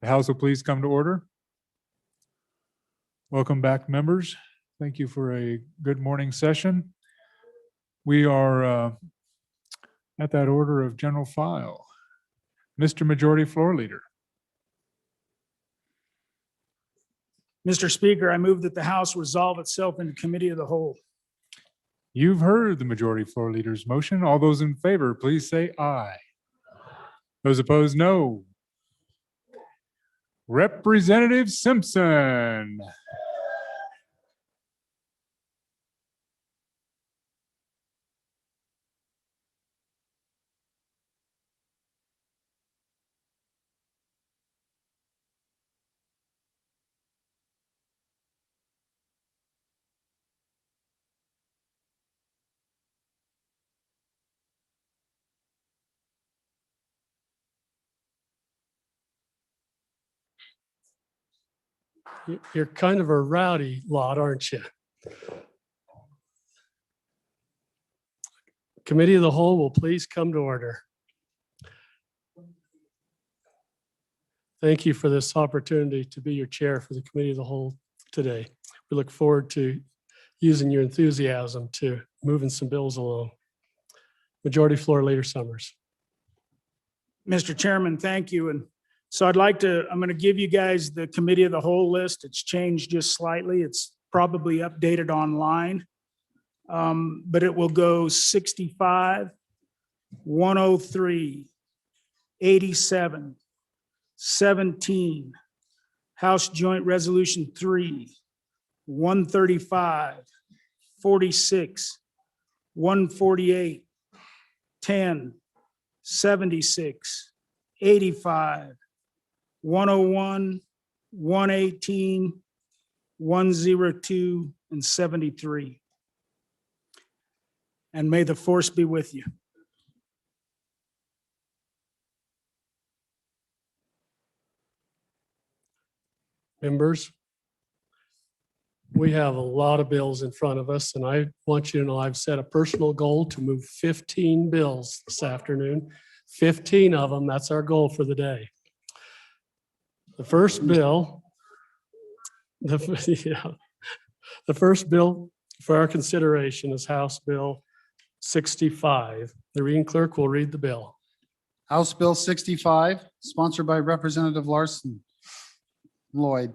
The House will please come to order. Welcome back, members. Thank you for a good morning session. We are at that order of general file. Mr. Majority Floor Leader. Mr. Speaker, I move that the House resolve itself into committee of the whole. You've heard the Majority Floor Leader's motion. All those in favor, please say aye. Those opposed, no. Representative Simpson. You're kind of a rowdy lot, aren't you? Committee of the Whole will please come to order. Thank you for this opportunity to be your chair for the Committee of the Whole today. We look forward to using your enthusiasm to moving some bills along. Majority Floor Leader Summers. Mr. Chairman, thank you. And so I'm going to give you guys the committee of the whole list. It's changed just slightly. It's probably updated online. But it will go 65, 103, 87, 17, House Joint Resolution 3, 135, 46, 148, 10, 76, 85, 101, 118, 102, and 73. And may the force be with you. Members, we have a lot of bills in front of us, and I want you to know I've set a personal goal to move 15 bills this afternoon. 15 of them, that's our goal for the day. The first bill, the first bill for our consideration is House Bill 65. The reading clerk will read the bill. House Bill 65, sponsored by Representative Larson Lloyd.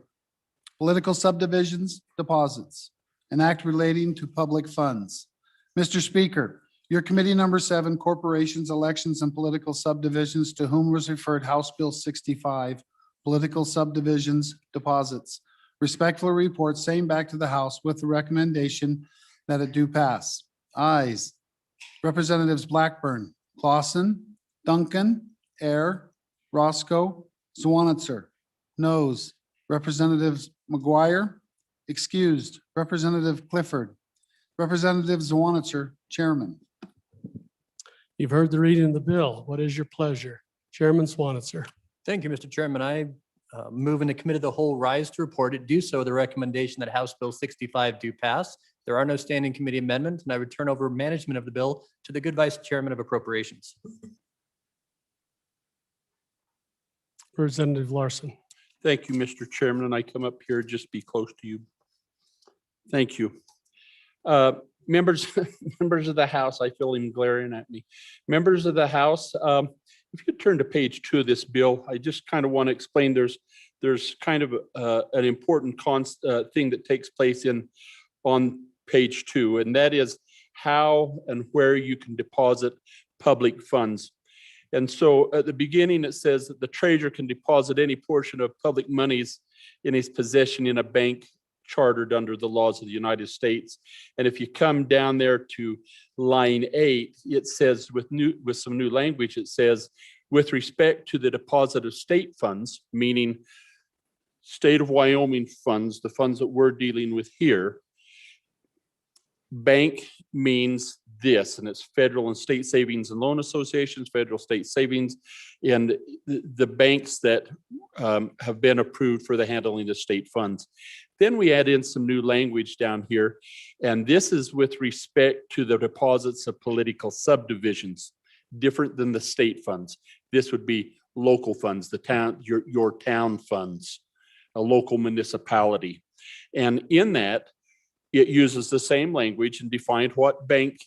Political subdivisions, deposits, an act relating to public funds. Mr. Speaker, your committee number 7, corporations, elections, and political subdivisions, to whom was referred House Bill 65, political subdivisions, deposits. Respectfully report same back to the House with the recommendation that it do pass. Ayes. Representatives Blackburn, Clausen, Duncan, Air, Roscoe, Zwanitzer. Noes. Representatives McGuire, excused. Representative Clifford. Representative Zwanitzer, Chairman. You've heard the reading of the bill. What is your pleasure? Chairman Zwanitzer. Thank you, Mr. Chairman. I move in the committee of the whole rise to report it. Do so the recommendation that House Bill 65 do pass. There are no standing committee amendments, and I would turn over management of the bill to the good Vice Chairman of Appropriations. Representative Larson. Thank you, Mr. Chairman, and I come up here just be close to you. Thank you. Members of the House, I feel him glaring at me. Members of the House, if you could turn to page 2 of this bill, I just kind of want to explain there's kind of an important thing that takes place on page 2, and that is how and where you can deposit public funds. And so at the beginning, it says that the treasurer can deposit any portion of public monies in his possession in a bank chartered under the laws of the United States. And if you come down there to line 8, it says with some new language, it says, with respect to the deposit of state funds, meaning state of Wyoming funds, the funds that we're dealing with here, bank means this, and it's federal and state savings and loan associations, federal state savings, and the banks that have been approved for the handling of state funds. Then we add in some new language down here, and this is with respect to the deposits of political subdivisions, different than the state funds. This would be local funds, the town, your town funds, a local municipality. And in that, it uses the same language and defined what bank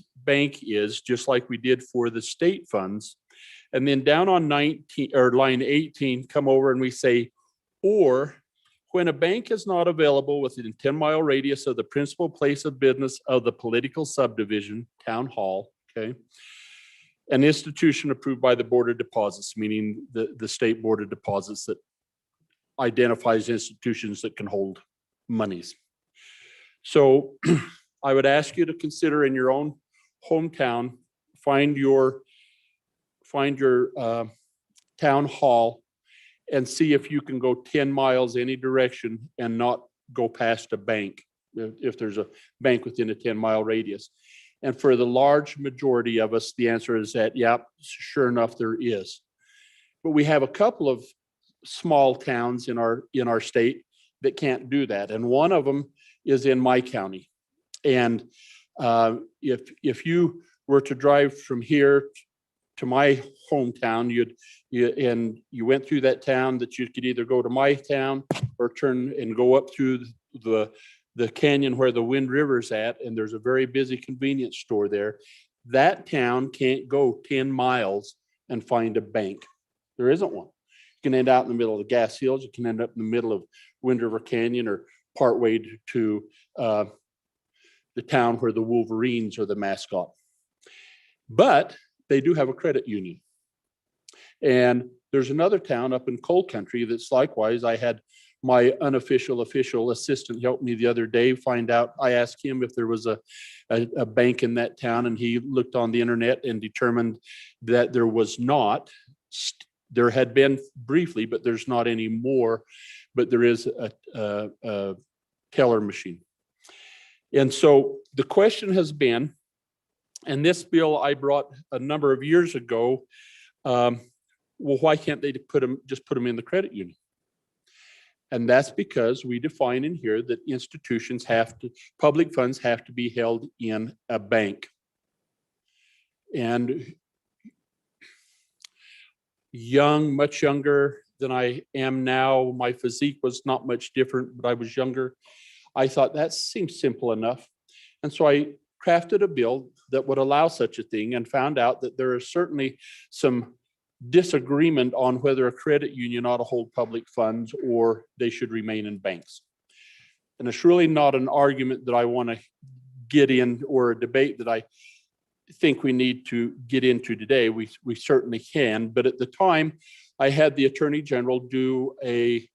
is, just like we did for the state funds. And then down on 19 or line 18, come over and we say, or when a bank is not available within a 10-mile radius of the principal place of business of the political subdivision, town hall, okay, an institution approved by the Board of Deposits, meaning the state Board of Deposits that identifies institutions that can hold monies. So I would ask you to consider in your own hometown, find your town hall and see if you can go 10 miles any direction and not go past a bank, if there's a bank within a 10-mile radius. And for the large majority of us, the answer is that, yeah, sure enough, there is. But we have a couple of small towns in our state that can't do that. And one of them is in my county. And if you were to drive from here to my hometown, you went through that town, that you could either go to my town or turn and go up through the canyon where the Wind River's at, and there's a very busy convenience store there. That town can't go 10 miles and find a bank. There isn't one. You can end out in the middle of the gas fields. You can end up in the middle of Wind River Canyon or partway to the town where the Wolverines are the mascot. But they do have a credit union. And there's another town up in coal country that's likewise. I had my unofficial official assistant help me the other day find out. I asked him if there was a bank in that town, and he looked on the internet and determined that there was not. There had been briefly, but there's not anymore. But there is a teller machine. And so the question has been, and this bill I brought a number of years ago, well, why can't they just put them in the credit union? And that's because we define in here that institutions public funds have to be held in a bank. And much younger than I am now, my physique was not much different, but I was younger. I thought that seems simple enough. And so I crafted a bill that would allow such a thing, and found out that there is certainly some disagreement on whether a credit union ought to hold public funds or they should remain in banks. And it's really not an argument that I want to get in, or a debate that I think we need to get into today. We certainly can, but at the time I had the Attorney General do a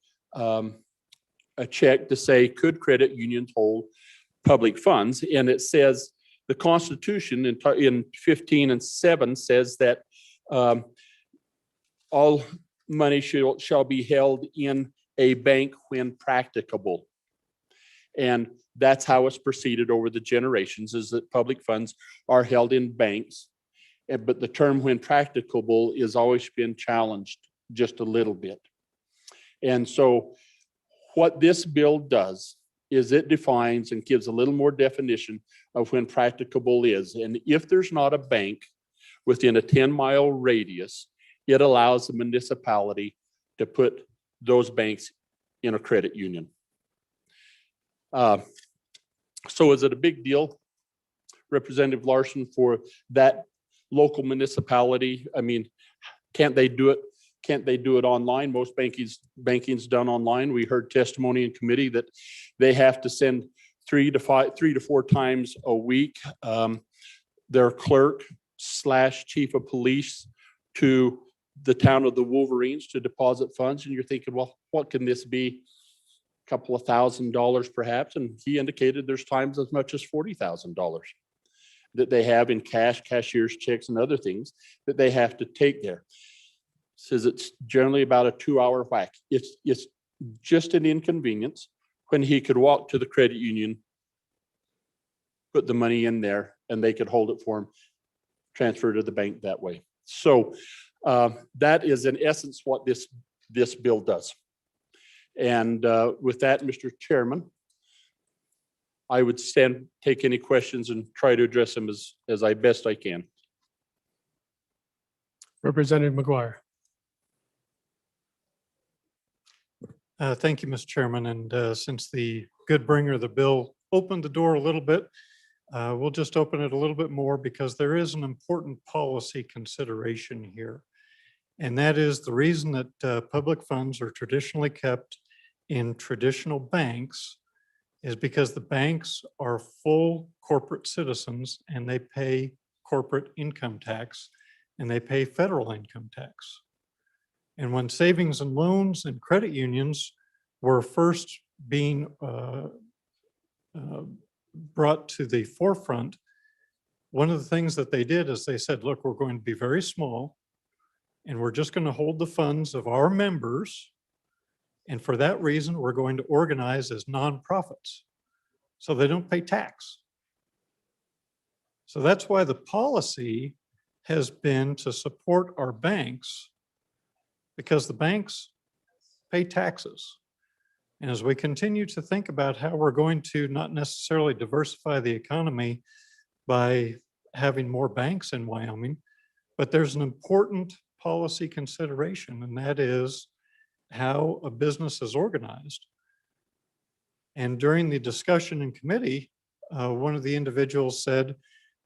check to say, could credit unions hold public funds? And it says, the Constitution in 15:7 says that all money shall be held in a bank when practicable. And that's how it's proceeded over the generations, is that public funds are held in banks. But the term when practicable has always been challenged just a little bit. And so what this bill does is it defines and gives a little more definition of when practicable is. And if there's not a bank within a 10-mile radius, it allows the municipality to put those banks in a credit union. So is it a big deal, Representative Larson, for that local municipality? I mean, can't they do it? Can't they do it online? Most banking's done online. We heard testimony in committee that they have to send 3 to 4 times a week their clerk / chief of police to the town of the Wolverines to deposit funds. And you're thinking, well, what can this be? A couple of $1,000 perhaps. And he indicated there's times as much as $40,000 that they have in cash, cashier's checks, and other things that they have to take there. Says it's generally about a 2-hour whack. It's just an inconvenience when he could walk to the credit union, put the money in there, and they could hold it for him, transfer to the bank that way. So that is in essence what this bill does. And with that, Mr. Chairman, I would take any questions and try to address them as I best I can. Representative McGuire. Thank you, Mr. Chairman. And since the good bringer of the bill opened the door a little bit, we'll just open it a little bit more because there is an important policy consideration here. And that is the reason that public funds are traditionally kept in traditional banks is because the banks are full corporate citizens and they pay corporate income tax and they pay federal income tax. And when savings and loans and credit unions were first being brought to the forefront, one of the things that they did is they said, look, we're going to be very small and we're just going to hold the funds of our members. And for that reason, we're going to organize as nonprofits so they don't pay tax. So that's why the policy has been to support our banks because the banks pay taxes. And as we continue to think about how we're going to not necessarily diversify the economy by having more banks in Wyoming, but there's an important policy consideration, and that is how a business is organized. And during the discussion in committee, one of the individuals said,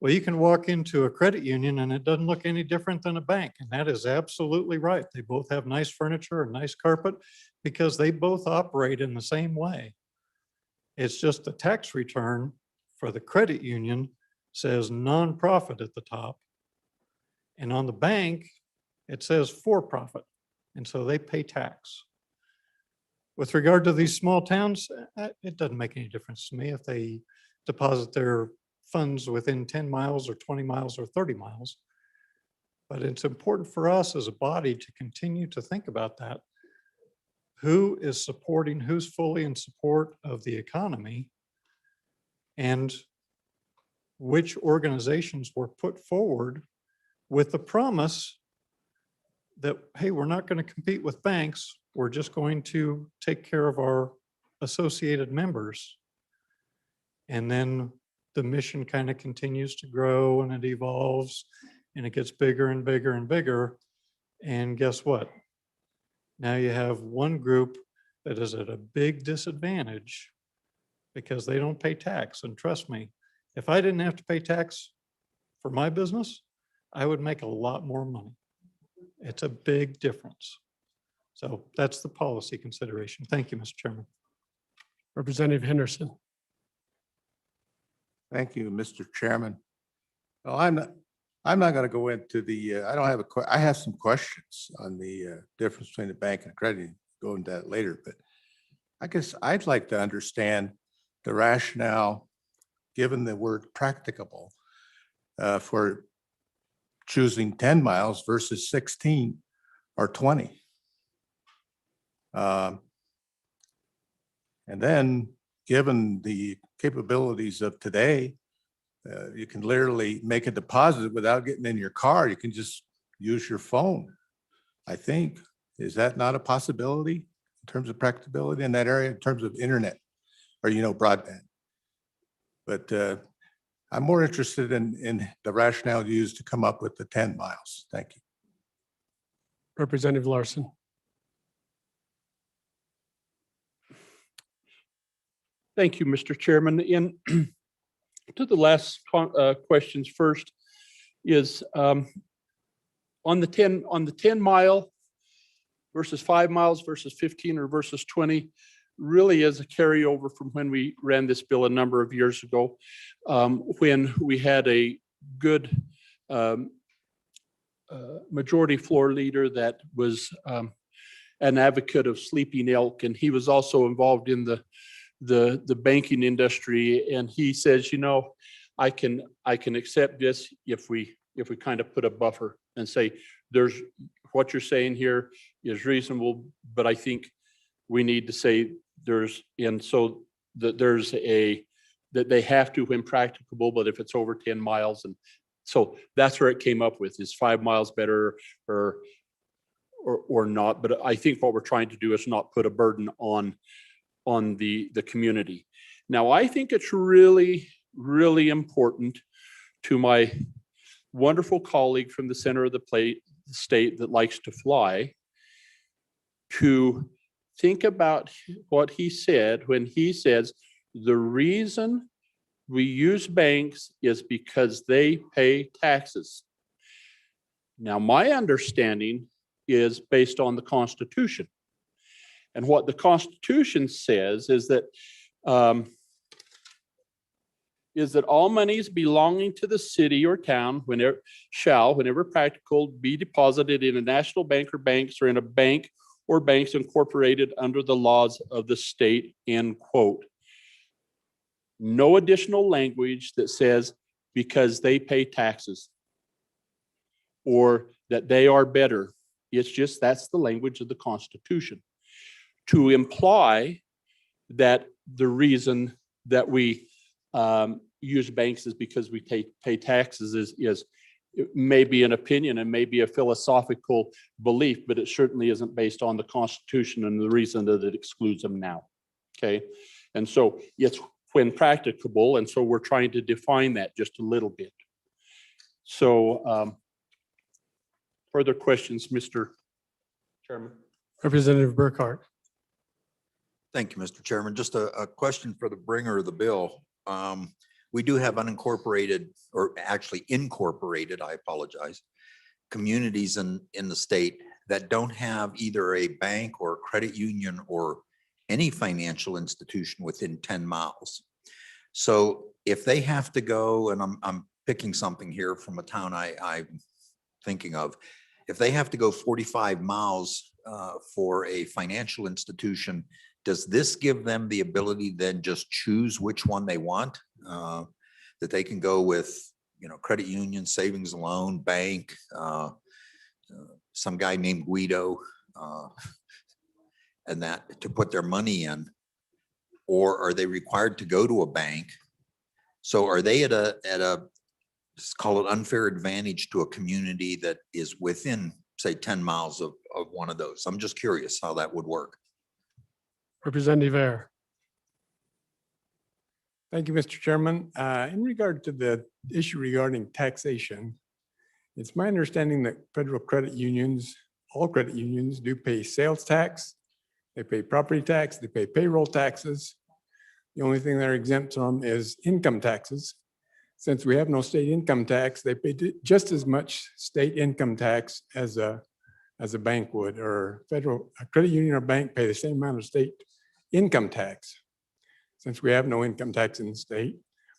well, you can walk into a credit union and it doesn't look any different than a bank. And that is absolutely right. They both have nice furniture and nice carpet because they both operate in the same way. It's just the tax return for the credit union says nonprofit at the top. And on the bank, it says for profit. And so they pay tax. With regard to these small towns, it doesn't make any difference to me if they deposit their funds within 10 miles or 20 miles or 30 miles. But it's important for us as a body to continue to think about that. Who is supporting, who's fully in support of the economy, and which organizations were put forward with the promise that, hey, we're not going to compete with banks. We're just going to take care of our associated members. And then the mission kind of continues to grow and it evolves and it gets bigger and bigger and bigger. And guess what? Now you have one group that is at a big disadvantage because they don't pay tax. And trust me, if I didn't have to pay tax for my business, I would make a lot more money. It's a big difference. So that's the policy consideration. Thank you, Mr. Chairman. Representative Henderson. Thank you, Mr. Chairman. Well, I'm not going to go into the, I have some questions on the difference between the bank and credit, go into that later, but I guess I'd like to understand the rationale, given the word practicable, for choosing 10 miles versus 16 or 20. And then given the capabilities of today, you can literally make a deposit without getting in your car. You can just use your phone, I think. Is that not a possibility in terms of practicability in that area, in terms of internet or, broadband? But I'm more interested in the rationale used to come up with the 10 miles. Thank you. Representative Larson. Thank you, Mr. Chairman. In to the last questions first is on the 10 mile versus 5 miles versus 15 or versus 20 really is a carryover from when we ran this bill a number of years ago, when we had a good majority floor leader that was an advocate of sleeping elk, and he was also involved in the banking industry. And he says, I can accept this if we kind of put a buffer and say, there's what you're saying here is reasonable, but I think we need to say that they have to when practicable, but if it's over 10 miles. And so that's where it came up with, is 5 miles better or not. But I think what we're trying to do is not put a burden on the community. Now, I think it's really, really important to my wonderful colleague from the center of the state that likes to fly to think about what he said when he says, the reason we use banks is because they pay taxes. Now, my understanding is based on the Constitution. And what the Constitution says is that all monies belonging to the city or town whenever practical, be deposited in a national bank or banks or in a bank or banks incorporated under the laws of the state, end quote. No additional language that says because they pay taxes or that they are better. It's just, that's the language of the Constitution. To imply that the reason that we use banks is because we pay taxes is it may be an opinion and maybe a philosophical belief, but it certainly isn't based on the Constitution and the reason that it excludes them now. Okay. And so it's when practicable. And so we're trying to define that just a little bit. So further questions, Mr. Chairman? Representative Burkhart. Thank you, Mr. Chairman. Just a question for the bringer of the bill. We do have unincorporated, or actually incorporated, I apologize, communities in the state that don't have either a bank or credit union or any financial institution within 10 miles. So if they have to go, and I'm picking something here from a town I'm thinking of, if they have to go 45 miles for a financial institution, does this give them the ability then just choose which one they want? That they can go with, credit union, savings and loan, bank, some guy named Guido, and that to put their money in, or are they required to go to a bank? So are they at a let's call it unfair advantage to a community that is within, say, 10 miles of one of those? I'm just curious how that would work. Representative Ayer. Thank you, Mr. Chairman. In regard to the issue regarding taxation, it's my understanding that federal credit unions, all credit unions do pay sales tax, they pay property tax, they pay payroll taxes. The only thing they're exempt from is income taxes. Since we have no state income tax, they pay just as much state income tax as a bank would, or a credit union or bank pay the same amount of state income tax, since we have no income tax in the state,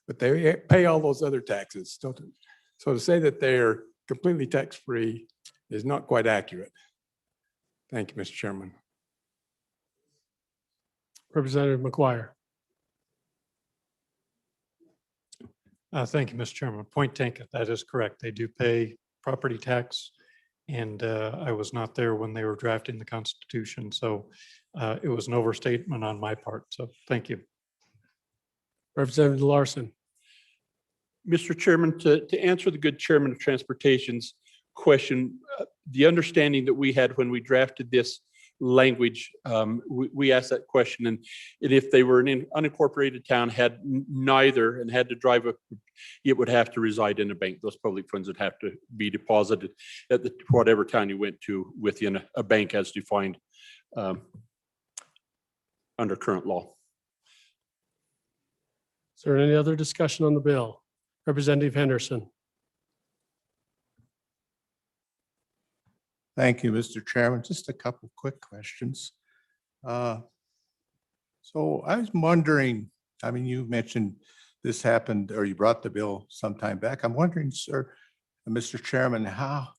but they pay all those other taxes. So to say that they're completely tax-free is not quite accurate. Thank you, Mr. Chairman. Representative McGuire. Thank you, Mr. Chairman. Point taken. That is correct. They do pay property tax. And I was not there when they were drafting the Constitution. So it was an overstatement on my part. So thank you. Representative Larson. Mr. Chairman, to answer the good Chairman of Transportation's question, the understanding that we had when we drafted this language, we asked that question, and if they were an unincorporated town, had neither and had to drive it would have to reside in a bank. Those public funds would have to be deposited at whatever town you went to within a bank as defined under current law. Is there any other discussion on the bill? Representative Henderson. Thank you, Mr. Chairman. Just a couple of quick questions. So I was wondering, I mean, you mentioned this happened, or you brought the bill sometime back. I'm wondering, sir, Mr. Chairman, how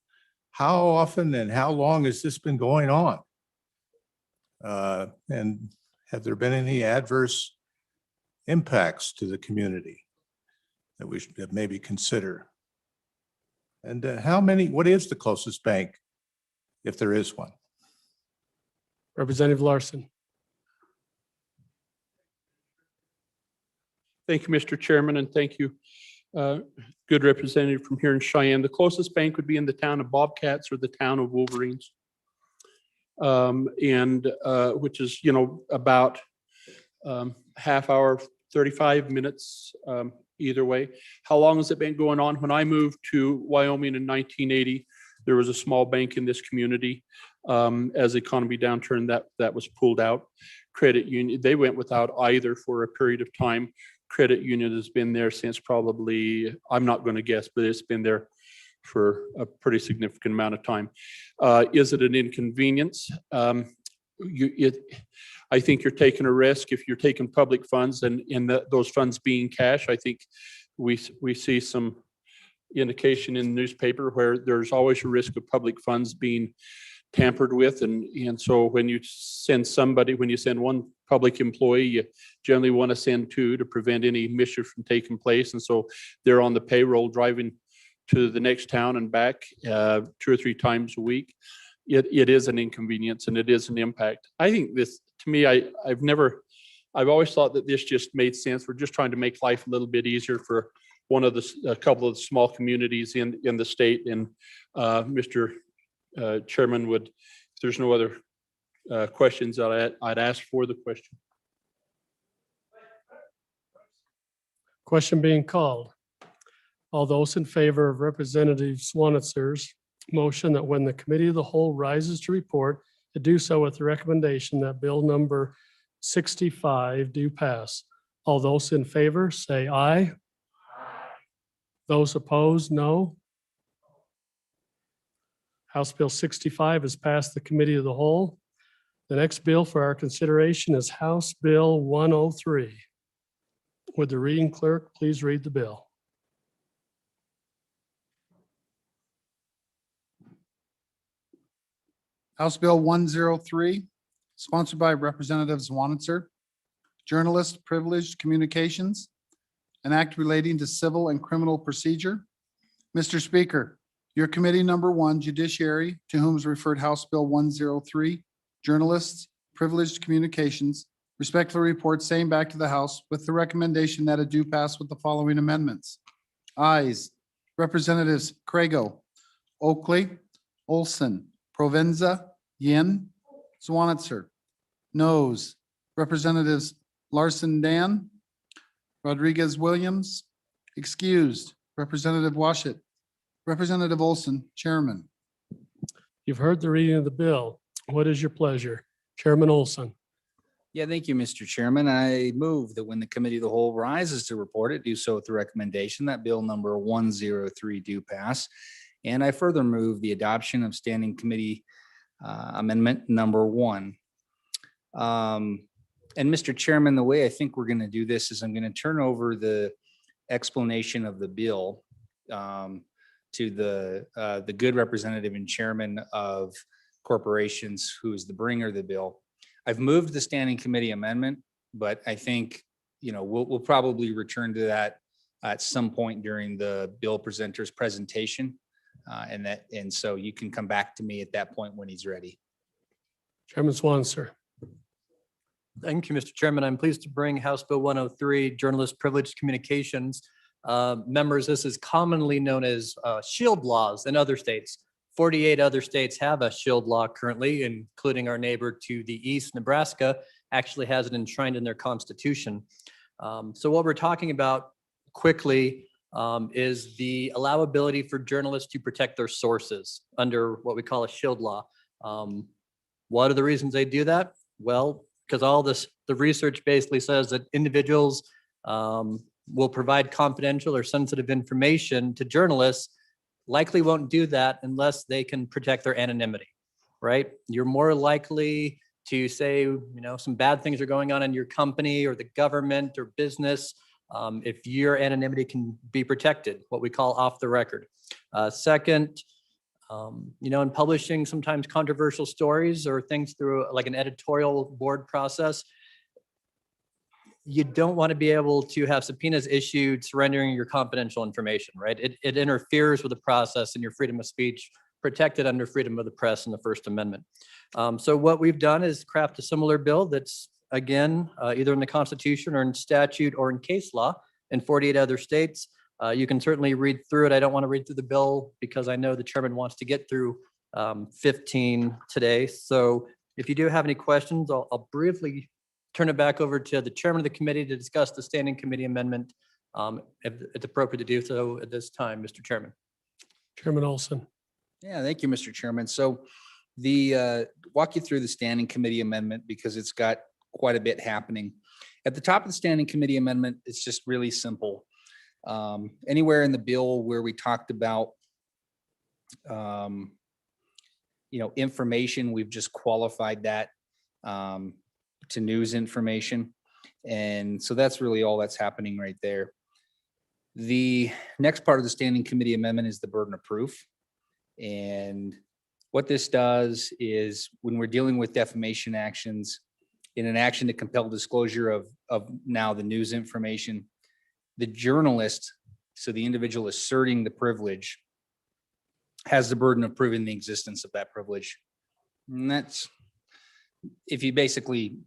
often and how long has this been going on? And have there been any adverse impacts to the community that we should maybe consider? And what is the closest bank, if there is one? Representative Larson. Thank you, Mr. Chairman, and thank you, good representative from here in Cheyenne. The closest bank would be in the town of Bobcats or the town of Wolverines, which is, about half hour, 35 minutes either way. How long has it been going on? When I moved to Wyoming in 1980, There was a small bank in this community. As the economy downturned, that was pulled out. Credit union, they went without either for a period of time. Credit union has been there since probably, I'm not going to guess, but it's been there for a pretty significant amount of time. Is it an inconvenience? I think you're taking a risk if you're taking public funds and those funds being cash. I think we see some indication in the newspaper where there's always a risk of public funds being tampered with. And so when you send one public employee, you generally want to send two to prevent any mischief from taking place. And so they're on the payroll driving to the next town and back 2 or 3 times a week. It is an inconvenience and it is an impact. I think this, to me, I've always thought that this just made sense. We're just trying to make life a little bit easier for a couple of the small communities in the state. And Mr. Chairman if there's no other questions, I'd ask for the question. Question being called. All those in favor of Representative Swanitzer's motion that when the committee of the whole rises to report, to do so with the recommendation that bill number 65 do pass. All those in favor say aye. Those opposed, no. House Bill 65 has passed the committee of the whole. The next bill for our consideration is House Bill 103. Would the reading clerk please read the bill? House Bill 103, sponsored by Representative Zwanitzer, Journalist Privileged Communications, an act relating to civil and criminal procedure. Mr. Speaker, your committee number 1, Judiciary, to whom is referred House Bill 103, Journalists Privileged Communications, respectfully reports same back to the House with the recommendation that it do pass with the following amendments. Ayes, Representatives Crago, Oakley, Olson, Provenza, Yin, Zwanitzer. Noes, Representatives Larson Dan, Rodriguez Williams, excused, Representative Washit, Representative Olson, Chairman. You've heard the reading of the bill. What is your pleasure? Chairman Olson. Yeah, thank you, Mr. Chairman. I move that when the committee of the whole rises to report it, do so with the recommendation that bill number 103 do pass. And I further move the adoption of standing committee amendment number 1. And Mr. Chairman, the way I think we're going to do this is I'm going to turn over the explanation of the bill to the good representative and chairman of corporations, who is the bringer of the bill. I've moved the standing committee amendment, but I think, we'll probably return to that at some point during the bill presenter's presentation. And so you can come back to me at that point when he's ready. Chairman Swanser. Thank you, Mr. Chairman. I'm pleased to bring House Bill 103, Journalist Privileged Communications. Members, this is commonly known as shield laws in other states. 48 other states have a shield law currently, including our neighbor to the east, Nebraska, actually has it enshrined in their constitution. So what we're talking about quickly is the allowability for journalists to protect their sources under what we call a shield law. What are the reasons they do that? Well, because the research basically says that individuals will provide confidential or sensitive information to journalists, likely won't do that unless they can protect their anonymity, right? You're more likely to say, some bad things are going on in your company or the government or business if your anonymity can be protected, what we call off the record. Second, in publishing sometimes controversial stories or things through like an editorial board process, you don't want to be able to have subpoenas issued surrendering your confidential information, right? It interferes with the process and your freedom of speech protected under freedom of the press in the First Amendment. So what we've done is craft a similar bill that's, again, either in the Constitution or in statute or in case law in 48 other states. You can certainly read through it. I don't want to read through the bill because I know the chairman wants to get through 15 today. So if you do have any questions, I'll briefly turn it back over to the chairman of the committee to discuss the standing committee amendment if it's appropriate to do so at this time, Mr. Chairman. Chairman Olson. Yeah, thank you, Mr. Chairman. So walk you through the standing committee amendment because it's got quite a bit happening. At the top of the standing committee amendment, it's just really simple. Anywhere in the bill where we talked about information, we've just qualified that to news information. And so that's really all that's happening right there. The next part of the standing committee amendment is the burden of proof. And what this does is when we're dealing with defamation actions, in an action to compel disclosure of now the news information, the journalist, so the individual asserting the privilege, has the burden of proving the existence of that privilege. And that's, if you basically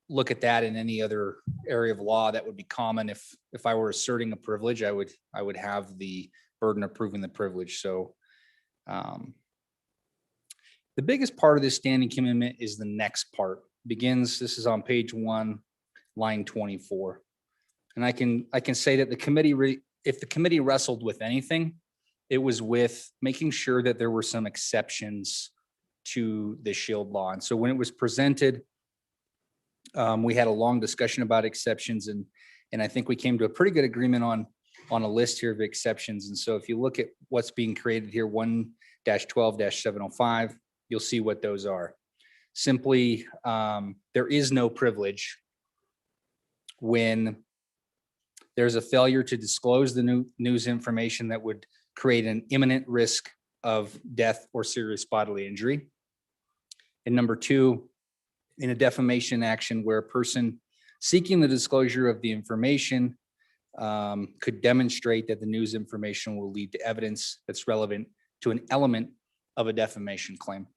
look at that in any other area of law, that would be common. If I were asserting a privilege, I would have the burden of proving the privilege. So the biggest part of this standing commitment is the next part. This is on page 1, line 24. And I can say that the committee, if the committee wrestled with anything, it was with making sure that there were some exceptions to the shield law. And so when it was presented, we had a long discussion about exceptions, and I think we came to a pretty good agreement on a list here of exceptions. And so if you look at what's being created here, 1-12-705, you'll see what those are. Simply, there is no privilege when there's a failure to disclose the news information that would create an imminent risk of death or serious bodily injury. And number 2, in a defamation action where a person seeking the disclosure of the information could demonstrate that the news information will lead to evidence that's relevant to an element of a defamation claim.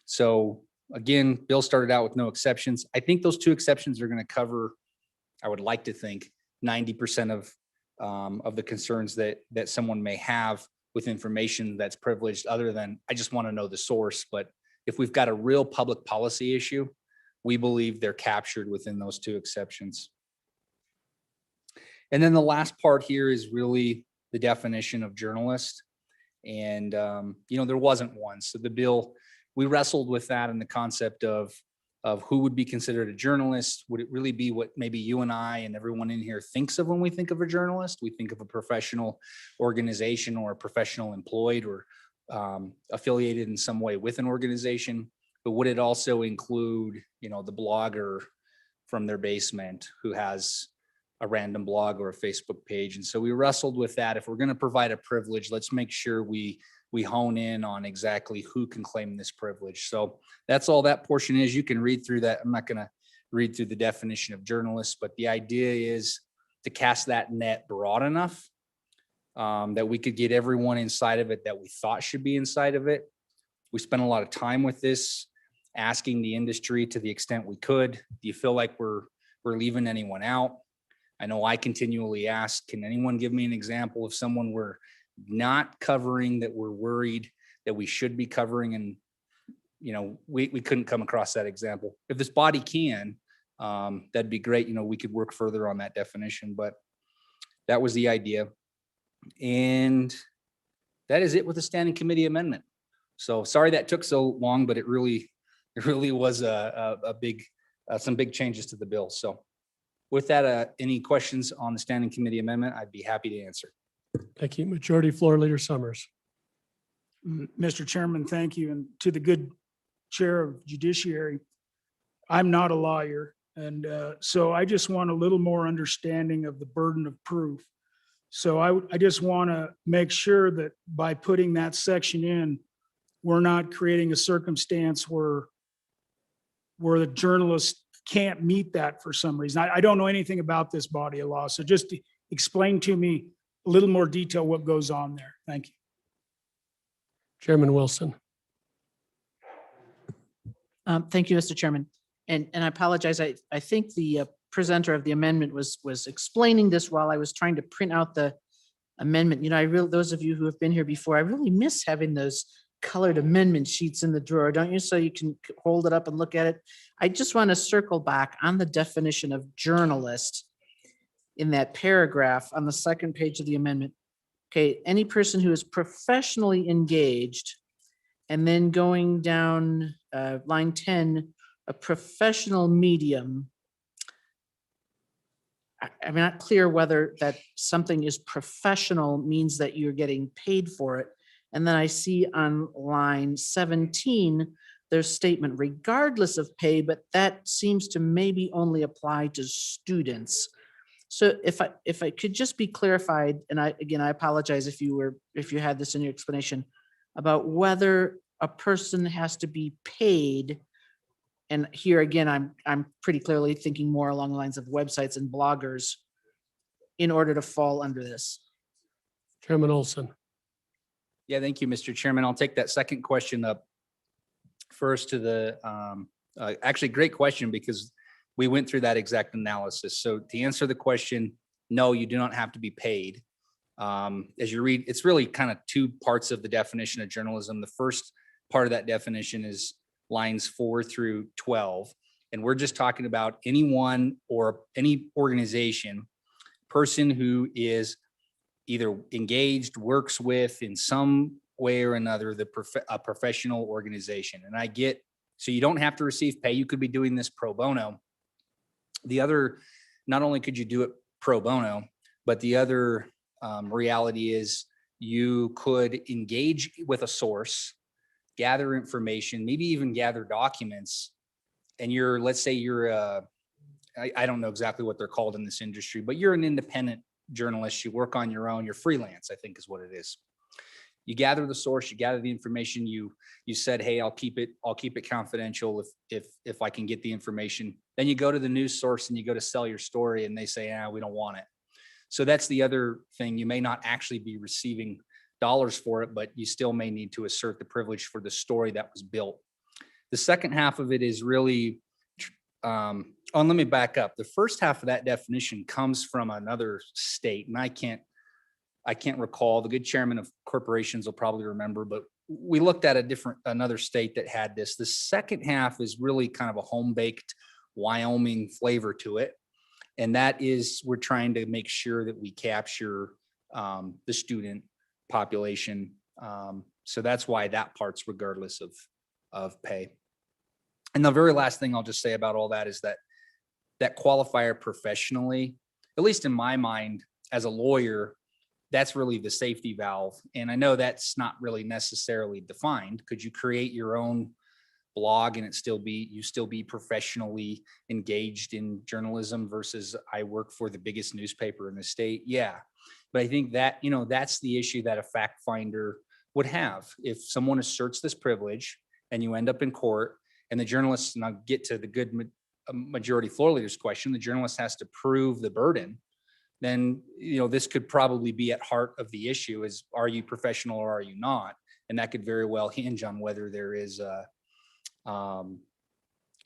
So again, Bill started out with no exceptions. I think those 2 exceptions are going to cover, I would like to think, 90% of the concerns that someone may have with information that's privileged, other than I just want to know the source. But if we've got a real public policy issue, we believe they're captured within those 2 exceptions. And then the last part here is really the definition of journalist. And, there wasn't one. So the bill, we wrestled with that in the concept of who would be considered a journalist. Would it really be what maybe you and I and everyone in here thinks of when we think of a journalist? We think of a professional organization or a professional employed or affiliated in some way with an organization. But would it also include, the blogger from their basement who has a random blog or a Facebook page? And so we wrestled with that. If we're going to provide a privilege, let's make sure we hone in on exactly who can claim this privilege. So that's all that portion is. You can read through that. I'm not going to read through the definition of journalists, but the idea is to cast that net broad enough that we could get everyone inside of it that we thought should be inside of it. We spent a lot of time with this, asking the industry to the extent we could. Do you feel like we're leaving anyone out? I know I continually ask, can anyone give me an example of someone we're not covering that we're worried that we should be covering? And, we couldn't come across that example. If this body can, that'd be great. We could work further on that definition, but that was the idea. And that is it with the standing committee amendment. So sorry that took so long, but it really was a big, some big changes to the bill. So with that, any questions on the standing committee amendment, I'd be happy to answer. Thank you. Majority Floor Leader Summers. Mr. Chairman, thank you. And to the good Chair of Judiciary, I'm not a lawyer. And so I just want a little more understanding of the burden of proof. So I just want to make sure that by putting that section in, we're not creating a circumstance where the journalist can't meet that for some reason. I don't know anything about this body of law. So just explain to me a little more detail what goes on there. Thank you. Chairman Wilson. Thank you, Mr. Chairman. And I apologize. I think the presenter of the amendment was explaining this while I was trying to print out the amendment. Those of you who have been here before, I really miss having those colored amendment sheets in the drawer, don't you? So you can hold it up and look at it. I just want to circle back on the definition of journalist in that paragraph on the second page of the amendment. Okay, any person who is professionally engaged And then going down line 10, a professional medium. I'm not clear whether that something is professional means that you're getting paid for it. And then I see on line 17, there's statement regardless of pay, but that seems to maybe only apply to students. So if I could just be clarified, and I apologize if you had this in your explanation about whether a person has to be paid. And here again, I'm pretty clearly thinking more along the lines of websites and bloggers in order to fall under this. Chairman Olson. Yeah, thank you, Mr. Chairman. I'll take that second question up first to the, actually, great question, because we went through that exact analysis. So to answer the question, no, you do not have to be paid. As you read, it's really kind of two parts of the definition of journalism. The first part of that definition is lines 4 through 12. And we're just talking about anyone or any organization, person who is either engaged, works with in some way or another, a professional organization. And I get, so you don't have to receive pay. You could be doing this pro bono. The other, not only could you do it pro bono, but the other reality is you could engage with a source, gather information, maybe even gather documents. And you're, let's say you're, I don't know exactly what they're called in this industry, but you're an independent journalist. You work on your own, you're freelance, I think is what it is. You gather the source, you gather the information, you said, hey, I'll keep it confidential if I can get the information. Then you go to the news source and you go to sell your story and they say, we don't want it. So that's the other thing. You may not actually be receiving dollars for it, but you still may need to assert the privilege for the story that was built. The second half of it is really, let me back up. The first half of that definition comes from another state, and I can't recall. The good chairman of corporations will probably remember, but we looked at another state that had this. The second half is really kind of a home-baked Wyoming flavor to it. And that is, we're trying to make sure that we capture the student population. So that's why that part's regardless of pay. And the very last thing I'll just say about all that is that qualifier professionally, at least in my mind as a lawyer, that's really the safety valve. And I know that's not really necessarily defined. Could you create your own blog and you still be professionally engaged in journalism versus I work for the biggest newspaper in the state? Yeah. But I think that, that's the issue that a fact finder would have. If someone asserts this privilege and you end up in court and the journalist, and I'll get to the good majority floor leaders question, the journalist has to prove the burden, then, this could probably be at heart of the issue is, are you professional or are you not? And that could very well hinge on whether there is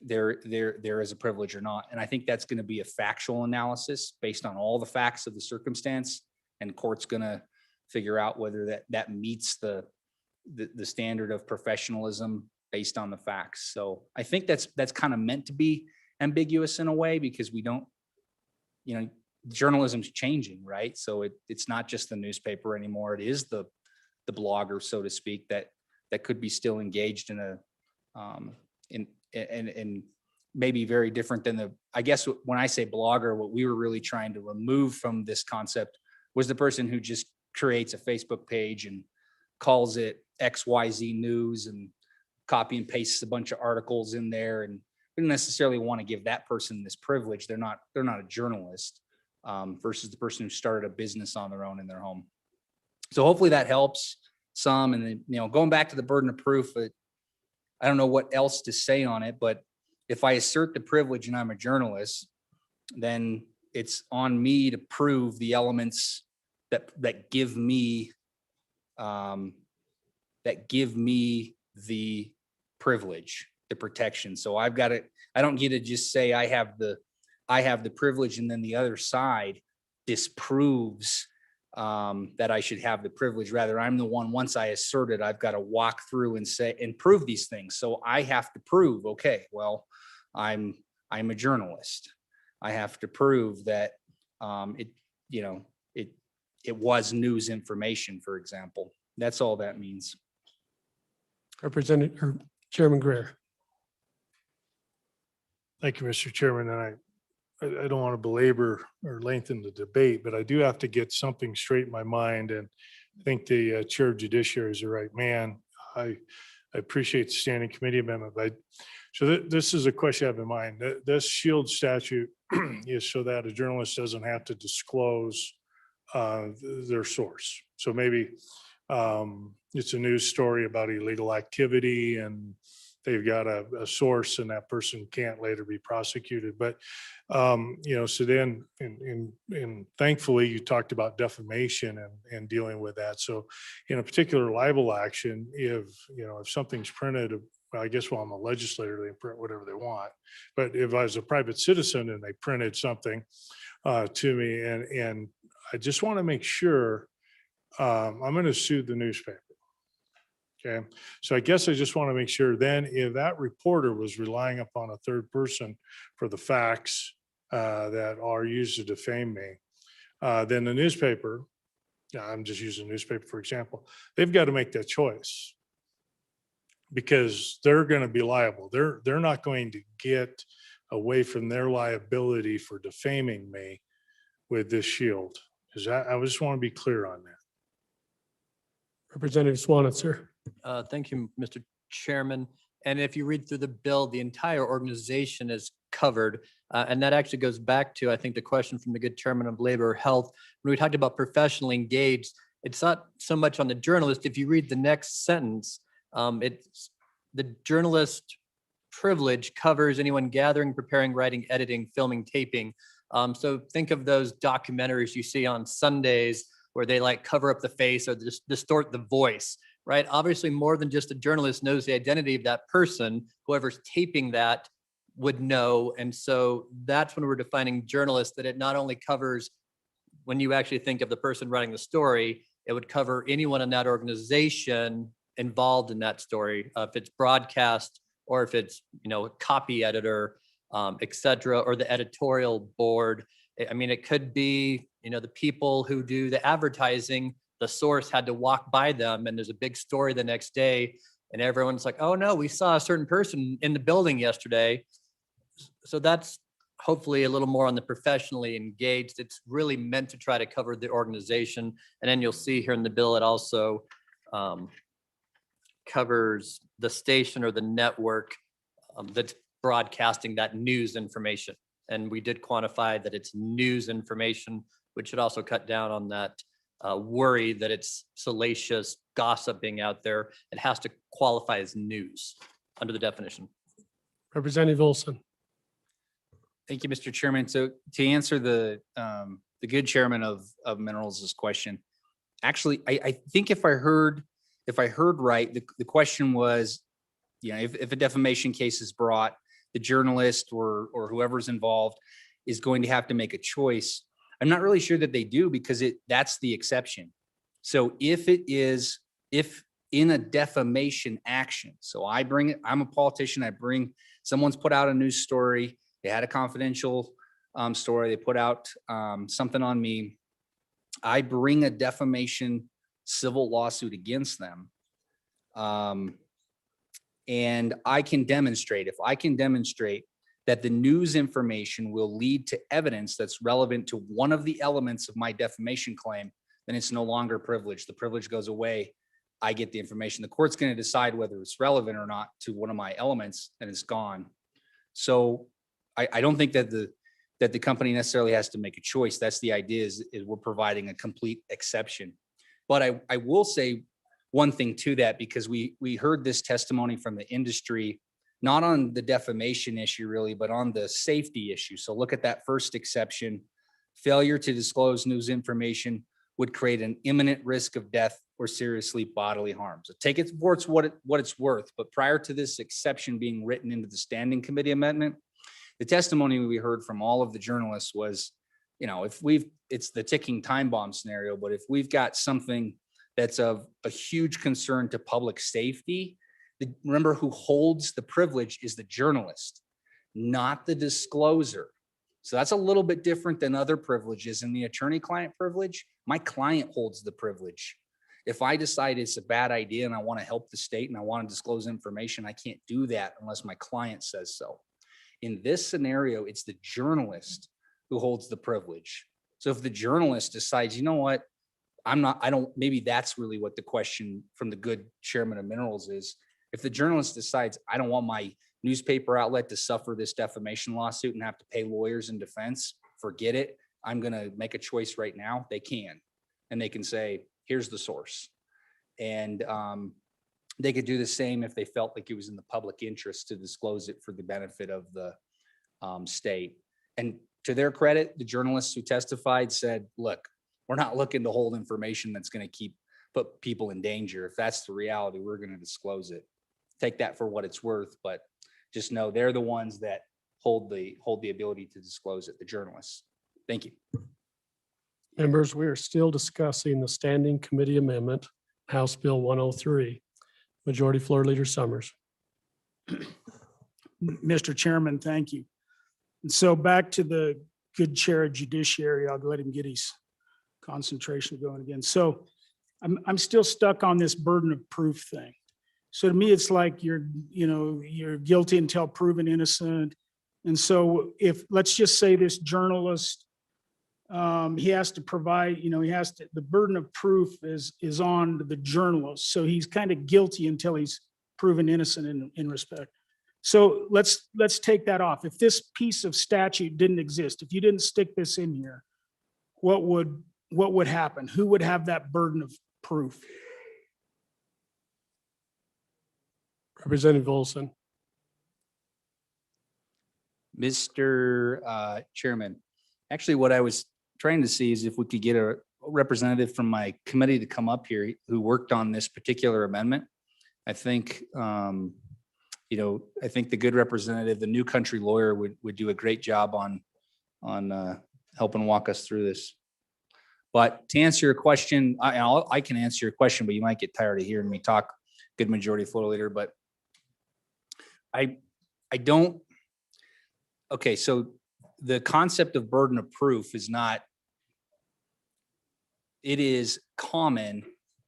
there is a privilege or not. And I think that's going to be a factual analysis based on all the facts of the circumstance, and court's going to figure out whether that meets the standard of professionalism based on the facts. So I think that's kind of meant to be ambiguous in a way, because we don't, journalism's changing, right? So it's not just the newspaper anymore. It is the blogger, so to speak, that could be still engaged in and maybe very different than I guess when I say blogger, what we were really trying to remove from this concept was the person who just creates a Facebook page and calls it XYZ News and copy and pastes a bunch of articles in there. And we don't necessarily want to give that person this privilege. They're not a journalist versus the person who started a business on their own in their home. So hopefully that helps some. And then, going back to the burden of proof, I don't know what else to say on it, but if I assert the privilege and I'm a journalist, then it's on me to prove the elements that give me the privilege, the protection. So I don't get to just say I have the privilege and then the other side disproves that I should have the privilege. Rather, I'm the one, once I assert it, I've got to walk through and prove these things. So I have to prove, okay, well, I'm a journalist. I have to prove that it was news information, for example. That's all that means. Representative or Chairman Greer. Thank you, Mr. Chairman, and I don't want to belabor or lengthen the debate, but I do have to get something straight in my mind, and I think the Chair of Judiciary is the right man. I appreciate the standing committee amendment, but this is a question I have in mind. This shield statute is so that a journalist doesn't have to disclose their source. So maybe it's a news story about illegal activity and they've got a source and that person can't later be prosecuted. But, so then, and thankfully you talked about defamation and dealing with that. So in a particular libel action, if something's printed, well, I guess while I'm a legislator, they print whatever they want. But if I was a private citizen and they printed something to me and I just want to make sure I'm going to sue the newspaper. Okay, so I guess I just want to make sure then if that reporter was relying upon a third person for the facts that are used to defame me, then the newspaper, I'm just using newspaper for example, they've got to make that choice because they're going to be liable. They're not going to get away from their liability for defaming me with this shield. I just want to be clear on that. Representative Swanitzer. Thank you, Mr. Chairman. And if you read through the bill, the entire organization is covered. And that actually goes back to, I think, the question from the good chairman of Labor Health. When we talked about professionally engaged, it's not so much on the journalist. If you read the next sentence, it's the journalist privilege covers anyone gathering, preparing, writing, editing, filming, taping. So think of those documentaries you see on Sundays where they like cover up the face or just distort the voice, right? Obviously, more than just a journalist knows the identity of that person, whoever's taping that would know. And so that's when we're defining journalist, that it not only covers when you actually think of the person writing the story, it would cover anyone in that organization involved in that story, if it's broadcast or if it's, a copy editor, et cetera, or the editorial board. I mean, it could be, the people who do the advertising, the source had to walk by them and there's a big story the next day and everyone's like, oh no, we saw a certain person in the building yesterday. So that's hopefully a little more on the professionally engaged. It's really meant to try to cover the organization. And then you'll see here in the bill, it also covers the station or the network that's broadcasting that news information. And we did quantify that it's news information, which should also cut down on that worry that it's salacious gossiping out there. It has to qualify as news under the definition. Representative Olson. Thank you, Mr. Chairman. So to answer the good chairman of Minerals' question, actually, I think if I heard right, the question was, if a defamation case is brought, the journalist or whoever's involved is going to have to make a choice. I'm not really sure that they do because that's the exception. So if in a defamation action, so I'm a politician, someone's put out a news story, they had a confidential story, they put out something on me, I bring a defamation civil lawsuit against them. And if I can demonstrate that the news information will lead to evidence that's relevant to one of the elements of my defamation claim, then it's no longer privilege. The privilege goes away. I get the information. The court's going to decide whether it's relevant or not to one of my elements, and it's gone. So I don't think that the company necessarily has to make a choice. That's the idea, is we're providing a complete exception. But I will say one thing to that, because we heard this testimony from the industry, not on the defamation issue really, but on the safety issue. So look at that first exception. Failure to disclose news information would create an imminent risk of death or seriously bodily harm. So take it for what it's worth. But prior to this exception being written into the standing committee amendment, the testimony we heard from all of the journalists was, it's the ticking time bomb scenario, but if we've got something that's of a huge concern to public safety, remember who holds the privilege is the journalist, not the discloser. So that's a little bit different than other privileges. In the attorney-client privilege, my client holds the privilege. If I decide it's a bad idea and I want to help the state and I want to disclose information, I can't do that unless my client says so. In this scenario, it's the journalist who holds the privilege. So if the journalist decides, you know what, maybe that's really what the question from the good chairman of Minerals is. If the journalist decides, I don't want my newspaper outlet to suffer this defamation lawsuit and have to pay lawyers in defense, forget it. I'm going to make a choice right now. They can, and they can say, here's the source. And they could do the same if they felt like it was in the public interest to disclose it for the benefit of the state. And to their credit, the journalists who testified said, look, we're not looking to hold information that's going to put people in danger. If that's the reality, we're going to disclose it. Take that for what it's worth, but just know they're the ones that hold the ability to disclose it, the journalists. Thank you. Members, we are still discussing the standing committee amendment, House Bill 103. Majority Floor Leader Summers. Mr. Chairman, thank you. And so back to the good chair of judiciary, I'll let him get his concentration going again. So I'm still stuck on this burden of proof thing. So to me, it's like you're guilty until proven innocent. And so let's just say this journalist, he has to provide, the burden of proof is on the journalist. So he's kind of guilty until he's proven innocent in respect. So let's take that off. If this piece of statute didn't exist, if you didn't stick this in here, what would happen? Who would have that burden of proof? Representative Olson. Mr. Chairman, actually what I was trying to see is if we could get a representative from my committee to come up here who worked on this particular amendment. I think, I think the good representative, the new country lawyer would do a great job on helping walk us through this. But to answer your question, I can answer your question, but you might get tired of hearing me talk, good majority floor leader, but I don't. Okay, so the concept of burden of proof is not, it is common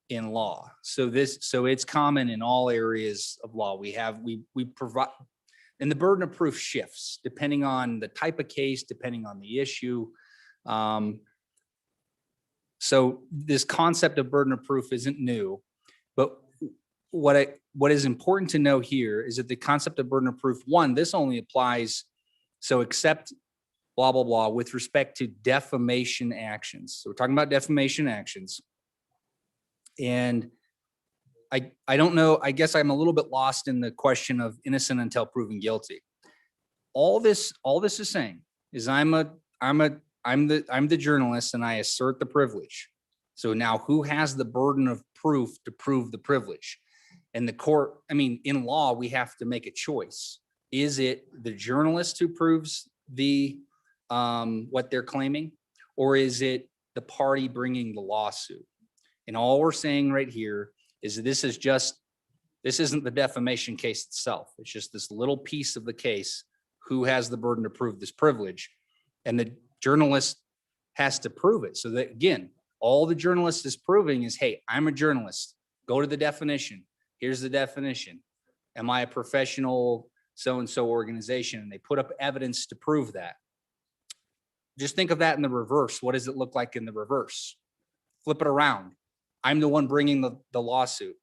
in law. So it's common in all areas of law. We provide, and the burden of proof shifts depending on the type of case, depending on the issue. So this concept of burden of proof isn't new, but what is important to know here is that the concept of burden of proof, one, this only applies, so except blah, blah, blah, with respect to defamation actions. So we're talking about defamation actions. And I don't know, I guess I'm a little bit lost in the question of innocent until proven guilty. All this is saying is I'm the journalist and I assert the privilege. So now who has the burden of proof to prove the privilege? And the court, in law, we have to make a choice. Is it the journalist who proves the what they're claiming, or is it the party bringing the lawsuit? And all we're saying right here is that this isn't the defamation case itself. It's just this little piece of the case. Who has the burden to prove this privilege? And the journalist has to prove it. So that, again, all the journalist is proving is, hey, I'm a journalist. Go to the definition. Here's the definition. Am I a professional so-and-so organization? And they put up evidence to prove that. Just think of that in the reverse. What does it look like in the reverse? Flip it around. I'm the one bringing the lawsuit.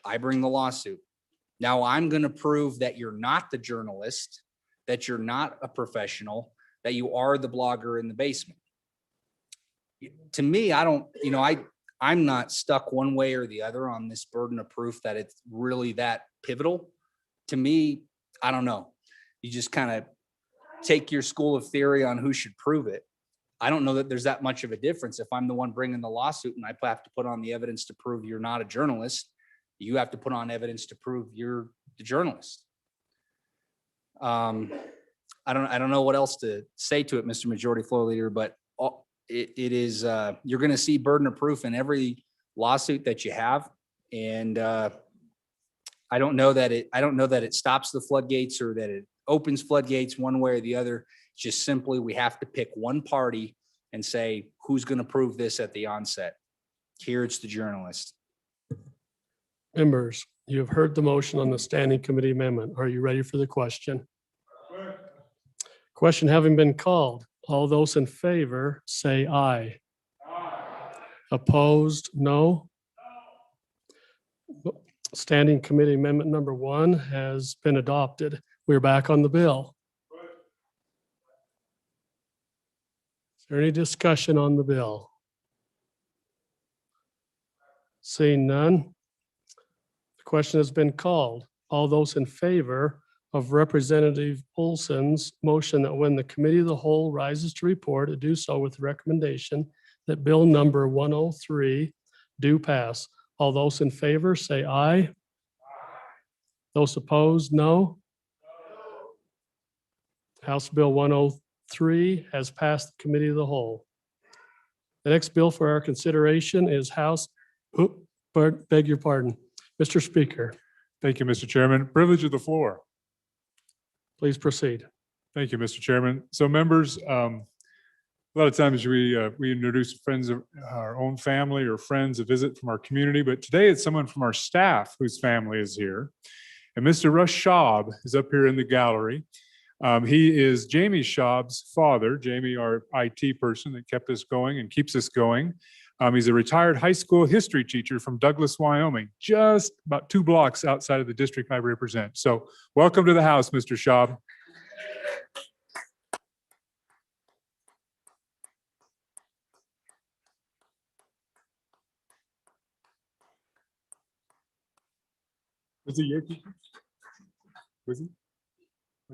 I bring the lawsuit. Now I'm going to prove that you're not the journalist, that you're not a professional, that you are the blogger in the basement. To me, I'm not stuck one way or the other on this burden of proof that it's really that pivotal. To me, I don't know. You just kind of take your school of theory on who should prove it. I don't know that there's that much of a difference. If I'm the one bringing the lawsuit and I have to put on the evidence to prove you're not a journalist, you have to put on evidence to prove you're the journalist. I don't know what else to say to it, Mr. Majority Floor Leader, but it is, you're going to see burden of proof in every lawsuit that you have. And I don't know that it stops the floodgates or that it opens floodgates one way or the other. It's just simply, we have to pick one party and say, who's going to prove this at the onset? Here's the journalist. Members, you have heard the motion on the standing committee amendment. Are you ready for the question? Question having been called, all those in favor say aye. Opposed, no. Standing committee amendment number 1 has been adopted. We're back on the bill. Is there any discussion on the bill? Seeing none. The question has been called. All those in favor of Representative Olson's motion that when the committee of the whole rises to report, it do so with the recommendation that bill number 103 do pass. All those in favor say aye. Those opposed, no. House Bill 103 has passed the committee of the whole. The next bill for our consideration is beg your pardon, Mr. Speaker, Thank you, Mr. Chairman. Privilege of the floor. please proceed. Thank you, Mr. Chairman. So members, a lot of times we introduce friends of our own family or friends, a visit from our community, but today it's someone from our staff whose family is here. And Mr. Russ Schaub is up here in the gallery. He is Jamie Schaub's father. Jamie, our IT person that kept us going and keeps us going. He's a retired high school history teacher from Douglas, Wyoming, just about 2 blocks outside of the district I represent. So welcome to the house, Mr. Schaub. Was he your teacher? Was he?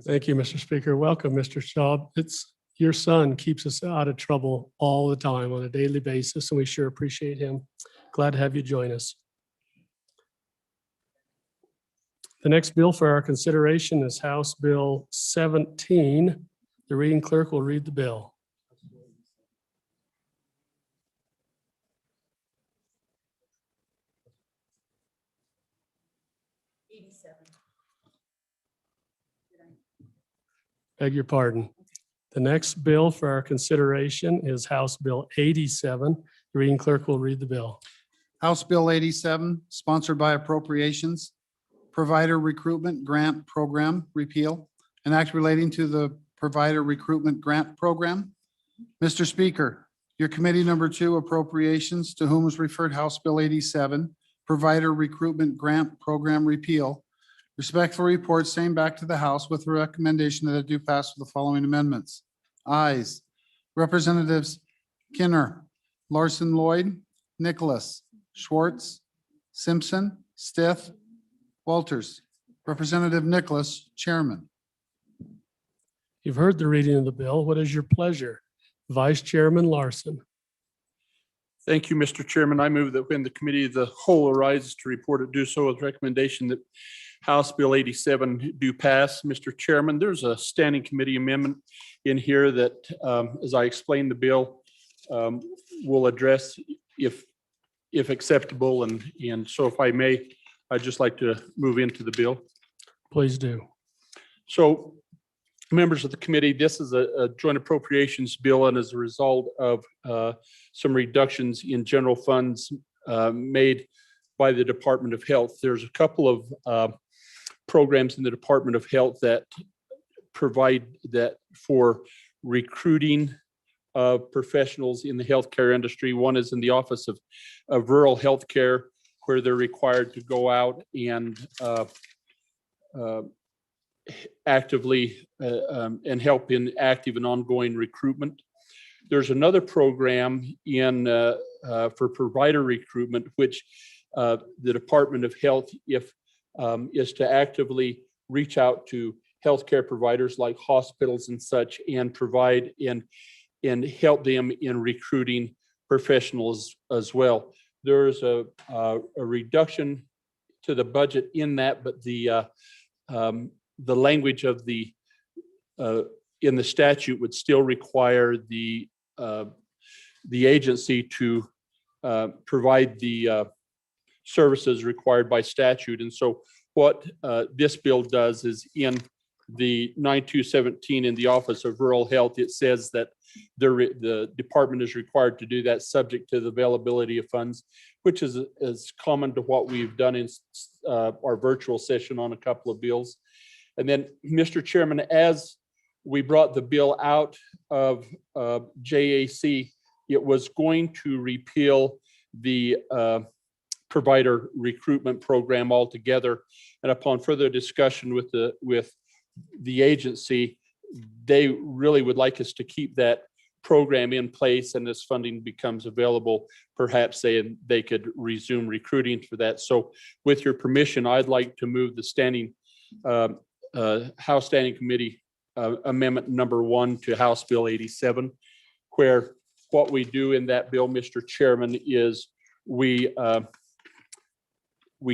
Thank you, Mr. Speaker. Welcome, Mr. Schaub. It's your son keeps us out of trouble all the time on a daily basis, and we sure appreciate him. Glad to have you join us. The next bill for our consideration is House Bill 17. The reading clerk will read the bill. Beg your pardon. The next bill for our consideration is House Bill 87. The reading clerk will read the bill. House Bill 87, sponsored by Appropriations, Provider Recruitment Grant Program repeal, an act relating to the Provider Recruitment Grant Program. Mr. Speaker, your committee number 2 Appropriations, to whom was referred House Bill 87, Provider Recruitment Grant Program repeal, respectfully report same back to the House with the recommendation that it do pass with the following amendments. Ayes. Representatives Kinner, Larson Lloyd, Nicholas, Schwartz, Simpson, Stith, Walters. Representative Nicholas, Chairman. You've heard the reading of the bill. What is your pleasure? Vice Chairman Larson. Thank you, Mr. Chairman. I move that when the committee of the whole arises to report it, do so with recommendation that House Bill 87 do pass. Mr. Chairman, there's a standing committee amendment in here that, as I explained the bill, will address if acceptable. And so if I may, I'd just like to move into the bill. Please do. So members of the committee, this is a joint appropriations bill, and as a result of some reductions in general funds made by the Department of Health. There's a couple of programs in the Department of Health that provide that for recruiting professionals in the healthcare industry. One is in the Office of Rural Healthcare, where they're required to go out and actively and help in active and ongoing recruitment. There's another program in for provider recruitment, which the Department of Health is to actively reach out to healthcare providers like hospitals and such, and provide and help them in recruiting professionals as well. There's a reduction to the budget in that, but the language of the in the statute would still require the agency to provide the services required by statute. And so what this bill does is in the 9217 in the Office of Rural Health, it says that the department is required to do that subject to the availability of funds, which is common to what we've done in our virtual session on a couple of bills. And then, Mr. Chairman, as we brought the bill out of JAC, it was going to repeal the provider recruitment program altogether. And upon further discussion with the agency, they really would like us to keep that program in place, and as funding becomes available, perhaps they could resume recruiting for that. So with your permission, I'd like to move the House Standing Committee Amendment number 1 to House Bill 87, where what we do in that bill, Mr. Chairman, is we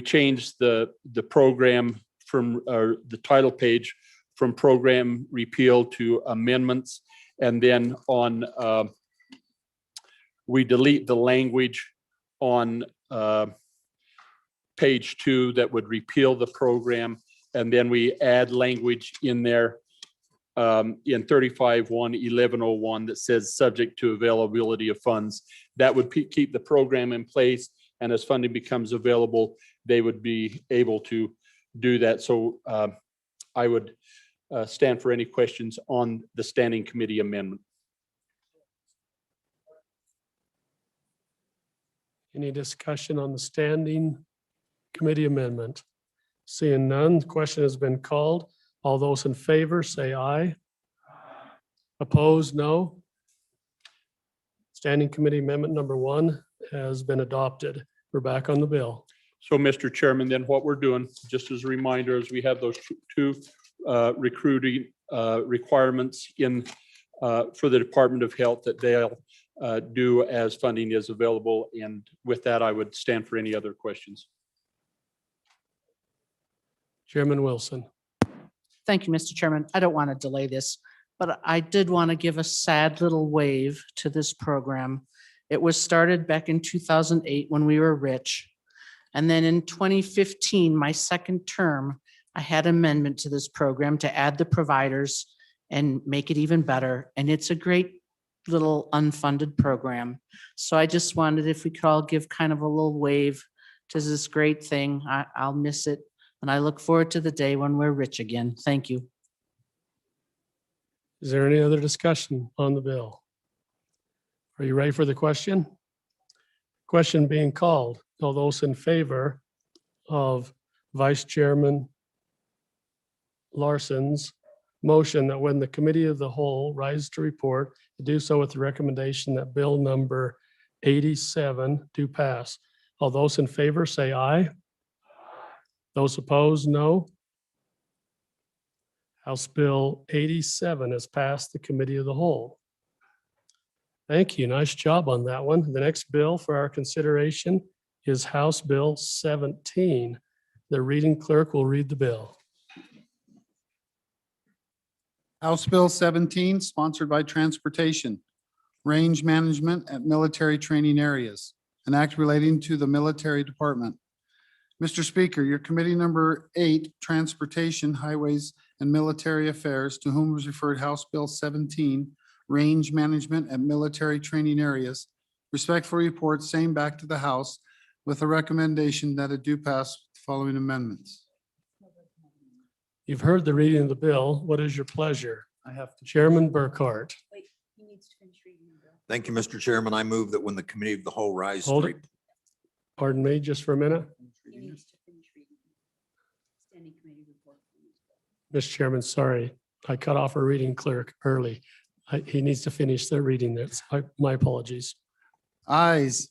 change the program from the title page from program repeal to amendments, and then we delete the language on page 2 that would repeal the program, and then we add language in there in 35-1-1101 that says subject to availability of funds. That would keep the program in place, and as funding becomes available, they would be able to do that. So I would stand for any questions on the standing committee amendment. Any discussion on the standing committee amendment? Seeing none, the question has been called. All those in favor, say aye. Opposed, no. Standing committee amendment number 1 has been adopted. We're back on the bill. So, Mr. Chairman, then what we're doing, just as a reminder, is we have those two recruiting requirements in for the Department of Health that they'll do as funding is available. And with that, I would stand for any other questions. Chairman Wilson. Thank you, Mr. Chairman. I don't want to delay this, but I did want to give a sad little wave to this program. It was started back in 2008 when we were rich. And then in 2015, my second term, I had amendment to this program to add the providers and make it even better. And it's a great little unfunded program. So I just wondered if we could all give kind of a little wave to this great thing. I'll miss it. And I look forward to the day when we're rich again. Thank you. Is there any other discussion on the bill? Are you ready for the question? Question being called. All those in favor of Vice Chairman Larson's motion that when the committee of the whole rises to report, do so with the recommendation that bill number 87 do pass. All those in favor say aye. Those opposed, no. House Bill 87 has passed the committee of the whole. Thank you. Nice job on that one. The next bill for our consideration is House Bill 17. The reading clerk will read the bill. House Bill 17, sponsored by Transportation, Range Management at Military Training Areas, an act relating to the military department. Mr. Speaker, your committee number 8, Transportation, Highways, and Military Affairs, to whom was referred House Bill 17, Range Management at Military Training Areas, respectfully report same back to the House with a recommendation that it do pass the following amendments. You've heard the reading of the bill. What is your pleasure? I have to. Chairman Burkhart. Thank you, Mr. Chairman. I move that when the committee of the whole rise. Hold it. Pardon me, just for a minute. Mr. Chairman, sorry, I cut off a reading clerk early. He needs to finish the reading. That's my apologies. Ayes.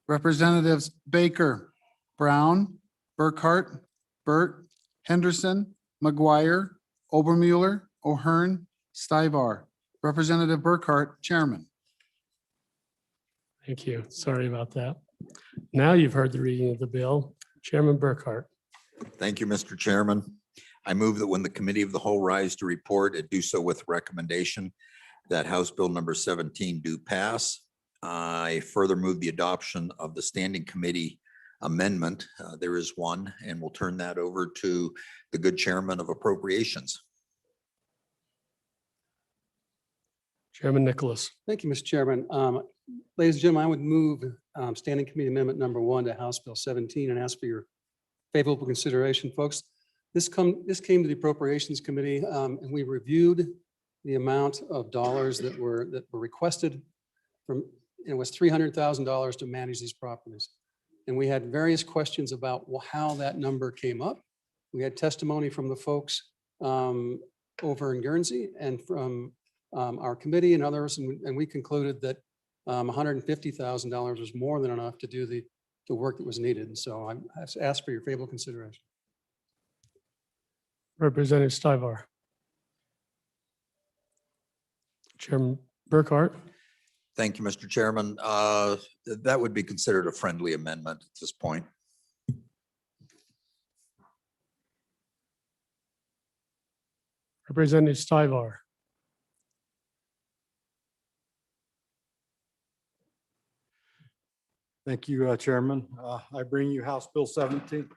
Representatives Baker, Brown, Burkhart, Burt, Henderson, McGuire, Obermueller, O'Hearn, Stivar. Representative Burkhart, Chairman. Thank you. Sorry about that. Now you've heard the reading of the bill. Chairman Burkhart. Thank you, Mr. Chairman. I move that when the committee of the whole rise to report, it do so with recommendation that House Bill number 17 do pass. I further move the adoption of the standing committee amendment. There is one, and we'll turn that over to the good chairman of appropriations. Chairman Nicholas. Thank you, Mr. Chairman. Ladies and gentlemen, I would move Standing Committee Amendment number 1 to House Bill 17 and ask for your favorable consideration, folks. This came to the Appropriations Committee, and we reviewed the amount of dollars that were requested from, it was $300,000 to manage these properties. And we had various questions about how that number came up. We had testimony from the folks over in Guernsey and from our committee and others, and we concluded that $150,000 was more than enough to do the work that was needed. And so I ask for your favorable consideration. Representative Stivar. Chairman Burkhart. Thank you, Mr. Chairman. That would be considered a friendly amendment at this point. Representative Stivar. Thank you, Chairman. I bring you House Bill 17.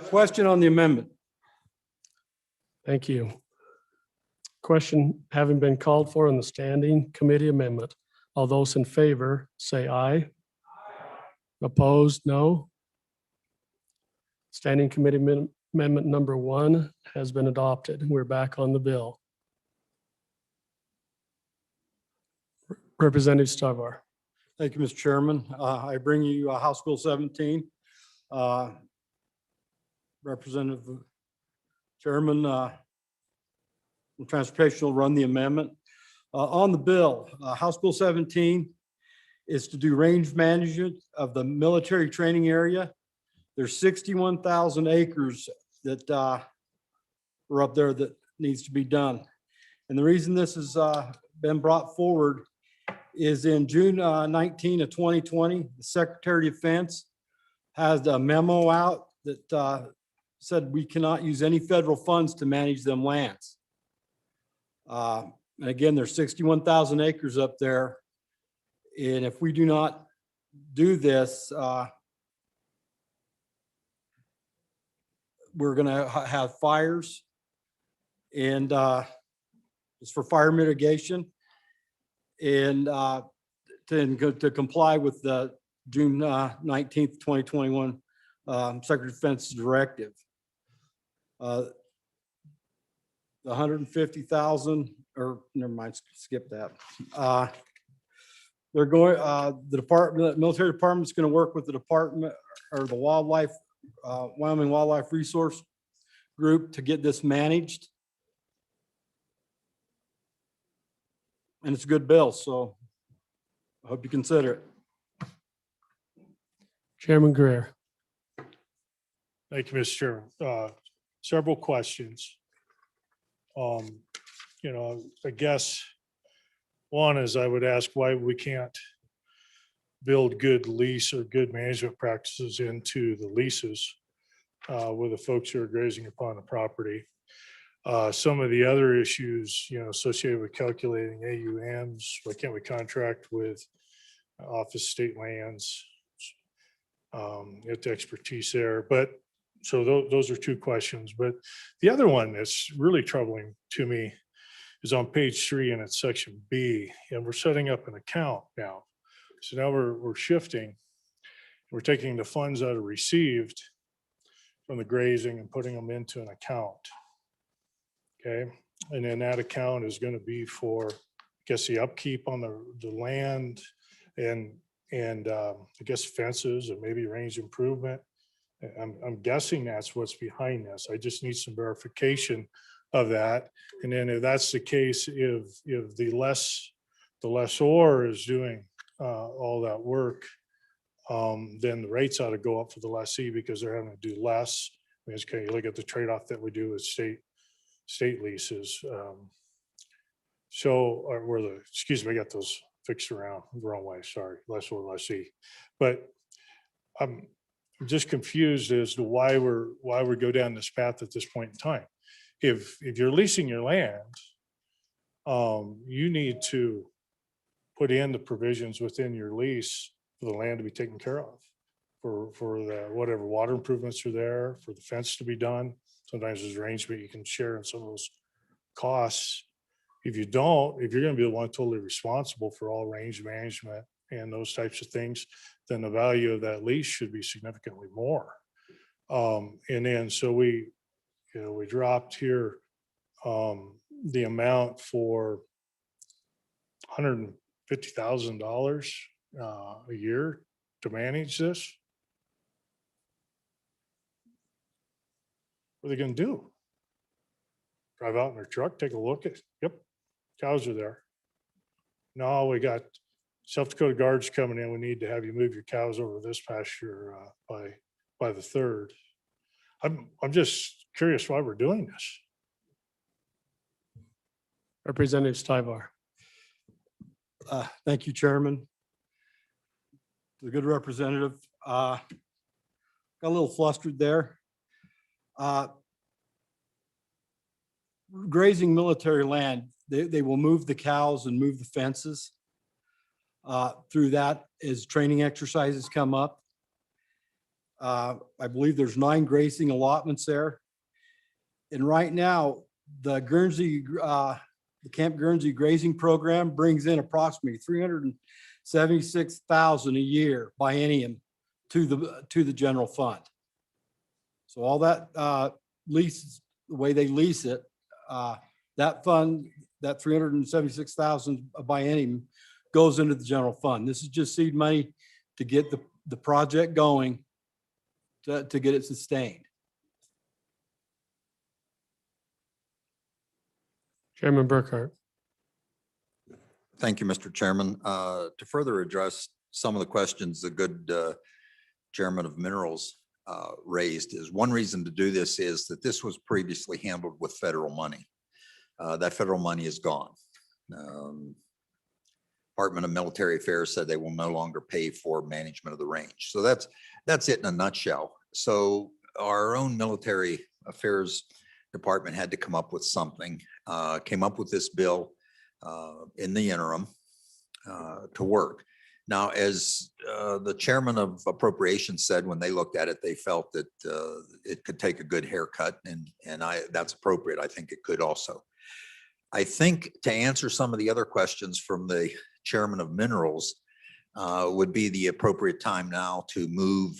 Question on the amendment. Thank you. Question having been called for in the standing committee amendment. All those in favor, say aye. Opposed, no. Standing committee amendment number 1 has been adopted. We're back on the bill. Representative Stivar. Thank you, Mr. Chairman. I bring you House Bill 17. Representative Chairman, Transportation will run the amendment. On the bill, House Bill 17 is to do range management of the military training area. There's 61,000 acres that are up there that needs to be done. And the reason this has been brought forward is in June 19 of 2020, the Secretary of Defense has a memo out that said we cannot use any federal funds to manage them lands. And again, there's 61,000 acres up there. And if we do not do this, we're gonna have fires and it's for fire mitigation and to comply with the June 19th, 2021 Secretary of Defense directive. The 150,000, or never mind, skip that. They're going, the department, military department is going to work with the department or the wildlife, Wyoming Wildlife Resource Group to get this managed. And it's a good bill, so I hope you consider it. Chairman Greer. Thank you, Mr. Chairman. Several questions. I guess one is I would ask why we can't build good lease or good management practices into the leases with the folks who are grazing upon the property. Some of the other issues, associated with calculating AUMs, why can't we contract with Office State Lands? Get the expertise there, but so those are two questions. But the other one that's really troubling to me is on page 3 and it's section B, and we're setting up an account now. So now we're shifting. We're taking the funds that are received from the grazing and putting them into an account. Okay, and then that account is going to be for, I guess, the upkeep on the land and I guess fences and maybe range improvement. I'm guessing that's what's behind this. I just need some verification of that. And then if that's the case, if the lessor is doing all that work, then the rates ought to go up for the lessee because they're having to do less. I mean, you look at the trade-off that we do with state leases. I got those fixed around the wrong way. Sorry, lessor, lessee. But I'm just confused as to why we go down this path at this point in time. If you're leasing your land, you need to put in the provisions within your lease for the land to be taken care of, for the whatever water improvements are there, for the fence to be done. Sometimes there's arrangement you can share in some of those costs If you don't, if you're gonna be the one totally responsible for all range management and those types of things, then the value of that lease should be significantly more. And then, so we dropped here, the amount for $150,000 a year to manage this. What are they gonna do? Drive out in their truck, take a look at, yep, cows are there. No, we got South Dakota Guards coming in. We need to have you move your cows over this pasture by the 3rd. I'm just curious why we're doing this. Representative Stivar. Thank you, Chairman. The good representative. Got a little flustered there. Grazing military land, they will move the cows and move the fences. Through that, as training exercises come up. I believe there's 9 grazing allotments there. And right now, the Camp Guernsey grazing program brings in approximately $376,000 a year biennium to the general fund. So all that leases, the way they lease it, that fund, that $376,000 a biennium goes into the general fund. This is just seed money to get the project going, to get it sustained. Chairman Burkhart. Thank you, Mr. Chairman. To further address some of the questions the good Chairman of Minerals raised, is one reason to do this is that this was previously handled with federal money. That federal money is gone. Department of Military Affairs said they will no longer pay for management of the range. So that's it in a nutshell. So our own military affairs department had to come up with something, came up with this bill in the interim to work. Now, as the chairman of appropriations said, when they looked at it, they felt that it could take a good haircut, and that's appropriate. I think it could also. I think to answer some of the other questions from the chairman of Minerals would be the appropriate time now to move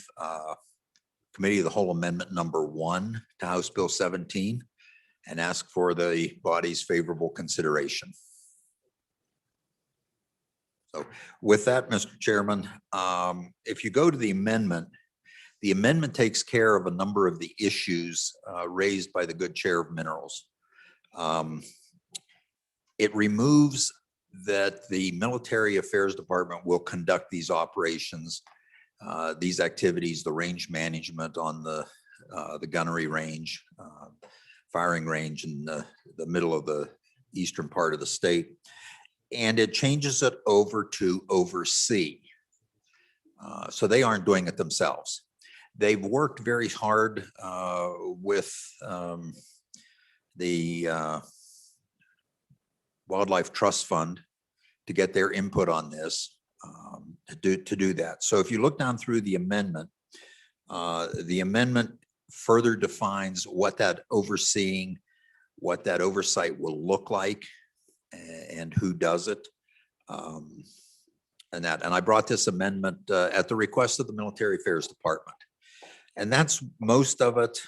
Committee of the Whole Amendment number 1 to House Bill 17 and ask for the body's favorable consideration. So with that, Mr. Chairman, if you go to the amendment takes care of a number of the issues raised by the good chair of Minerals. It removes that the Military Affairs Department will conduct these operations, these activities, the range management on the gunnery range, firing range in the middle of the eastern part of the state. And it changes it over to oversee. So they aren't doing it themselves. They've worked very hard with the Wildlife Trust Fund to get their input on this, to do that. So if you look down through the amendment further defines what that overseeing, what that oversight will look like, and who does it. And I brought this amendment at the request of the Military Affairs Department. And that's most of it.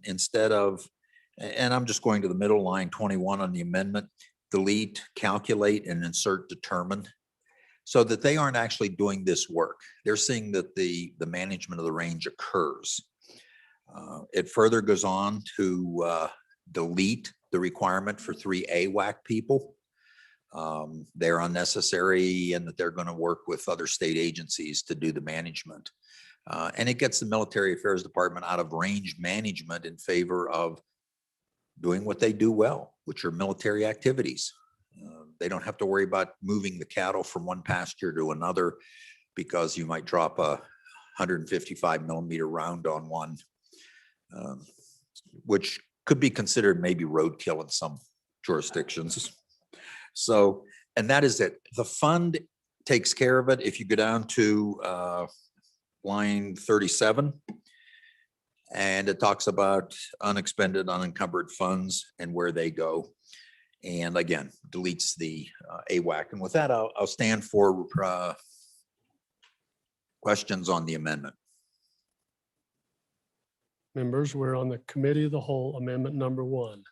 Instead of, and I'm just going to the middle line 21 on the amendment, delete, calculate, and insert determine, so that they aren't actually doing this work. They're seeing that the management of the range occurs. It further goes on to delete the requirement for 3 AWAC people. They're unnecessary, and that they're going to work with other state agencies to do the management. And it gets the Military Affairs Department out of range management in favor of doing what they do well, which are military activities. They don't have to worry about moving the cattle from one pasture to another because you might drop a 155 millimeter round on one, which could be considered maybe roadkill in some jurisdictions. So, and that is it. The fund takes care of it. If you go down to line 37, and it talks about unexpended, unencumbered funds and where they go. And again, deletes the AWAC. And with that, I'll stand for questions on the amendment. Members, we're on the committee of the whole amendment number 1.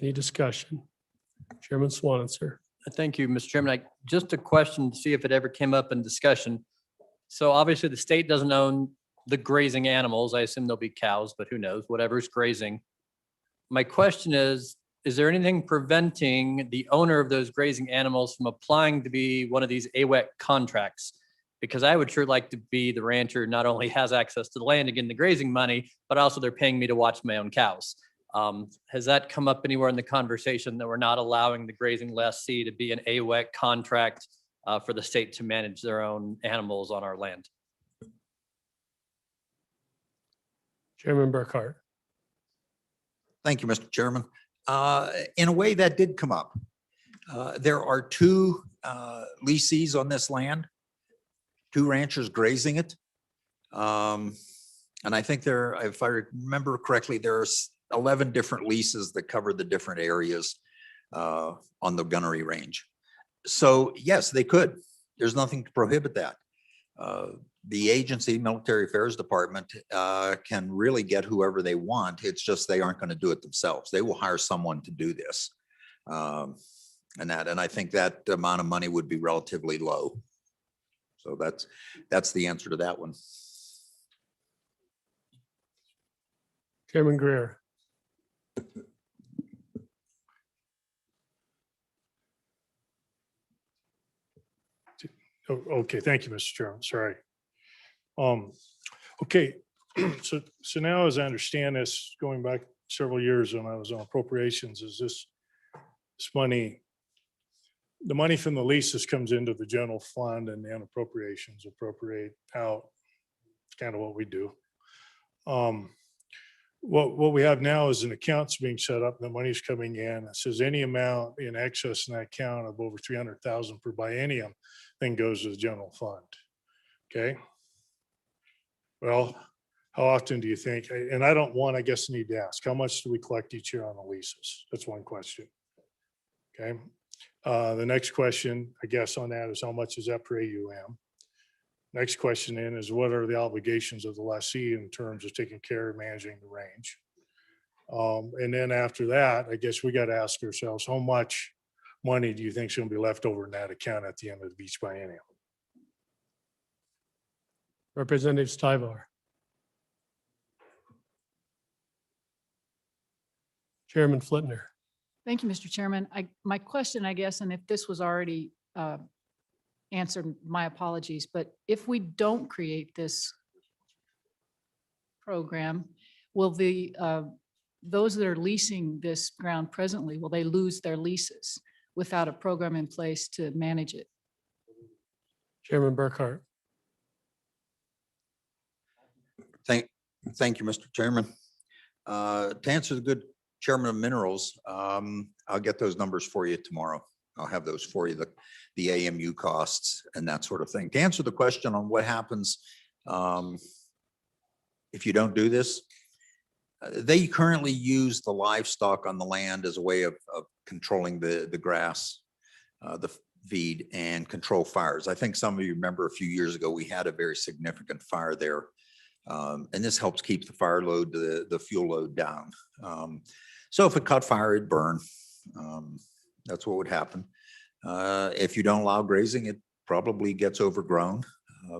Any discussion? Chairman Swanitzer. Thank you, Mr. Chairman. Just a question to see if it ever came up in discussion. So obviously the state doesn't own the grazing animals. I assume there'll be cows, but who knows, whatever's grazing. My question is there anything preventing the owner of those grazing animals from applying to be one of these AWEC contracts? Because I would sure like to be the rancher, not only has access to the land and getting the grazing money, but also they're paying me to watch my own cows. Has that come up anywhere in the conversation that we're not allowing the grazing lessee to be an AWEC contract for the state to manage their own animals on our land? Chairman Burkhart. Thank you, Mr. Chairman. In a way, that did come up. There are 2 lessees on this land, 2 ranchers grazing it. And I think if I remember correctly, there's 11 different leases that cover the different areas on the gunnery range. So yes, they could. There's nothing to prohibit that. The agency, Military Affairs Department, can really get whoever they want. It's just they aren't going to do it themselves. They will hire someone to do this. And I think that amount of money would be relatively low. So that's the answer to that one. Chairman Greer. Okay, thank you, Mr. Chairman. Sorry. Okay, so now as I understand this, going back several years when I was on appropriations, is this money, the money from the leases comes into the general fund and then appropriations appropriate out. It's kind of what we do. What we have now is an account's being set up, and the money's coming in. It says any amount in excess in that account of over 300,000 per biennium then goes to the general fund. Okay. Well, how often do you think, and I don't want, I guess, need to ask, how much do we collect each year on the leases? That's one question. Okay. The next question, I guess, on that is how much is that per AUM? Next question then is what are the obligations of the lessee in terms of taking care of managing the range? And then after that, I guess we got to ask ourselves, how much money do you think is going to be left over in that account at the end of each biennium? Representative Stivar. Chairman Flitner. Thank you, Mr. Chairman. My question, I guess, and if this was already answered, my apologies, but if we don't create this program, will those that are leasing this ground presently, will they lose their leases without a program in place to manage it? Chairman Burkhart. Thank you, Mr. Chairman. To answer the good Chairman of Minerals, I'll get those numbers for you tomorrow. I'll have those for you, the AMU costs and that sort of thing. To answer the question on what happens if you don't do this, they currently use the livestock on the land as a way of controlling the grass, the feed, and control fires. I think some of you remember a few years ago, we had a very significant fire there. And this helps keep the fire load, the fuel load down. So if it caught fire, it'd burn. That's what would happen. If you don't allow grazing, it probably gets overgrown.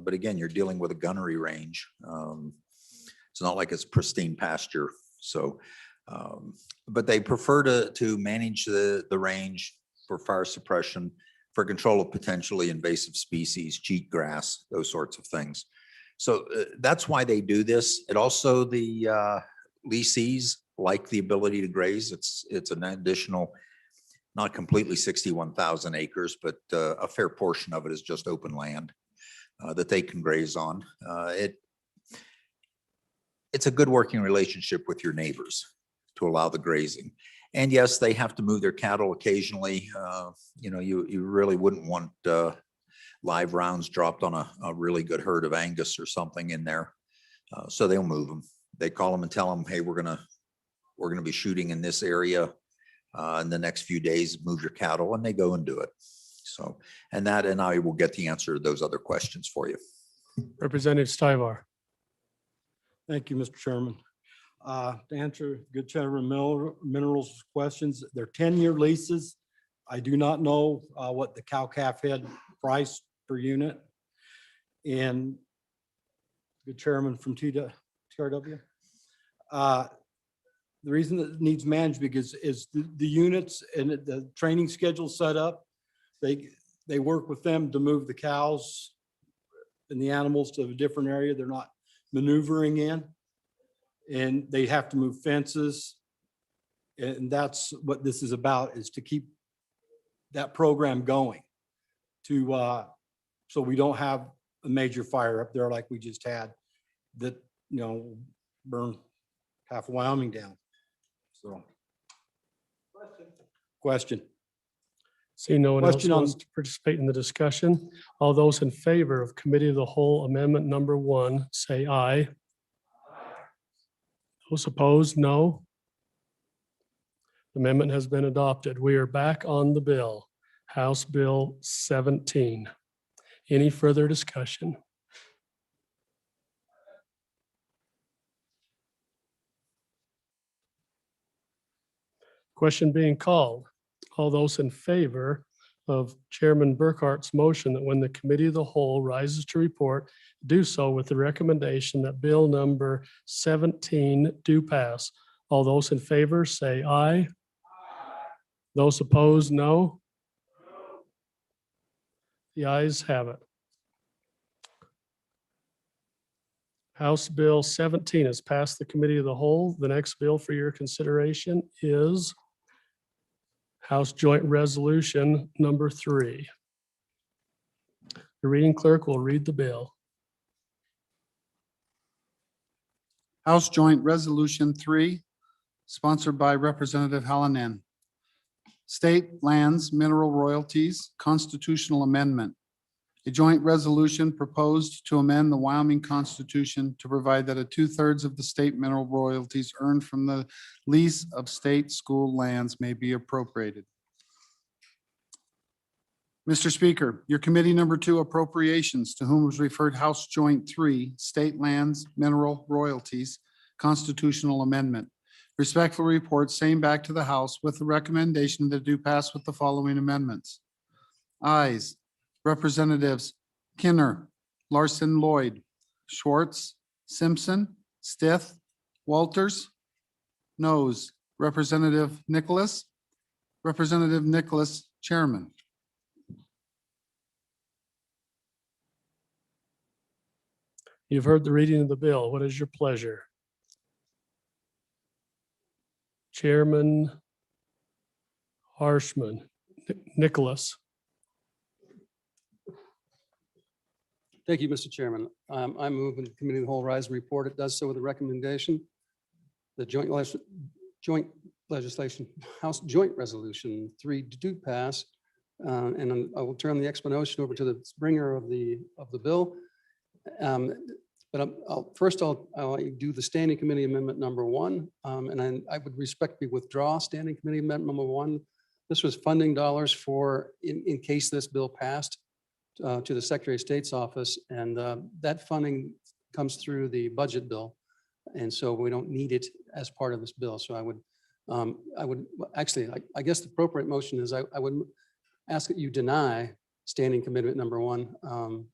But again, you're dealing with a gunnery range. It's not like it's pristine pasture. So, but they prefer to manage the range for fire suppression, for control of potentially invasive species, cheat grass, those sorts of things. So that's why they do this. It also, the lessees like the ability to graze. It's an additional, not completely 61,000 acres, but a fair portion of it is just open land that they can graze on. It's a good working relationship with your neighbors to allow the grazing. And yes, they have to move their cattle occasionally. You really wouldn't want live rounds dropped on a really good herd of Angus or something in there. So they'll move them. They call them and tell them, hey, we're gonna be shooting in this area. in the next few days, move your cattle, and they go and do it. So, and I will get the answer to those other questions for you. Representative Stivar. Thank you, Mr. Chairman. To answer good Chairman Minerals' questions, they're 10-year leases. I do not know what the cow-calf head price per unit. And good Chairman from TRW. The reason that it needs managed because is the units and the training schedule set up. They work with them to move the cows and the animals to a different area they're not maneuvering in. And they have to move fences. And that's what this is about, is to keep that program going to, so we don't have a major fire up there like we just had that, burned half of Wyoming down. So. Question. See no one else Question on- wants to participate in the discussion. All those in favor of Committee of the Whole Amendment number 1, say aye. Those opposed, no. Amendment has been adopted. We are back on the bill, House Bill 17. Any further discussion? Question being called. All those in favor of Chairman Burkhart's motion that when the Committee of the Whole rises to report, do so with the recommendation that Bill number 17 do pass. All those in favor say aye. Those opposed, no. The ayes have it. House Bill 17 has passed the Committee of the Whole. The next bill for your consideration is House Joint Resolution number 3. The reading clerk will read the bill. House Joint Resolution 3, sponsored by Representative Hallinan. State Lands Mineral Royalties Constitutional Amendment. A joint resolution proposed to amend the Wyoming Constitution to provide that 2/3 of the state mineral royalties earned from the lease of state school lands may be appropriated. Mr. Speaker, your committee number 2 appropriations, to whom was referred House Joint 3, State Lands Mineral Royalties Constitutional Amendment. Respectfully report same back to the House with the recommendation that do pass with the following amendments. Ayes, Representatives Kinner, Larson, Lloyd, Schwartz, Simpson, Stith, Walters. Noes, Representative Nicholas. Representative Nicholas, Chairman. You've heard the reading of the bill. What is your pleasure? Chairman Harshman, Nicholas. Thank you, Mr. Chairman. I move in the Committee of the Whole rise and report. It does so with a recommendation. The joint legislation, House Joint Resolution 3 do pass. And I will turn the explanation over to the bringer of the bill. But first I'll do the Standing Committee Amendment number 1. And I would respectfully withdraw Standing Committee Amendment number 1. This was funding dollars for, in case this bill passed, to the Secretary of State's office. And that funding comes through the budget bill. And so we don't need it as part of this bill. So I would actually, I guess the appropriate motion is I would ask that you deny Standing Commitment number 1.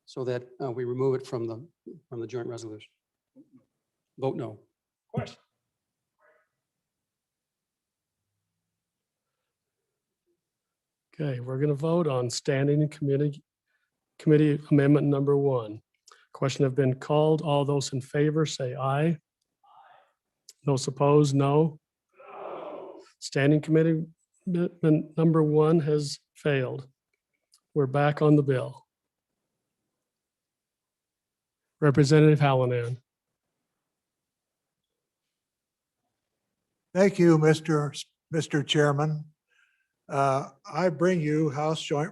So that we remove it from the joint resolution. Vote no. Question. Okay, we're going to vote on Standing Committee Amendment number 1. Question have been called. All those in favor say aye. Those opposed, no. Standing Committee Amendment number 1 has failed. We're back on the bill. Representative Hallinan. Thank you, Mr. Chairman. I bring you House Joint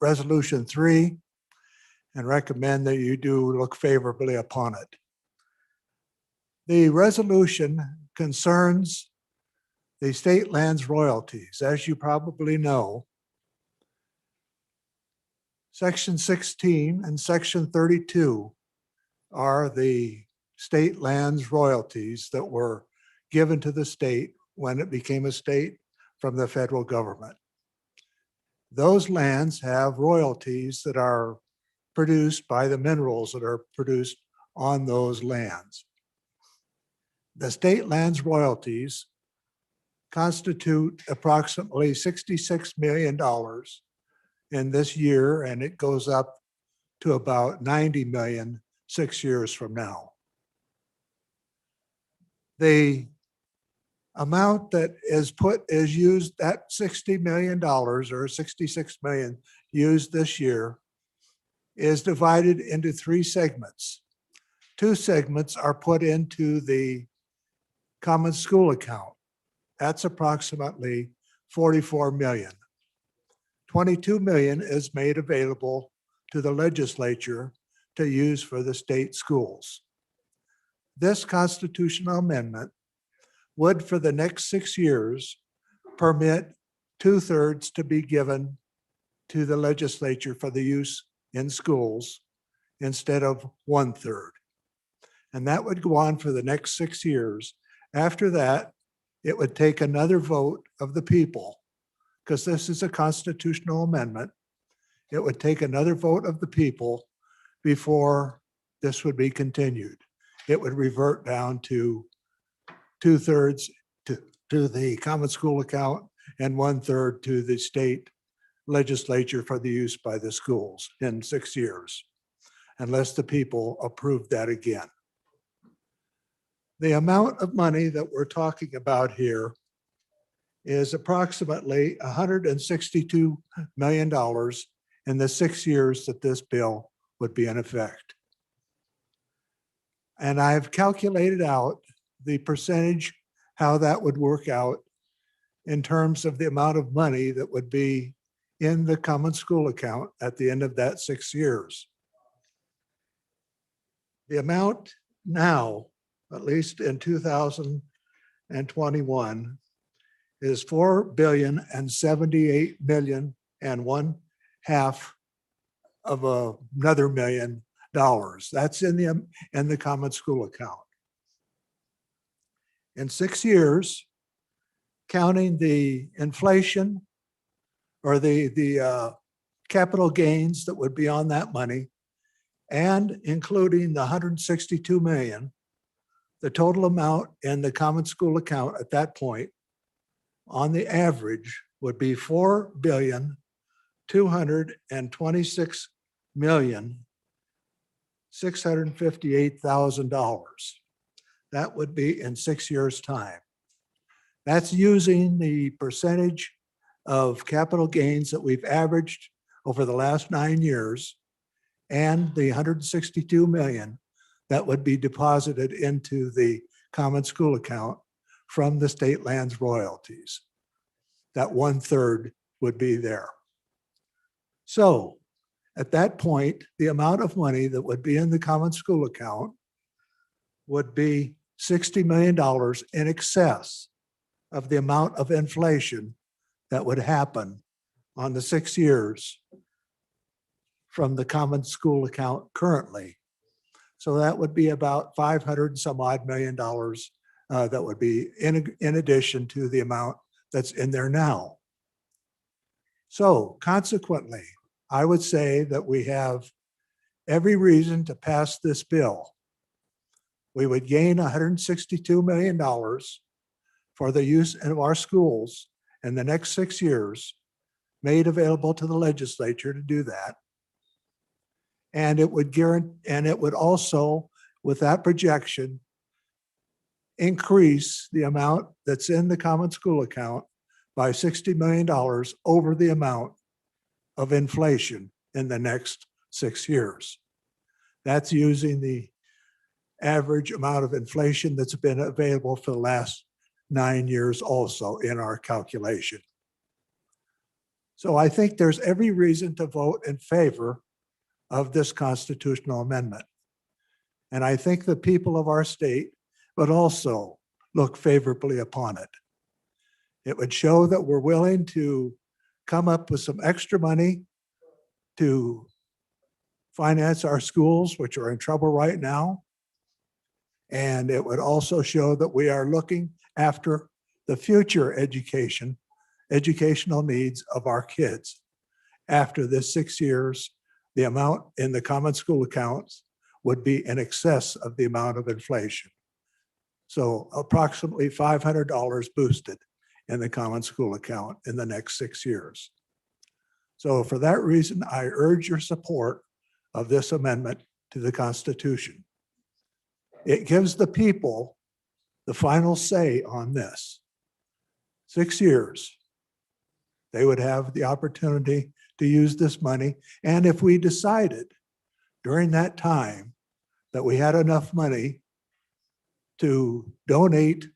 Resolution 3 and recommend that you do look favorably upon it. The resolution concerns the state lands royalties. As you probably know, Section 16 and Section 32 are the state lands royalties that were given to the state when it became a state from the federal government. Those lands have royalties that are produced by the minerals that are produced on those lands. The state lands royalties constitute approximately $66 million in this year, and it goes up to about 90 million 6 years from now. The amount that is used, that $60 million or 66 million used this year, is divided into 3 segments. 2 segments are put into the common school account. That's approximately 44 million. 22 million is made available to the legislature to use for the state schools. This constitutional amendment would, for the next 6 years, permit 2/3 to be given to the legislature for the use in schools instead of 1/3. And that would go on for the next 6 years. After that, it would take another vote of the people, because this is a constitutional amendment. It would take another vote of the people before this would be continued. It would revert down to 2/3 to the common school account and 1/3 to the state legislature for the use by the schools in 6 years, unless the people approve that again. The amount of money that we're talking about here is approximately $162 million in the 6 years that this bill would be in effect. And I've calculated out the percentage, how that would work out in terms of the amount of money that would be in the common school account at the end of that 6 years. The amount now, at least in 2021, is $4,078,000,000 and 1/2 of another $1 million. That's in the common school account. In 6 years, counting the inflation or the capital gains that would be on that money, and including the 162 million, the total amount in the common school account at that point, on the average, would be $4,226,658,000. That would be in 6 years' time. That's using the percentage of capital gains that we've averaged over the last 9 years and the 162 million that would be deposited into the common school account from the state lands royalties. That 1/3 would be there. So at that point, the amount of money that would be in the common school account would be $60 million in excess of the amount of inflation that would happen on the 6 years from the common school account currently. So that would be about 500 and some odd million dollars that would be in addition to the amount that's in there now. So consequently, I would say that we have every reason to pass this bill. We would gain $162 million for the use of our schools in the next 6 years, made available to the legislature to do that. And it would also, with that projection, increase the amount that's in the common school account by $60 million over the amount of inflation in the next 6 years. That's using the average amount of inflation that's been available for the last 9 years also in our calculation. So I think there's every reason to vote in favor of this constitutional amendment. And I think the people of our state would also look favorably upon it. It would show that we're willing to come up with some extra money to finance our schools, which are in trouble right now. And it would also show that we are looking after the future educational needs of our kids. After this 6 years, the amount in the common school accounts would be in excess of the amount of inflation. So approximately $500 boosted in the common school account in the next 6 years. So for that reason, I urge your support of this amendment to the Constitution. It gives the people the final say on this. 6 years, they would have the opportunity to use this money. And if we decided during that time that we had enough money to donate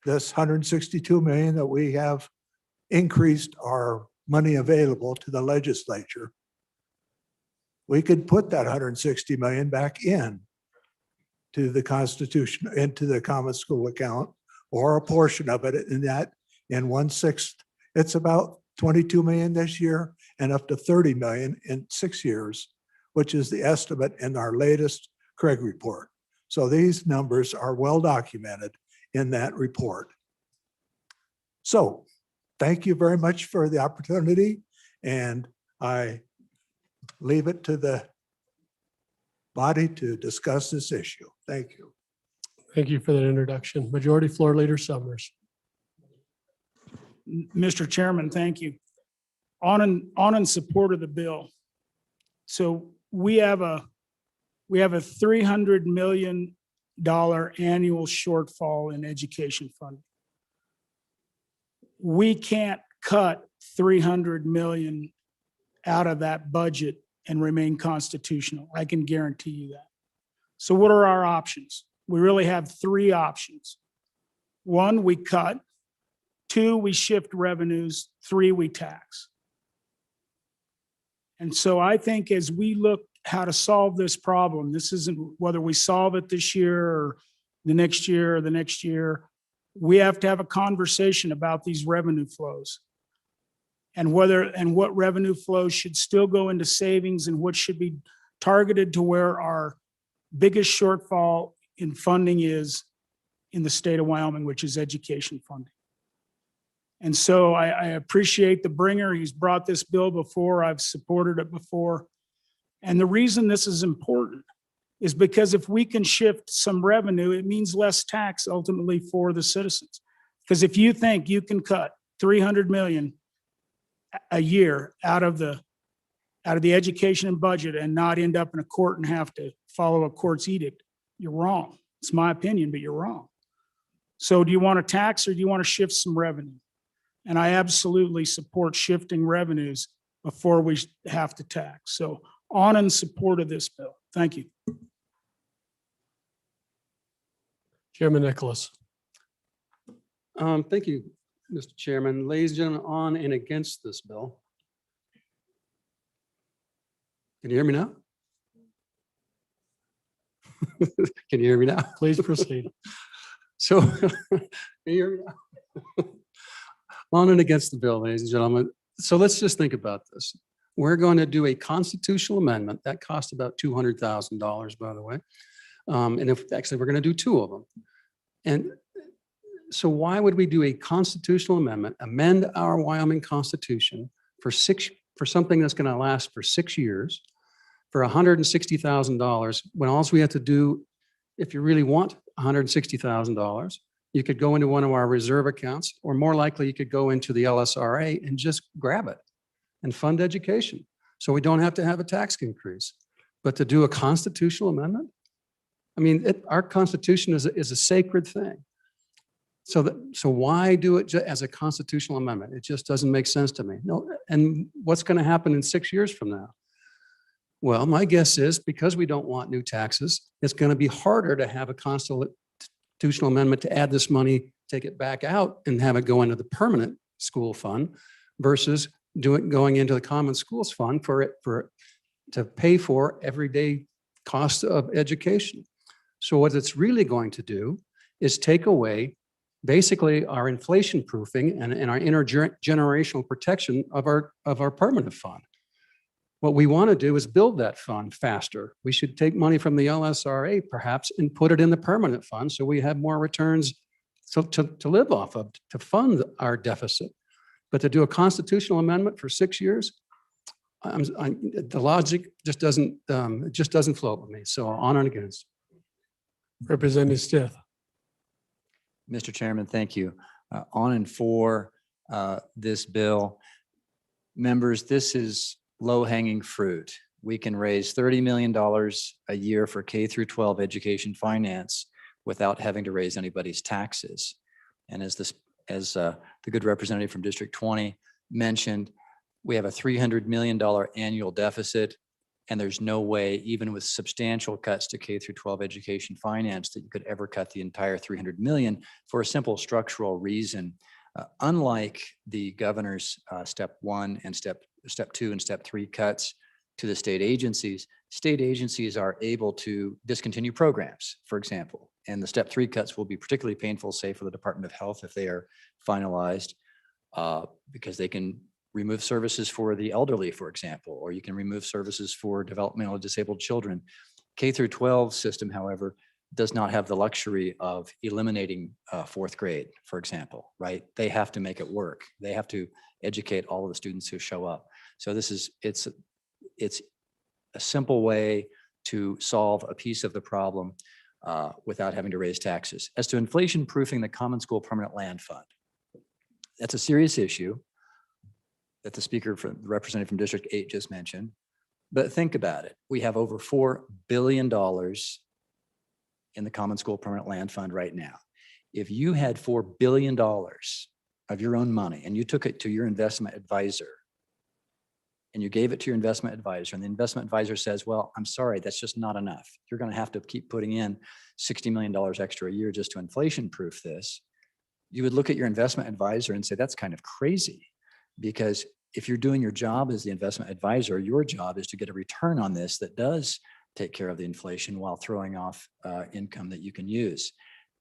this 162 million that we have increased our money available to the legislature, we could put that 160 million back in to the Constitution, into the common school account, or a portion of it in that, in 1/6. It's about 22 million this year and up to 30 million in 6 years, which is the estimate in our latest Craig report. So these numbers are well documented in that report. So thank you very much for the opportunity, and I leave it to the body to discuss this issue. Thank you. Thank you for that introduction. Majority Floor Leader Summers. Mr. Chairman, thank you. On in support of the bill. So we have a $300 million annual shortfall in education funding. We can't cut 300 million out of that budget and remain constitutional. I can guarantee you that. So what are our options? We really have 3 options. 1, we cut. 2, we shift revenues. 3, we tax. And so I think as we look how to solve this problem, this isn't whether we solve it this year or the next year or the next year, we have to have a conversation about these revenue flows and what revenue flows should still go into savings and what should be targeted to where our biggest shortfall in funding is in the state of Wyoming, which is education funding. And so I appreciate the bringer. He's brought this bill before. I've supported it before. And the reason this is important is because if we can shift some revenue, it means less tax ultimately for the citizens. Because if you think you can cut 300 million a year out of the education and budget and not end up in a court and have to follow a court's edict, you're wrong. It's my opinion, but you're wrong. So do you want to tax or do you want to shift some revenue? And I absolutely support shifting revenues before we have to tax. So on in support of this bill. Thank you. Chairman Nicholas. Thank you, Mr. Chairman. Ladies and gentlemen, on and against this bill. Can you hear me now? Can you hear me now? Please proceed. So, can you hear me now? On and against the bill, ladies and gentlemen. So let's just think about this. We're going to do a constitutional amendment that costs about $200,000, by the way. And if actually we're going to do 2 of them. And so why would we do a constitutional amendment, amend our Wyoming Constitution for something that's going to last for 6 years for $160,000 when all we have to do, if you really want $160,000, you could go into one of our reserve accounts, or more likely you could go into the LSRA and just grab it and fund education. So we don't have to have a tax increase. But to do a constitutional amendment, I mean, our Constitution is a sacred thing. So why do it as a constitutional amendment? It just doesn't make sense to me. No, and what's going to happen in 6 years from now? Well, my guess is because we don't want new taxes, it's going to be harder to have a constitutional amendment to add this money, take it back out and have it go into the permanent school fund versus going into the common schools fund to pay for everyday cost of education. So what it's really going to do is take away basically our inflation proofing and our intergenerational protection of our permanent fund. What we want to do is build that fund faster. We should take money from the LSRA perhaps and put it in the permanent fund so we have more returns to live off of, to fund our deficit. But to do a constitutional amendment for 6 years, the logic just doesn't float with me. So on and against. Representative Stith. Mr. Chairman, thank you. On and for this bill. Members, this is low-hanging fruit. We can raise $30 million a year for K through 12 education finance without having to raise anybody's taxes. And as the good representative from District 20 mentioned, we have a $300 million annual deficit, and there's no way, even with substantial cuts to K through 12 education finance, that you could ever cut the entire $300 million for a simple structural reason. Unlike the governor's step 1 and step 2 and step 3 cuts to the state agencies are able to discontinue programs, for example. And the step 3 cuts will be particularly painful, say, for the Department of Health if they are finalized, because they can remove services for the elderly, for example, or you can remove services for developmentally disabled children. K through 12 system, however, does not have the luxury of eliminating 4th grade, for example, right? They have to make it work. They have to educate all of the students who show up. So it's a simple way to solve a piece of the problem without having to raise taxes. As to inflation proofing the Common School Permanent Land Fund, that's a serious issue that the representative from District 8 just mentioned. But think about it. We have over $4 billion in the Common School Permanent Land Fund right now. If you had $4 billion of your own money and you took it to your investment advisor and you gave it to your investment advisor, and the investment advisor says, well, I'm sorry, that's just not enough. You're going to have to keep putting in $60 million extra a year just to inflation proof this. You would look at your investment advisor and say, that's kind of crazy, because if you're doing your job as the investment advisor, your job is to get a return on this that does take care of the inflation while throwing off income that you can use.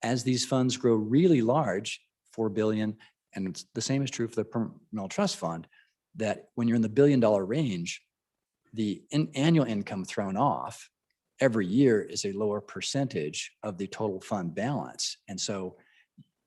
As these funds grow really large, 4 billion, and the same is true for the Permanent Trust Fund, that when you're in the $1 billion range, the annual income thrown off every year is a lower percentage of the total fund balance. And so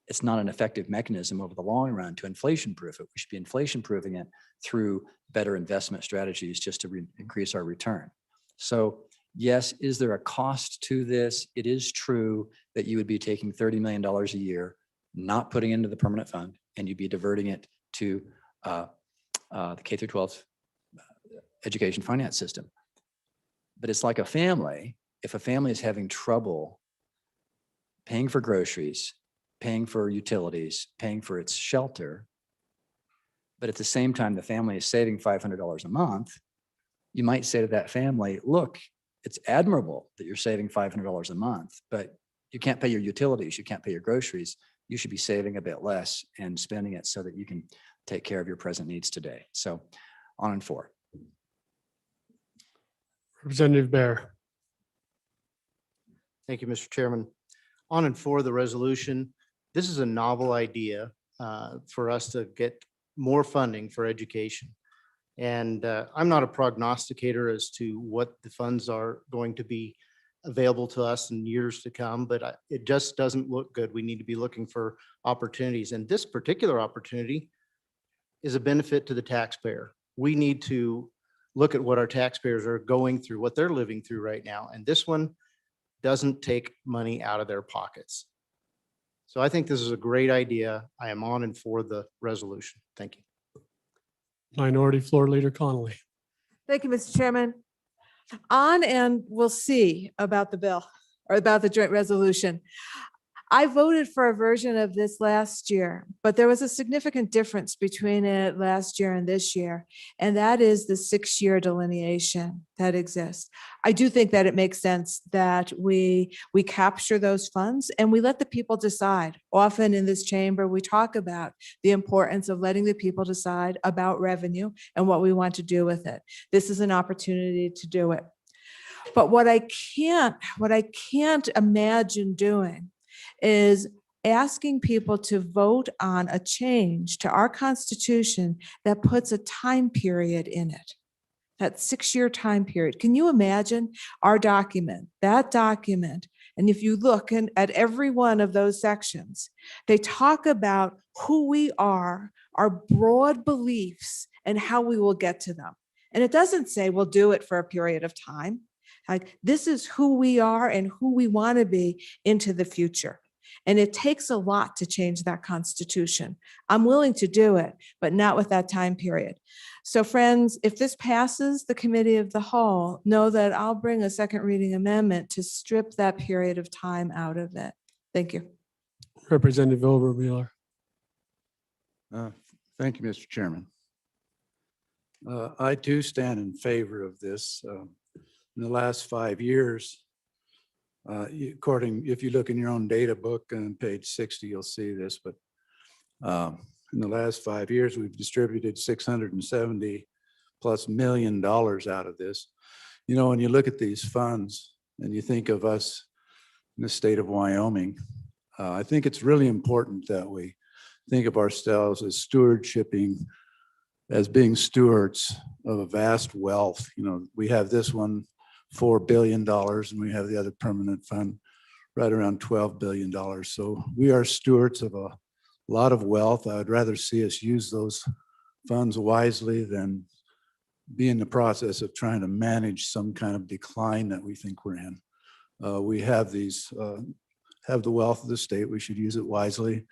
it's not an effective mechanism over the long run to inflation proof it. We should be inflation proofing it through better investment strategies just to increase our return. So yes, is there a cost to this? It is true that you would be taking $30 million a year, not putting into the permanent fund, and you'd be diverting it to the K through 12 education finance system. But it's like a family. If a family is having trouble paying for groceries, paying for utilities, paying for its shelter, but at the same time, the family is saving $500 a month, you might say to that family, look, it's admirable that you're saving $500 a month, but you can't pay your utilities, you can't pay your groceries. You should be saving a bit less and spending it so that you can take care of your present needs today. So on and for. Representative Bear. Thank you, Mr. Chairman. On and for the resolution, this is a novel idea for us to get more funding for education. And I'm not a prognosticator as to what the funds are going to be available to us in years to come, but it just doesn't look good. We need to be looking for opportunities. And this particular opportunity is a benefit to the taxpayer. We need to look at what our taxpayers are going through, what they're living through right now. And this one doesn't take money out of their pockets. So I think this is a great idea. I am on and for the resolution. Thank you. Minority Floor Leader Connolly. Thank you, Mr. Chairman. On and we'll see about the bill or about the joint resolution. I voted for a version of this last year, but there was a significant difference between it last year and this year, and that is the 6-year delineation that exists. I do think that it makes sense that we capture those funds and we let the people decide. Often in this chamber, we talk about the importance of letting the people decide about revenue and what we want to do with it. This is an opportunity to do it. But what I can't imagine doing is asking people to vote on a change to our Constitution that puts a time period in it. That 6-year time period. Can you imagine our document, that document? And if you look at every one of those sections, they talk about who we are, our broad beliefs, and how we will get to them. And it doesn't say we'll do it for a period of time. Like, this is who we are and who we want to be into the future. And it takes a lot to change that Constitution. I'm willing to do it, but not with that time period. So friends, if this passes the committee of the whole, know that I'll bring a second reading amendment to strip that period of time out of it. Thank you. Representative Overmiller. Thank you, Mr. Chairman. I too stand in favor of this. In the last 5 years, if you look in your own data book on page 60, you'll see this, but in the last 5 years, we've distributed $670+ million out of this. You know, when you look at these funds and you think of us in the state of Wyoming, I think it's really important that we think of ourselves as being stewards of a vast wealth. You know, we have this one, $4 billion, and we have the other permanent fund right around $12 billion. So we are stewards of a lot of wealth. I would rather see us use those funds wisely than be in the process of trying to manage some kind of decline that we think we're in. We have have the wealth of the state. We should use it wisely.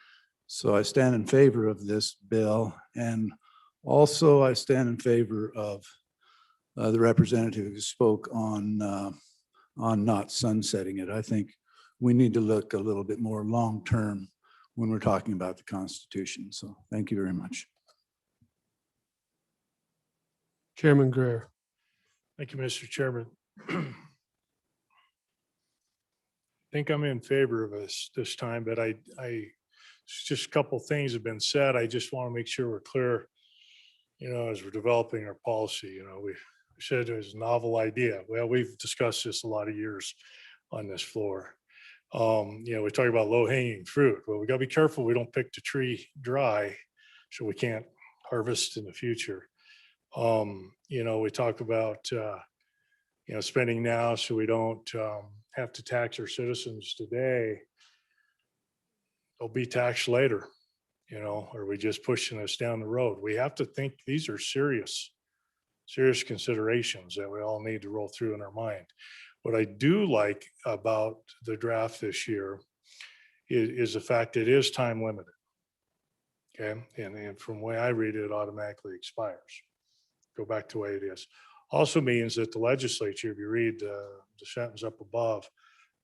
So I stand in favor of this bill. And also I stand in favor of the representative who spoke on not sunsetting it. I think we need to look a little bit more long-term when we're talking about the Constitution. So thank you very much. Chairman Greer. Thank you, Mr. Chairman. I think I'm in favor of this time, but just a couple things have been said. I just want to make sure we're clear, you know, as we're developing our policy. You know, we said it was a novel idea. Well, we've discussed this a lot of years on this floor. You know, we talk about low hanging fruit. Well, we got to be careful we don't pick the tree dry so we can't harvest in the future. You know, we talk about, you know, spending now so we don't have to tax our citizens today. They'll be taxed later, you know, or we just pushing us down the road. We have to think these are serious considerations that we all need to roll through in our mind. What I do like about the draft this year is the fact it is time limited. Okay, and from the way I read it, it automatically expires. Go back to the way it is. Also means that the legislature, if you read the sentence up above,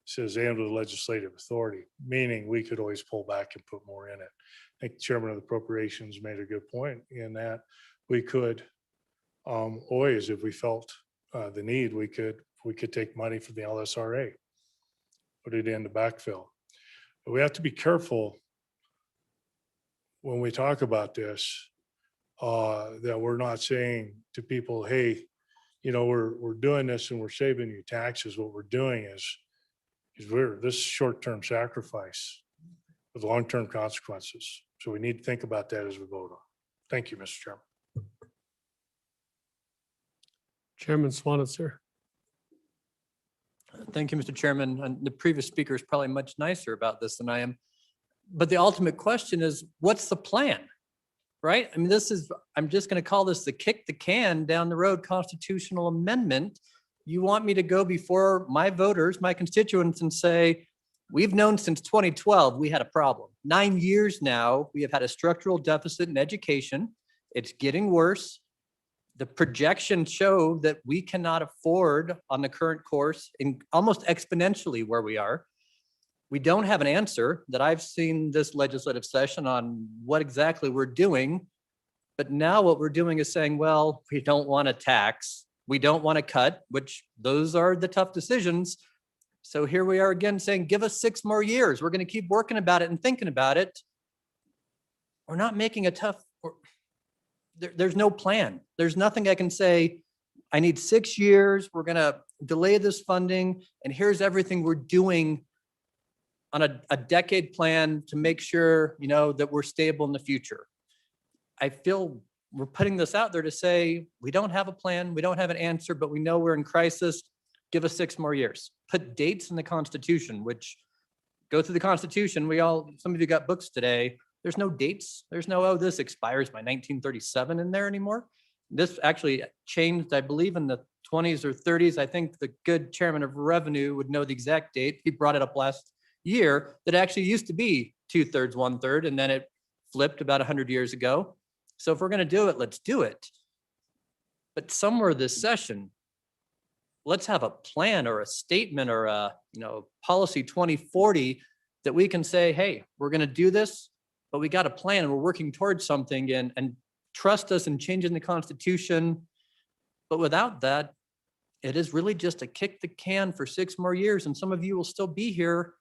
says and the legislative authority, meaning we could always pull back and put more in it. I think the chairman of the appropriations made a good point in that we could always, if we felt the need, we could take money from the LSRA, put it in the backfill. But we have to be careful when we talk about this, that we're not saying to people, hey, you know, we're doing this and we're saving you taxes. What we're doing is this short-term sacrifice with long-term consequences. So we need to think about that as we vote on. Thank you, Mr. Chairman. Chairman Swanitzer. Thank you, Mr. Chairman. And the previous speaker is probably much nicer about this than I am. But the ultimate question is, what's the plan? Right? I mean, I'm just going to call this the kick the can down the road constitutional amendment. You want me to go before my voters, my constituents, and say, we've known since 2012 we had a problem. 9 years now, we have had a structural deficit in education. It's getting worse. The projections show that we cannot afford on the current course in almost exponentially where we are. We don't have an answer that I've seen this legislative session on what exactly we're doing. But now what we're doing is saying, well, we don't want to tax. We don't want to cut, which those are the tough decisions. So here we are again saying, give us 6 more years. We're going to keep working about it and thinking about it. We're not making a tough, there's no plan. There's nothing I can say, I need 6 years. We're going to delay this funding. And here's everything we're doing on a decade plan to make sure, that we're stable in the future. I feel we're putting this out there to say, we don't have a plan, we don't have an answer, but we know we're in crisis. Give us 6 more years. Put dates in the Constitution, which go through the Constitution. Some of you got books today. There's no dates. There's no, oh, this expires by 1937 in there anymore. This actually changed, I believe, in the 20s or 30s. I think the good chairman of revenue would know the exact date. He brought it up last year that actually used to be 2/3, 1/3, and then it flipped about 100 years ago. So if we're going to do it, let's do it. But somewhere this session, let's have a plan or a statement or a, policy 2040 that we can say, hey, we're going to do this, but we got a plan and we're working towards something, and trust us in changing the Constitution. But without that, it is really just a kick the can for 6 more years. And some of you will still be here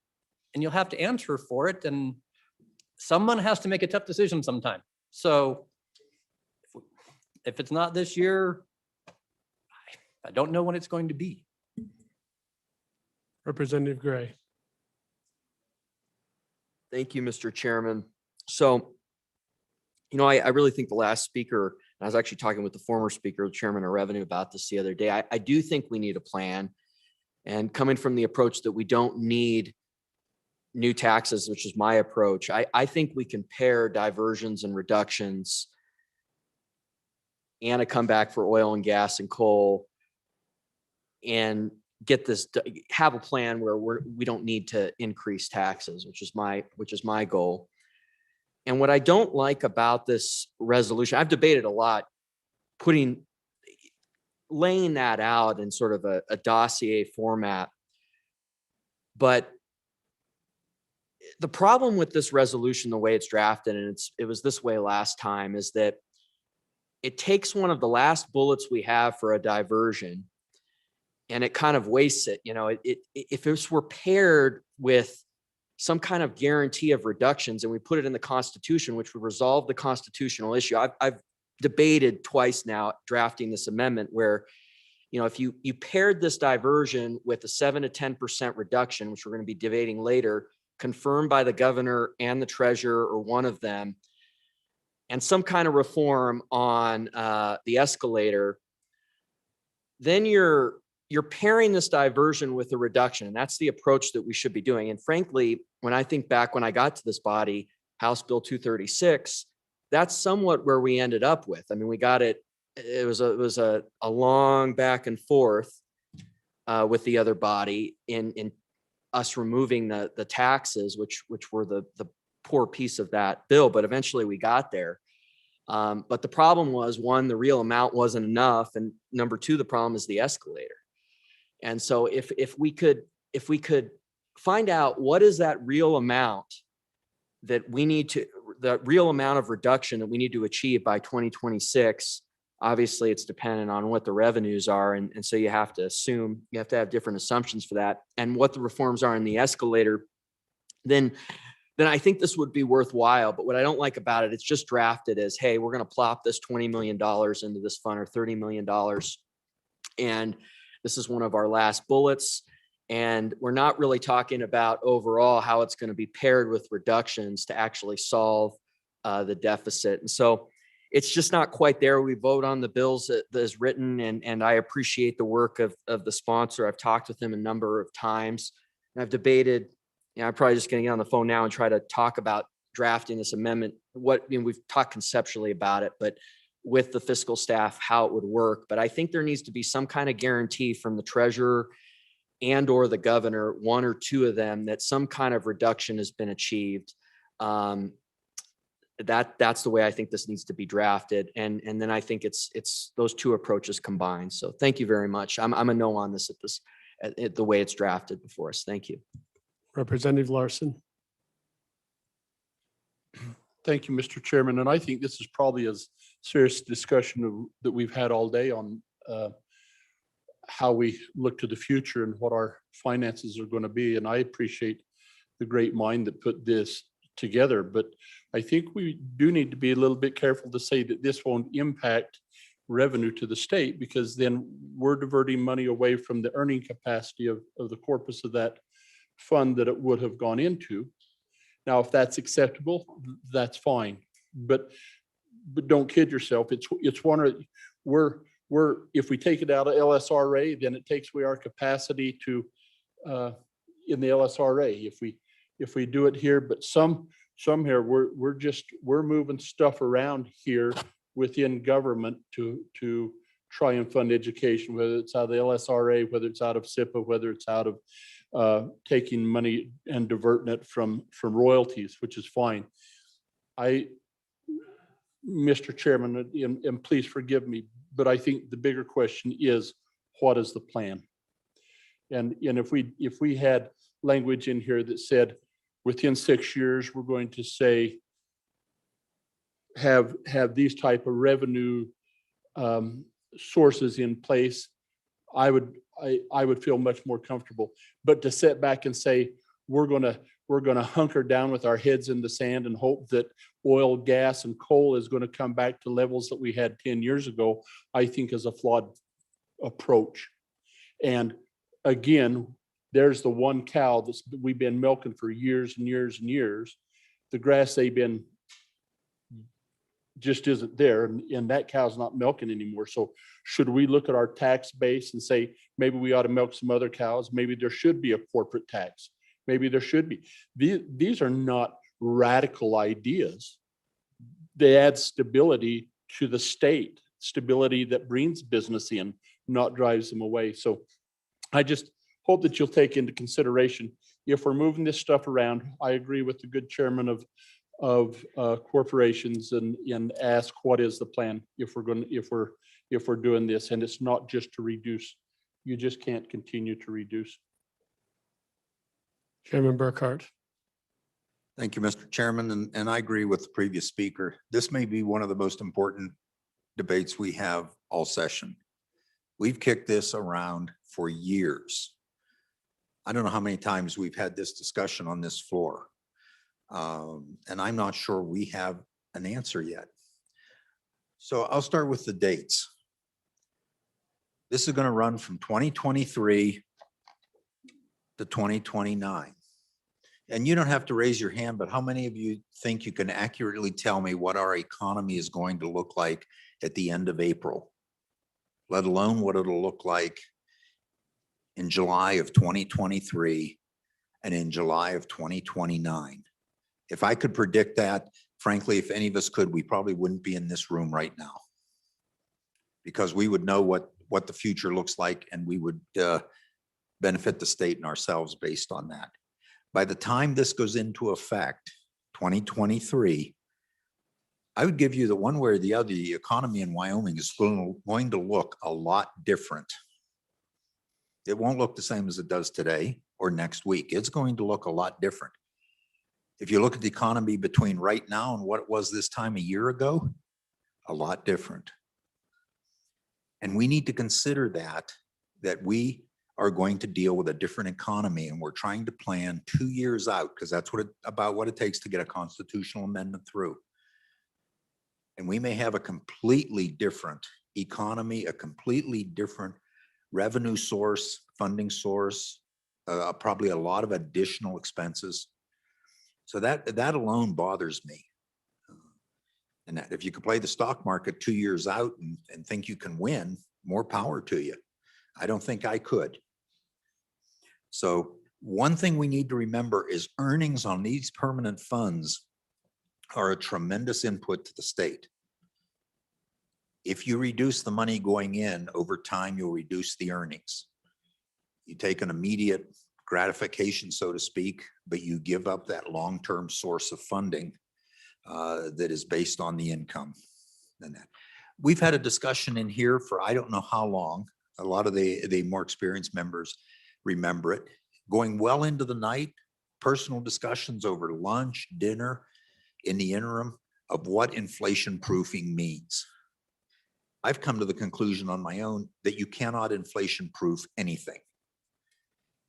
and you'll have to answer for it. And someone has to make a tough decision sometime. So if it's not this year, I don't know when it's going to be. Representative Gray. Thank you, Mr. Chairman. So, I really think the last speaker, I was actually talking with the former speaker, the chairman of revenue, about this the other day. I do think we need a plan. And coming from the approach that we don't need new taxes, which is my approach, I think we can pair diversions and reductions and a comeback for oil and gas and coal and get this, have a plan where we don't need to increase taxes, which is my goal. And what I don't like about this resolution, I've debated a lot, laying that out in sort of a dossier format. But the problem with this resolution, the way it's drafted, and it was this way last time, is that it takes one of the last bullets we have for a diversion and it kind of wastes it. If this were paired with some kind of guarantee of reductions and we put it in the Constitution, which would resolve the constitutional issue. I've debated twice now drafting this amendment where, if you paired this diversion with a 7 to 10% reduction, which we're going to be debating later, confirmed by the governor and the treasurer or one of them, and some kind of reform on the escalator, then you're pairing this diversion with a reduction. And that's the approach that we should be doing. And frankly, when I think back when I got to this body, House Bill 236, that's somewhat where we ended up with. I mean, we got it. It was a long back and forth with the other body in us removing the taxes, which were the poor piece of that bill. But eventually we got there. But the problem was, one, the real amount wasn't enough. And number two, the problem is the escalator. And so if we could find out what is that real amount that we need to, the real amount of reduction that we need to achieve by 2026, obviously it's dependent on what the revenues are. And so you have to have different assumptions for that and what the reforms are in the escalator, then I think this would be worthwhile. But what I don't like about it, it's just drafted as, hey, we're going to plop this $20 million into this fund or $30 million. And this is one of our last bullets. And we're not really talking about overall how it's going to be paired with reductions to actually solve the deficit. And so it's just not quite there. We vote on the bills that is written, and I appreciate the work of the sponsor. I've talked with him a number of times, and I've debated. I'm probably just going to get on the phone now and try to talk about drafting this amendment. We've talked conceptually about it, but with the fiscal staff, how it would work. But I think there needs to be some kind of guarantee from the treasurer and or the governor, one or two of them, that some kind of reduction has been achieved. That's the way I think this needs to be drafted. And then I think it's those two approaches combined. So thank you very much. I'm a no on this at the way it's drafted before us. Thank you. Representative Larson. Thank you, Mr. Chairman. And I think this is probably a serious discussion that we've had all day on how we look to the future and what our finances are going to be. And I appreciate the great mind that put this together. But I think we do need to be a little bit careful to say that this won't impact revenue to the state, because then we're diverting money away from the earning capacity of the corpus of that fund that it would have gone into. Now, if that's acceptable, that's fine. But don't kid yourself. It's one of, if we take it out of LSRA, then it takes away our capacity to, in the LSRA. If we do it here, but some here, we're moving stuff around here within government to try and fund education, whether it's out of the LSRA, whether it's out of SIPA, whether it's out of taking money and diverting it from royalties, which is fine. Mr. Chairman, and please forgive me, but I think the bigger question is, what is the plan? And if we had language in here that said, within 6 years, we're going to say, have these type of revenue sources in place, I would feel much more comfortable. But to sit back and say, we're gonna hunker down with our heads in the sand and hope that oil, gas, and coal is going to come back to levels that we had 10 years ago, I think is a flawed approach. And again, there's the one cow that we've been milking for years and years and years. The grass they've been just isn't there, and that cow's not milking anymore. So should we look at our tax base and say, maybe we ought to milk some other cows? Maybe there should be a corporate tax. Maybe there should be. These are not radical ideas. They add stability to the state, stability that brings business in, not drives them away. So I just hope that you'll take into consideration, if we're moving this stuff around, I agree with the good chairman of corporations and ask, what is the plan if we're doing this? And it's not just to reduce. You just can't continue to reduce. Chairman Burkhart. Thank you, Mr. Chairman, and I agree with the previous speaker. This may be one of the most important debates we have all session. We've kicked this around for years. I don't know how many times we've had this discussion on this floor. And I'm not sure we have an answer yet. So I'll start with the dates. This is going to run from 2023 to 2029. And you don't have to raise your hand, but how many of you think you can accurately tell me what our economy is going to look like at the end of April, let alone what it'll look like in July of 2023 and in July of 2029? If I could predict that, frankly, if any of us could, we probably wouldn't be in this room right now, because we would know what the future looks like, and we would benefit the state and ourselves based on that. By the time this goes into effect, 2023, I would give you the one way or the other, the economy in Wyoming is going to look a lot different. It won't look the same as it does today or next week. It's going to look a lot different. If you look at the economy between right now and what it was this time a year ago, a lot different. And we need to consider that we are going to deal with a different economy, and we're trying to plan 2 years out, because that's about what it takes to get a constitutional amendment through. And we may have a completely different economy, a completely different revenue source, funding source, probably a lot of additional expenses. So that alone bothers me. And that if you could play the stock market 2 years out and think you can win, more power to you. I don't think I could. So one thing we need to remember is earnings on these permanent funds are a tremendous input to the state. If you reduce the money going in over time, you'll reduce the earnings. You take an immediate gratification, so to speak, but you give up that long-term source of funding that is based on the income. And that we've had a discussion in here for I don't know how long. A lot of the more experienced members remember it. Going well into the night, personal discussions over lunch, dinner, in the interim of what inflation proofing means. I've come to the conclusion on my own that you cannot inflation proof anything.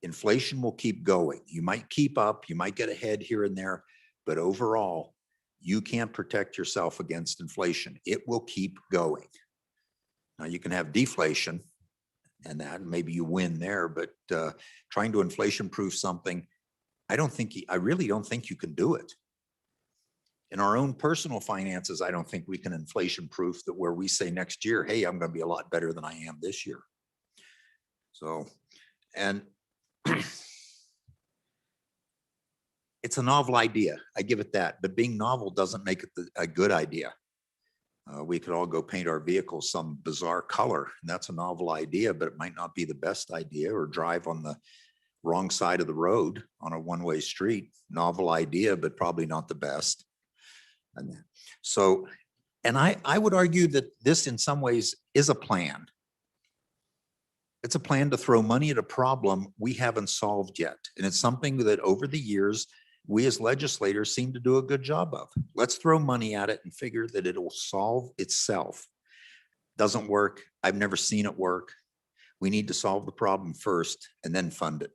Inflation will keep going. You might keep up, you might get ahead here and there, but overall, you can't protect yourself against inflation. It will keep going. Now you can have deflation, and that maybe you win there, but trying to inflation proof something I really don't think you can do it. In our own personal finances, I don't think we can inflation proof that where we say next year, hey, I'm going to be a lot better than I am this year. So, and it's a novel idea. I give it that, but being novel doesn't make it a good idea. We could all go paint our vehicles some bizarre color, and that's a novel idea, but it might not be the best idea, or drive on the wrong side of the road on a one-way street. Novel idea, but probably not the best. And so, and I would argue that this in some ways is a plan. It's a plan to throw money at a problem we haven't solved yet. And it's something that over the years, we as legislators seem to do a good job of. Let's throw money at it and figure that it'll solve itself. Doesn't work. I've never seen it work. We need to solve the problem first and then fund it.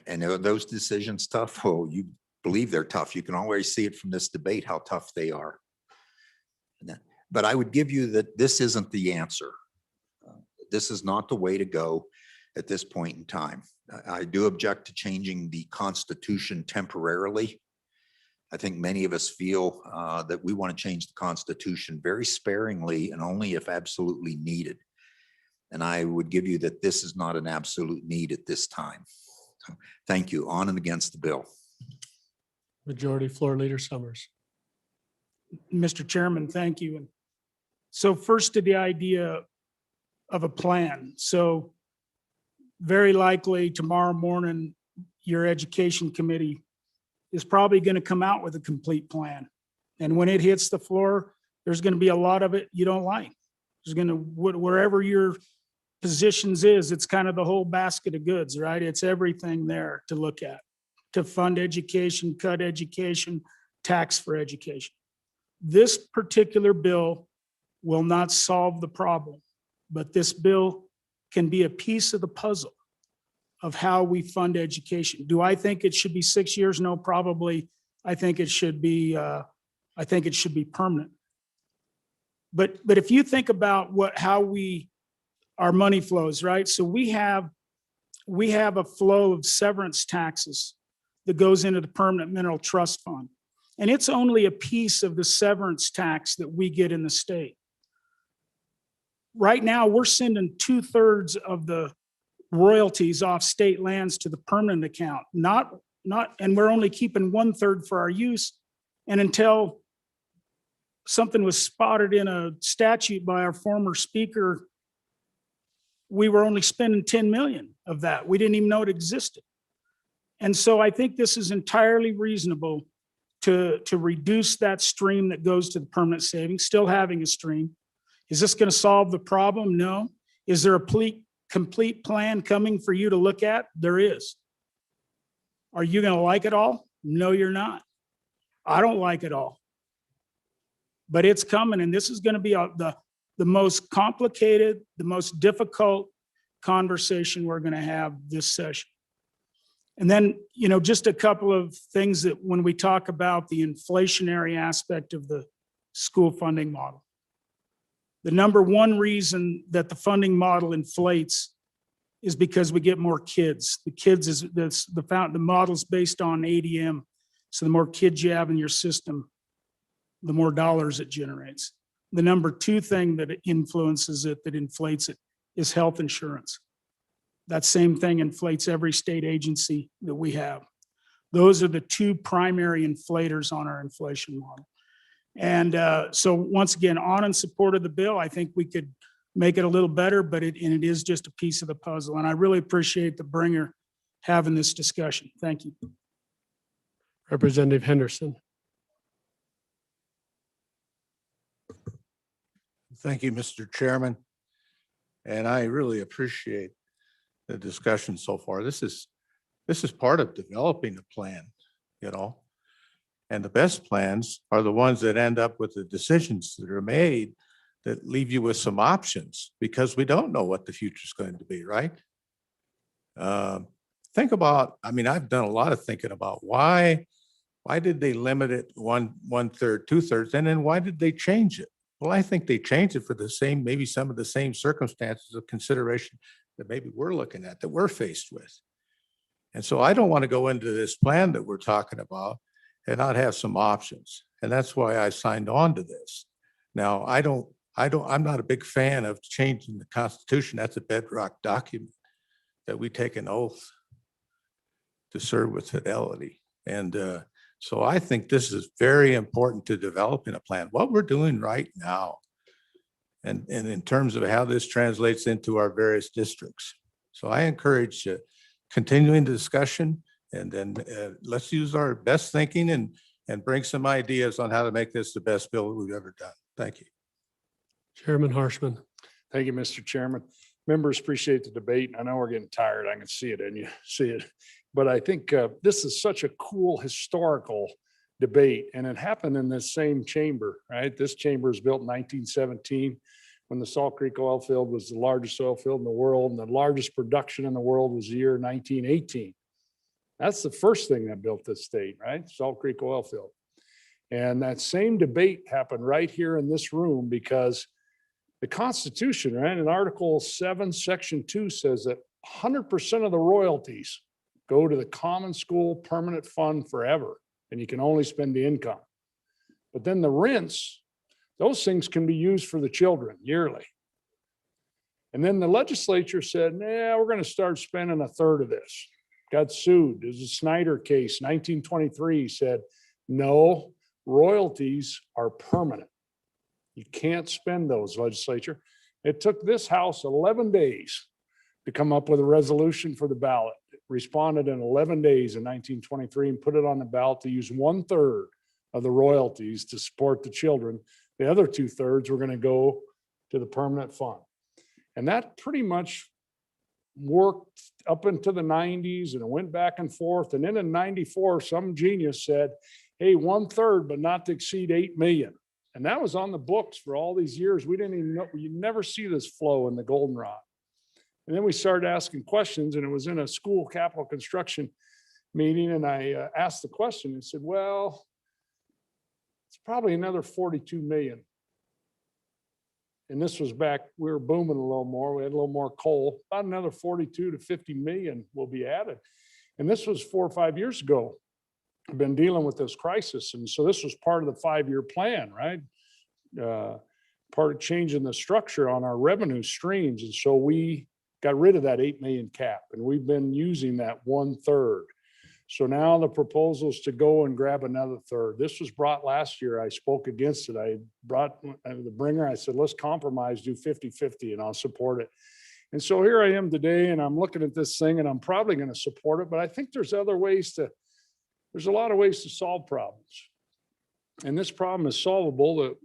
And are those decisions tough? Oh, you believe they're tough. You can always see it from this debate, how tough they are. But I would give you that this isn't the answer. This is not the way to go at this point in time. I do object to changing the Constitution temporarily. I think many of us feel that we want to change the Constitution very sparingly and only if absolutely needed. And I would give you that this is not an absolute need at this time. So, thank you. On and against the bill. Majority Floor Leader Summers. Mr. Chairman, thank you. And so first to the idea of a plan. So very likely tomorrow morning, your education committee is probably going to come out with a complete plan. And when it hits the floor, there's going to be a lot of it you don't like. There's going to, wherever your positions is, it's kind of the whole basket of goods, right? It's everything there to look at, to fund education, cut education, tax for education. This particular bill will not solve the problem, but this bill can be a piece of the puzzle of how we fund education. Do I think it should be 6 years? No, probably. I think it should be permanent. But if you think about how our money flows, right? So we have a flow of severance taxes that goes into the permanent mineral trust fund. And it's only a piece of the severance tax that we get in the state. Right now, we're sending 2/3 of the royalties off state lands to the permanent account, and we're only keeping 1/3 for our use. And until something was spotted in a statute by our former speaker, we were only spending 10 million of that. We didn't even know it existed. And so I think this is entirely reasonable to reduce that stream that goes to the permanent savings, still having a stream. Is this going to solve the problem? No. Is there a complete plan coming for you to look at? There is. Are you going to like it all? No, you're not. I don't like it all. But it's coming, and this is going to be the most complicated, the most difficult conversation we're going to have this session. And then, just a couple of things that when we talk about the inflationary aspect of the school funding model. The number one reason that the funding model inflates is because we get more kids. The model's based on ADM. So the more kids you have in your system, the more dollars it generates. The number two thing that influences it, that inflates it, is health insurance. That same thing inflates every state agency that we have. Those are the two primary inflators on our inflation model. And so once again, on in support of the bill, I think we could make it a little better, but it is just a piece of the puzzle. And I really appreciate the bringer having this discussion. Thank you. Representative Henderson. Thank you, Mr. Chairman. And I really appreciate the discussion so far. This is part of developing a plan, and the best plans are the ones that end up with the decisions that are made that leave you with some options, because we don't know what the future is going to be, right? Think about, I've done a lot of thinking about why did they limit it 1/3, 2/3, and then why did they change it? Well, I think they changed it for maybe some of the same circumstances of consideration that maybe we're looking at, that we're faced with. And so I don't want to go into this plan that we're talking about and not have some options. And that's why I signed on to this. Now, I'm not a big fan of changing the Constitution. That's a bedrock document that we take an oath to serve with fidelity. And so I think this is very important to developing a plan, what we're doing right now. And in terms of how this translates into our various districts. So I encourage continuing the discussion, and then let's use our best thinking and bring some ideas on how to make this the best bill we've ever done. Thank you. Chairman Harshman. Thank you, Mr. Chairman. Members appreciate the debate. I know we're getting tired. I can see it and you see it. But I think this is such a cool historical debate, and it happened in this same chamber, right? This chamber was built in 1917 when the Salt Creek oil field was the largest oil field in the world, and the largest production in the world was the year 1918. That's the first thing that built this state, right? Salt Creek oil field. And that same debate happened right here in this room because the Constitution, right, in Article 7, Section 2 says that 100% of the royalties go to the common school permanent fund forever, and you can only spend the income. But then the rents, those things can be used for the children yearly. And then the legislature said, nah, we're going to start spending a third of this. Got sued. There's a Snyder case, 1923, said, no, royalties are permanent. You can't spend those, legislature. It took this House 11 days to come up with a resolution for the ballot. It responded in 11 days in 1923 and put it on the ballot to use 1/3 of the royalties to support the children. The other 2/3 were going to go to the permanent fund. And that pretty much worked up into the 90s, and it went back and forth. And then in 94, some genius said, hey, 1/3, but not to exceed 8 million. And that was on the books for all these years. We didn't even know, you never see this flow in the goldenrod. And then we started asking questions, and it was in a school capital construction meeting. And I asked the question and said, well, it's probably another 42 million. And this was back, we were booming a little more. We had a little more coal. About another 42 to 50 million will be added. And this was 4 or 5 years ago. I've been dealing with this crisis. And so this was part of the 5-year plan, right? Part of changing the structure on our revenue streams. And so we got rid of that 8 million cap, and we've been using that 1/3. So now the proposal is to go and grab another third. This was brought last year. I spoke against it. I brought the bringer. I said, let's compromise, do 50-50, and I'll support it. And so here I am today, and I'm looking at this thing, and I'm probably going to support it, but I think there's other ways to, there's a lot of ways to solve problems. And this problem is solvable. The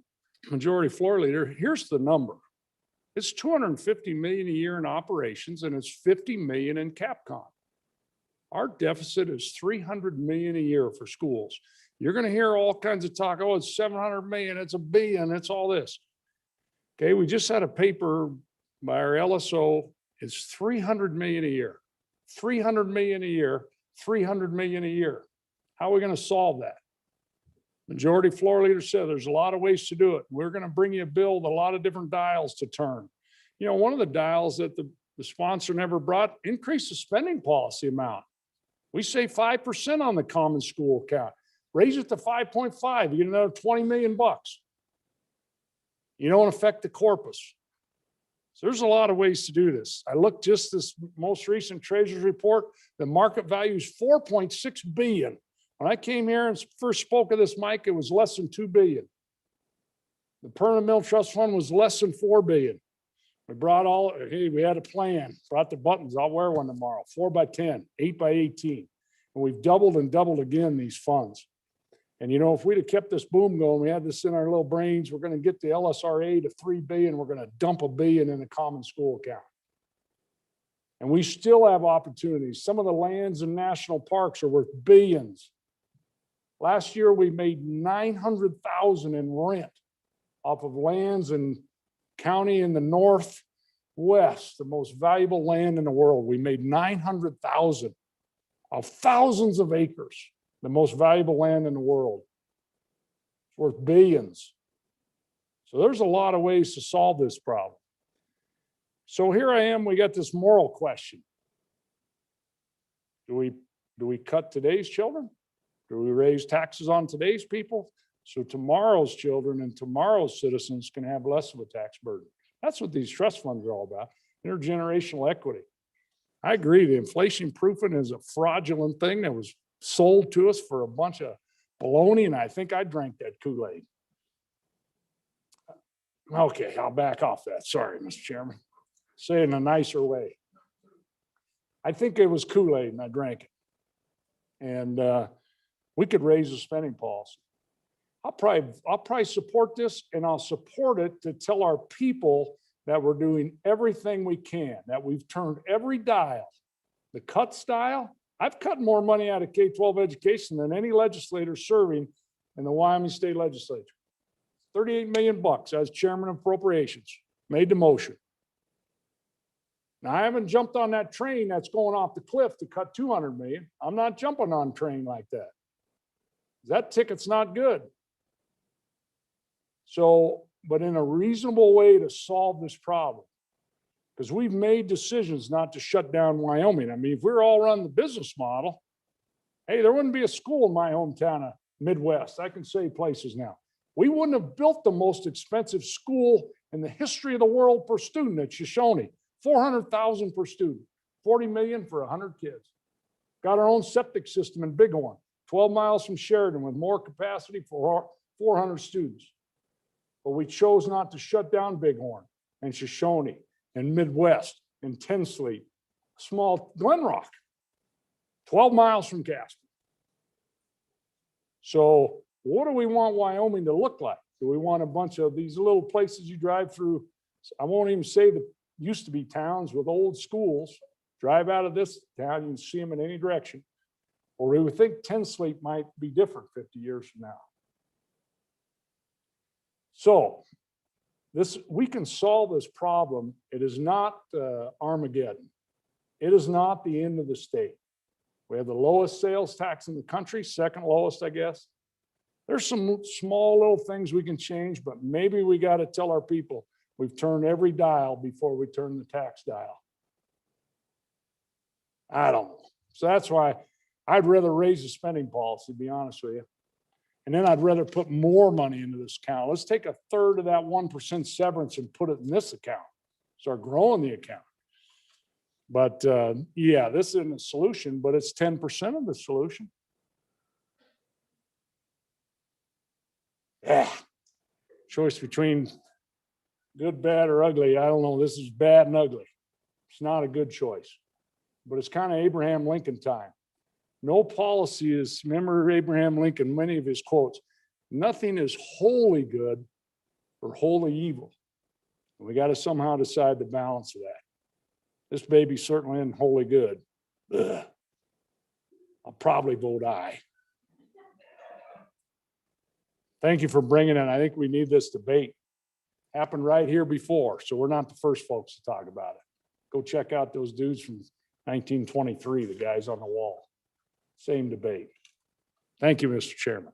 majority floor leader, here's the number. It's 250 million a year in operations, and it's 50 million in Capcom. Our deficit is 300 million a year for schools. You're going to hear all kinds of talk. Oh, it's 700 million. It's $1 billion. It's all this. Okay. We just had a paper by our LSO. It's 300 million a year, 300 million a year, 300 million a year. How are we going to solve that? Majority floor leader said there's a lot of ways to do it. We're going to bring you a bill with a lot of different dials to turn. You know, one of the dials that the sponsor never brought, increase the spending policy amount. We say 5% on the common school account. Raise it to 5.5. You get another 20 million bucks. You don't affect the corpus. So there's a lot of ways to do this. I looked just this most recent treasurer's report. The market value is 4.6 billion. When I came here and first spoke of this, Mike, it was less than 2 billion. The permanent mill trust fund was less than 4 billion. We brought all, hey, we had a plan, brought the buttons. I'll wear one tomorrow, 4x10, 8x18. And we've doubled and doubled again these funds. And you know, if we'd have kept this boom going, we had this in our little brains, we're going to get the LSRA to 3 billion. We're going to dump $1 billion in the common school account. And we still have opportunities. Some of the lands in national parks are worth billions. Last year, we made $900,000 in rent off of lands in county in the northwest, the most valuable land in the world. We made $900,000 of thousands of acres, the most valuable land in the world. It's worth billions. So there's a lot of ways to solve this problem. So here I am, we got this moral question. Do we cut today's children? Do we raise taxes on today's people? So tomorrow's children and tomorrow's citizens can have less of a tax burden. That's what these trust funds are all about, intergenerational equity. I agree, the inflation proofing is a fraudulent thing that was sold to us for a bunch of baloney, and I think I drank that Kool-Aid. Okay, I'll back off that. Sorry, Mr. Chairman. Say it in a nicer way. I think it was Kool-Aid and I drank it. And we could raise the spending policy. I'll probably support this, and I'll support it to tell our people that we're doing everything we can, that we've turned every dial. The cut style, I've cut more money out of K-12 education than any legislator serving in the Wyoming State Legislature. 38 million bucks as chairman of appropriations, made the motion. Now, I haven't jumped on that train that's going off the cliff to cut 200 million. I'm not jumping on a train like that. That ticket's not good. So, but in a reasonable way to solve this problem, because we've made decisions not to shut down Wyoming. I mean, if we're all run the business model, hey, there wouldn't be a school in my hometown of Midwest. I can say places now. We wouldn't have built the most expensive school in the history of the world per student at Shoshone. $400,000 per student, 40 million for 100 kids. Got our own septic system in Bighorn, 12 miles from Sheridan with more capacity for 400 students. But we chose not to shut down Bighorn and Shoshone and Midwest and Tinsley, small Glen Rock, 12 miles from Casper. So what do we want Wyoming to look like? Do we want a bunch of these little places you drive through? I won't even say the used to be towns with old schools. Drive out of this town, you can see them in any direction. Or we would think Tinsley might be different 50 years from now. So we can solve this problem. It is not Armageddon. It is not the end of the state. We have the lowest sales tax in the country, second lowest, I guess. There's some small little things we can change, but maybe we got to tell our people we've turned every dial before we turn the tax dial. I don't know. So that's why I'd rather raise the spending policy, to be honest with you. And then I'd rather put more money into this account. Let's take a third of that 1% severance and put it in this account. Start growing the account. But yeah, this isn't a solution, but it's 10% of the solution. Yeah. Choice between good, bad, or ugly. I don't know. This is bad and ugly. It's not a good choice. But it's kind of Abraham Lincoln time. No policy is, remember Abraham Lincoln, many of his quotes, nothing is wholly good or wholly evil. And we got to somehow decide the balance of that. This baby certainly isn't wholly good. Ugh. I'll probably vote aye. Thank you for bringing it. I think we need this debate. Happened right here before, so we're not the first folks to talk about it. Go check out those dudes from 1923, the guys on the wall. Same debate. Thank you, Mr. Chairman.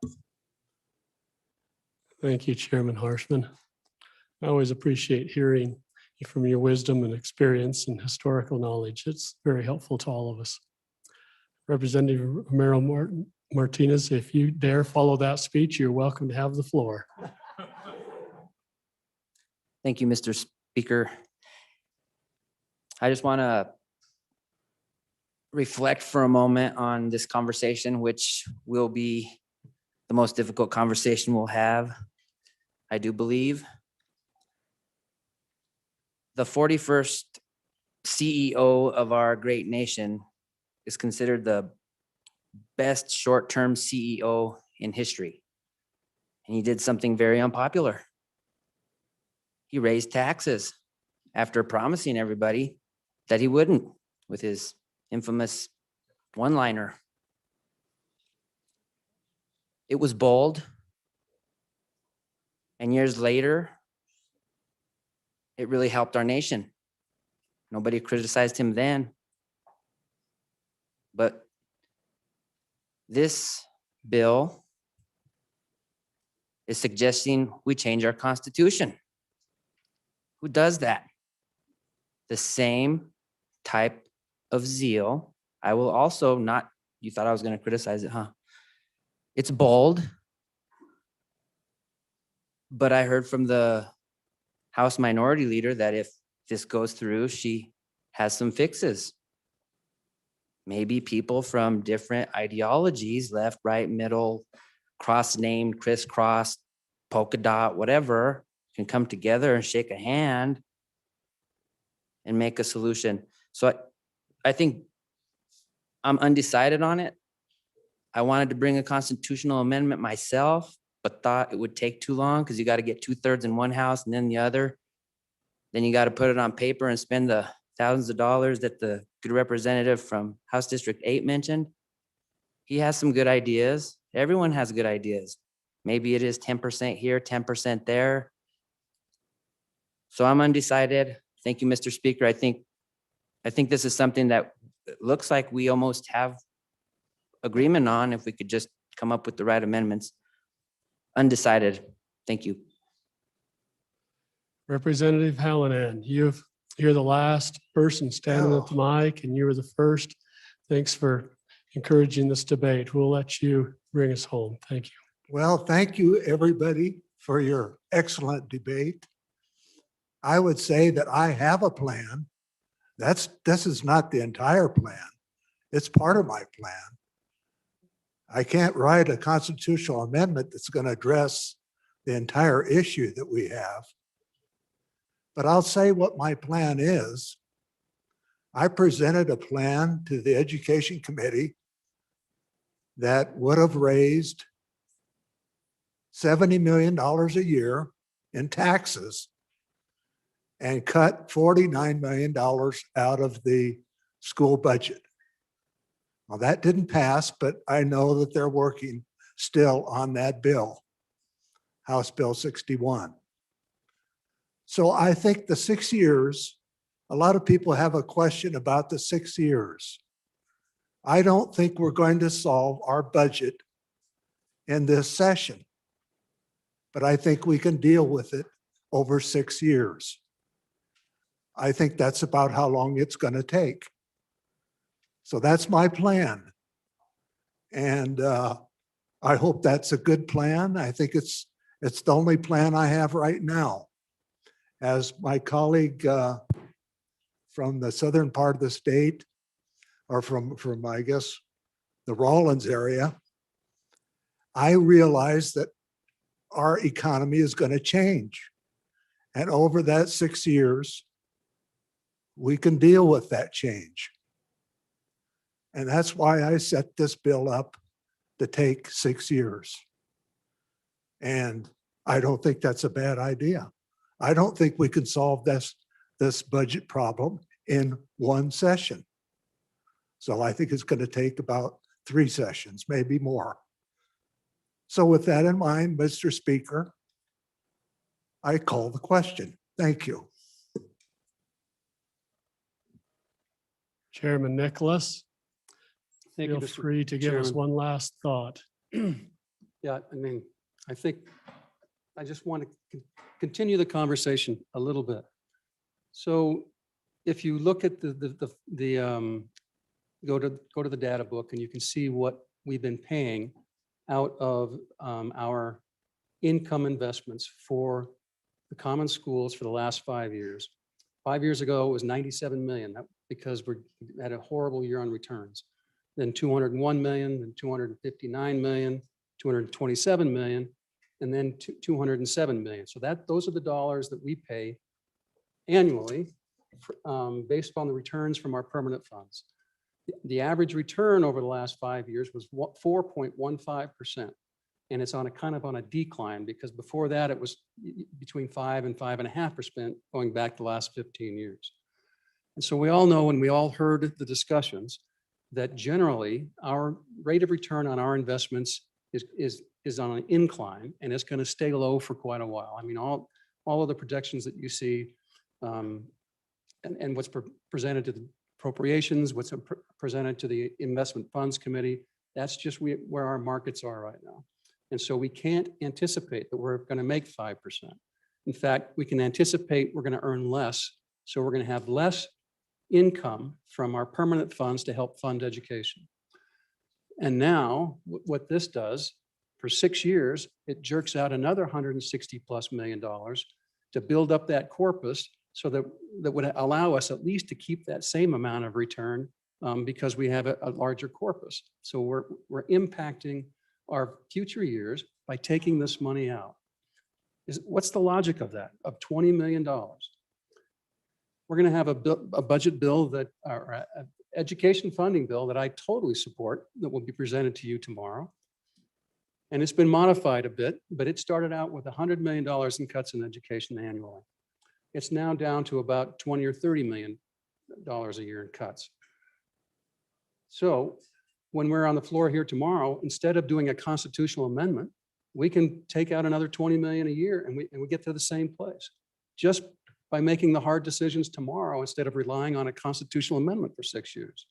Thank you, Chairman Harshman. I always appreciate hearing from your wisdom and experience and historical knowledge. It's very helpful to all of us. Representative Romero Martinez, if you dare follow that speech, you're welcome to have the floor. Thank you, Mr. Speaker. I just want to reflect for a moment on this conversation, which will be the most difficult conversation we'll have, I do believe. The 41st CEO of our great nation is considered the best short-term CEO in history. And he did something very unpopular. He raised taxes after promising everybody that he wouldn't, with his infamous one-liner. It was bold. And years later, it really helped our nation. Nobody criticized him then. But this bill is suggesting we change our Constitution. Who does that? The same type of zeal I will also not, you thought I was going to criticize it, huh? It's bold. But I heard from the House Minority Leader that if this goes through, she has some fixes. Maybe people from different ideologies, left, right, middle, cross-named, crisscross, polka dot, whatever, can come together and shake a hand and make a solution. So I think I'm undecided on it. I wanted to bring a constitutional amendment myself, but thought it would take too long because you got to get 2/3 in one house and then the other. Then you got to put it on paper and spend the thousands of dollars that the good representative from House District 8 mentioned. He has some good ideas. Everyone has good ideas. Maybe it is 10% here, 10% there. So I'm undecided. Thank you, Mr. Speaker. I think this is something that looks like we almost have agreement on if we could just come up with the right amendments. Undecided. Thank you. Representative Hallinan, you're the last person standing at the mic and you were the first. Thanks for encouraging this debate. We'll let you bring us home. Thank you. Well, thank you, everybody, for your excellent debate. I would say that I have a plan. This is not the entire plan. It's part of my plan. I can't write a constitutional amendment that's going to address the entire issue that we have. But I'll say what my plan is. I presented a plan to the Education Committee that would have raised $70 million a year in taxes and cut $49 million out of the school budget. Well, that didn't pass, but I know that they're working still on that bill, House Bill 61. So I think the 6 years, a lot of people have a question about the 6 years. I don't think we're going to solve our budget in this session, but I think we can deal with it over 6 years. I think that's about how long it's going to take. So that's my plan. And I hope that's a good plan. I think it's the only plan I have right now. As my colleague from the southern part of the state, or from I guess, the Rawlins area, I realize that our economy is going to change. And over that 6 years, we can deal with that change. And that's why I set this bill up to take 6 years. And I don't think that's a bad idea. I don't think we can solve this budget problem in one session. So I think it's going to take about 3 sessions, maybe more. So with that in mind, Mr. Speaker, I call the question. Thank you. Chairman Nicholas, Thank you, feel Mr. free to give us Chairman. one last thought. Yeah, I mean, I think I just want to continue the conversation a little bit. So if you look at go to the data book and you can see what we've been paying out of our income investments for the common schools for the last 5 years. 5 years ago, it was 97 million because we had a horrible year on returns. Then 201 million, then 259 million, 227 million, and then 207 million. So those are the dollars that we pay annually based upon the returns from our permanent funds. The average return over the last 5 years was 4.15%. And it's on a kind of on a decline because before that it was between 5 and 5.5% going back the last 15 years. And so we all know, and we all heard the discussions, that generally our rate of return on our investments is on an incline, and it's going to stay low for quite a while. I mean, all of the projections that you see and what's presented to the appropriations, what's presented to the investment funds committee, that's just where our markets are right now. And so we can't anticipate that we're going to make 5%. In fact, we can anticipate we're going to earn less. So we're going to have less income from our permanent funds to help fund education. And now what this does, for 6 years, it jerks out another 160 plus $1 million to build up that corpus so that would allow us at least to keep that same amount of return because we have a larger corpus. So we're impacting our future years by taking this money out. What's the logic of that, of $20 million? We're going to have a budget bill that, or a education funding bill that I totally support that will be presented to you tomorrow. And it's been modified a bit, but it started out with $100 million in cuts in education annually. It's now down to about $20 or $30 million a year in cuts. So when we're on the floor here tomorrow, instead of doing a constitutional amendment, we can take out another 20 million a year and we get to the same place just by making the hard decisions tomorrow instead of relying on a constitutional amendment for 6 years.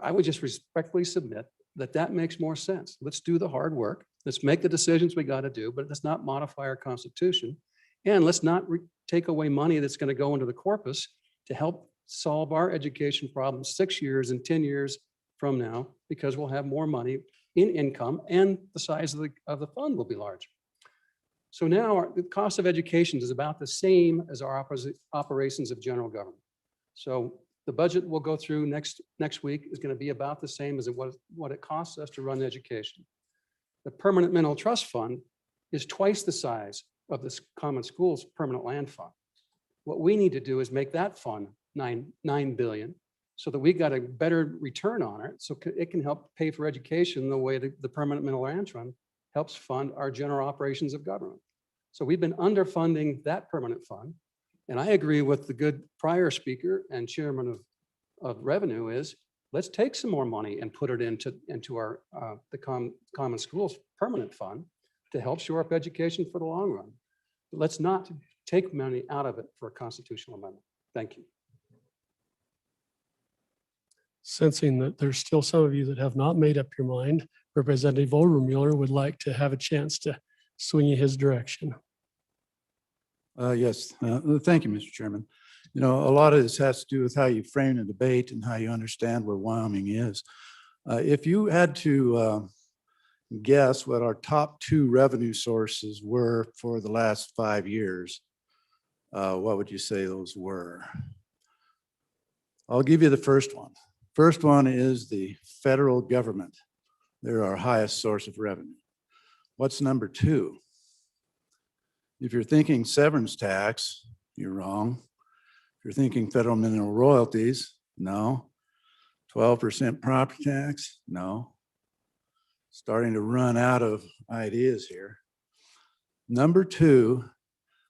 I would just respectfully submit that makes more sense. Let's do the hard work. Let's make the decisions we got to do, but let's not modify our constitution. And let's not take away money that's going to go into the corpus to help solve our education problems 6 years and 10 years from now, because we'll have more money in income and the size of the fund will be larger. So now the cost of education is about the same as our operations of general government. So the budget we'll go through next week is going to be about the same as what it costs us to run education. The permanent mineral trust fund is twice the size of this common schools permanent land fund. What we need to do is make that fund $9 billion so that we got a better return on it, so it can help pay for education the way the permanent mineral land fund helps fund our general operations of government. So we've been underfunding that permanent fund. And I agree with the good prior speaker and chairman of revenue is, let's take some more money and put it into our common schools permanent fund to help shore up education for the long run. But let's not take money out of it for a constitutional amendment. Thank you. Sensing that there's still some of you that have not made up your mind, Representative Overmuller would like to have a chance to swing you his direction. Yes, thank you, Mr. Chairman. You know, a lot of this has to do with how you frame the debate and how you understand where Wyoming is. If you had to guess what our top 2 revenue sources were for the last 5 years, what would you say those were? I'll give you the first one. First one is the federal government. They're our highest source of revenue. What's number 2? If you're thinking severance tax, you're wrong. If you're thinking federal mineral royalties, no. 12% property tax, no. Starting to run out of ideas here. Number 2,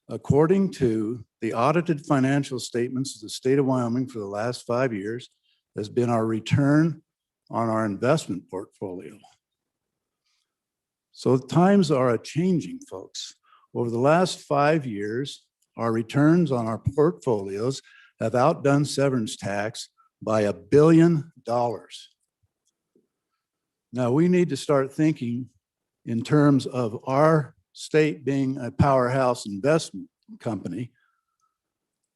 according to the audited financial statements of the state of Wyoming for the last 5 years, has been our return on our investment portfolio. So times are a-changing, folks. Over the last 5 years, our returns on our portfolios have outdone severance tax by $1 billion. Now we need to start thinking in terms of our state being a powerhouse investment company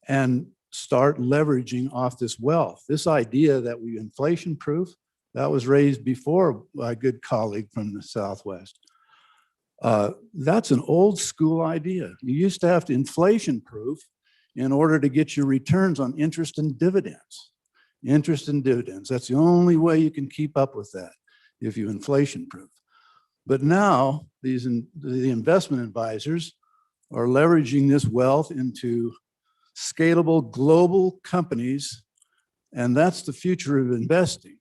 and start leveraging off this wealth. This idea that we inflation proof, that was raised before by a good colleague from the Southwest. That's an old school idea. You used to have to inflation proof in order to get your returns on interest and dividends. Interest and dividends, that's the only way you can keep up with that if you inflation proof. But now the investment advisors are leveraging this wealth into scalable global companies, and that's the future of investing.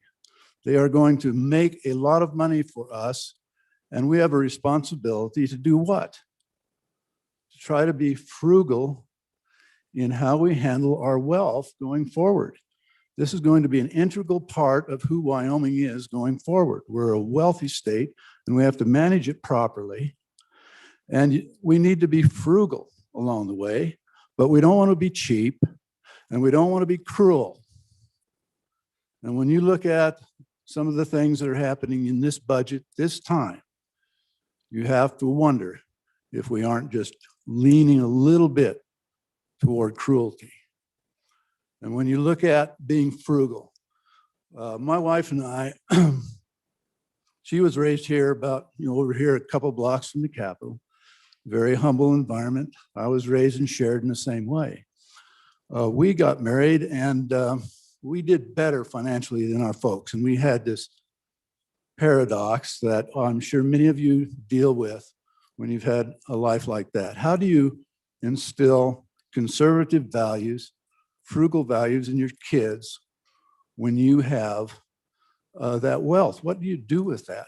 They are going to make a lot of money for us, and we have a responsibility to do what? To try to be frugal in how we handle our wealth going forward. This is going to be an integral part of who Wyoming is going forward. We're a wealthy state, and we have to manage it properly. And we need to be frugal along the way, but we don't want to be cheap, and we don't want to be cruel. And when you look at some of the things that are happening in this budget this time, you have to wonder if we aren't just leaning a little bit toward cruelty. And when you look at being frugal, my wife and I, she was raised here about, over here, a couple blocks from the Capitol, very humble environment. I was raised and shared in the same way. We got married and we did better financially than our folks. And we had this paradox that I'm sure many of you deal with when you've had a life like that. How do you instill conservative values, frugal values in your kids when you have that wealth? What do you do with that?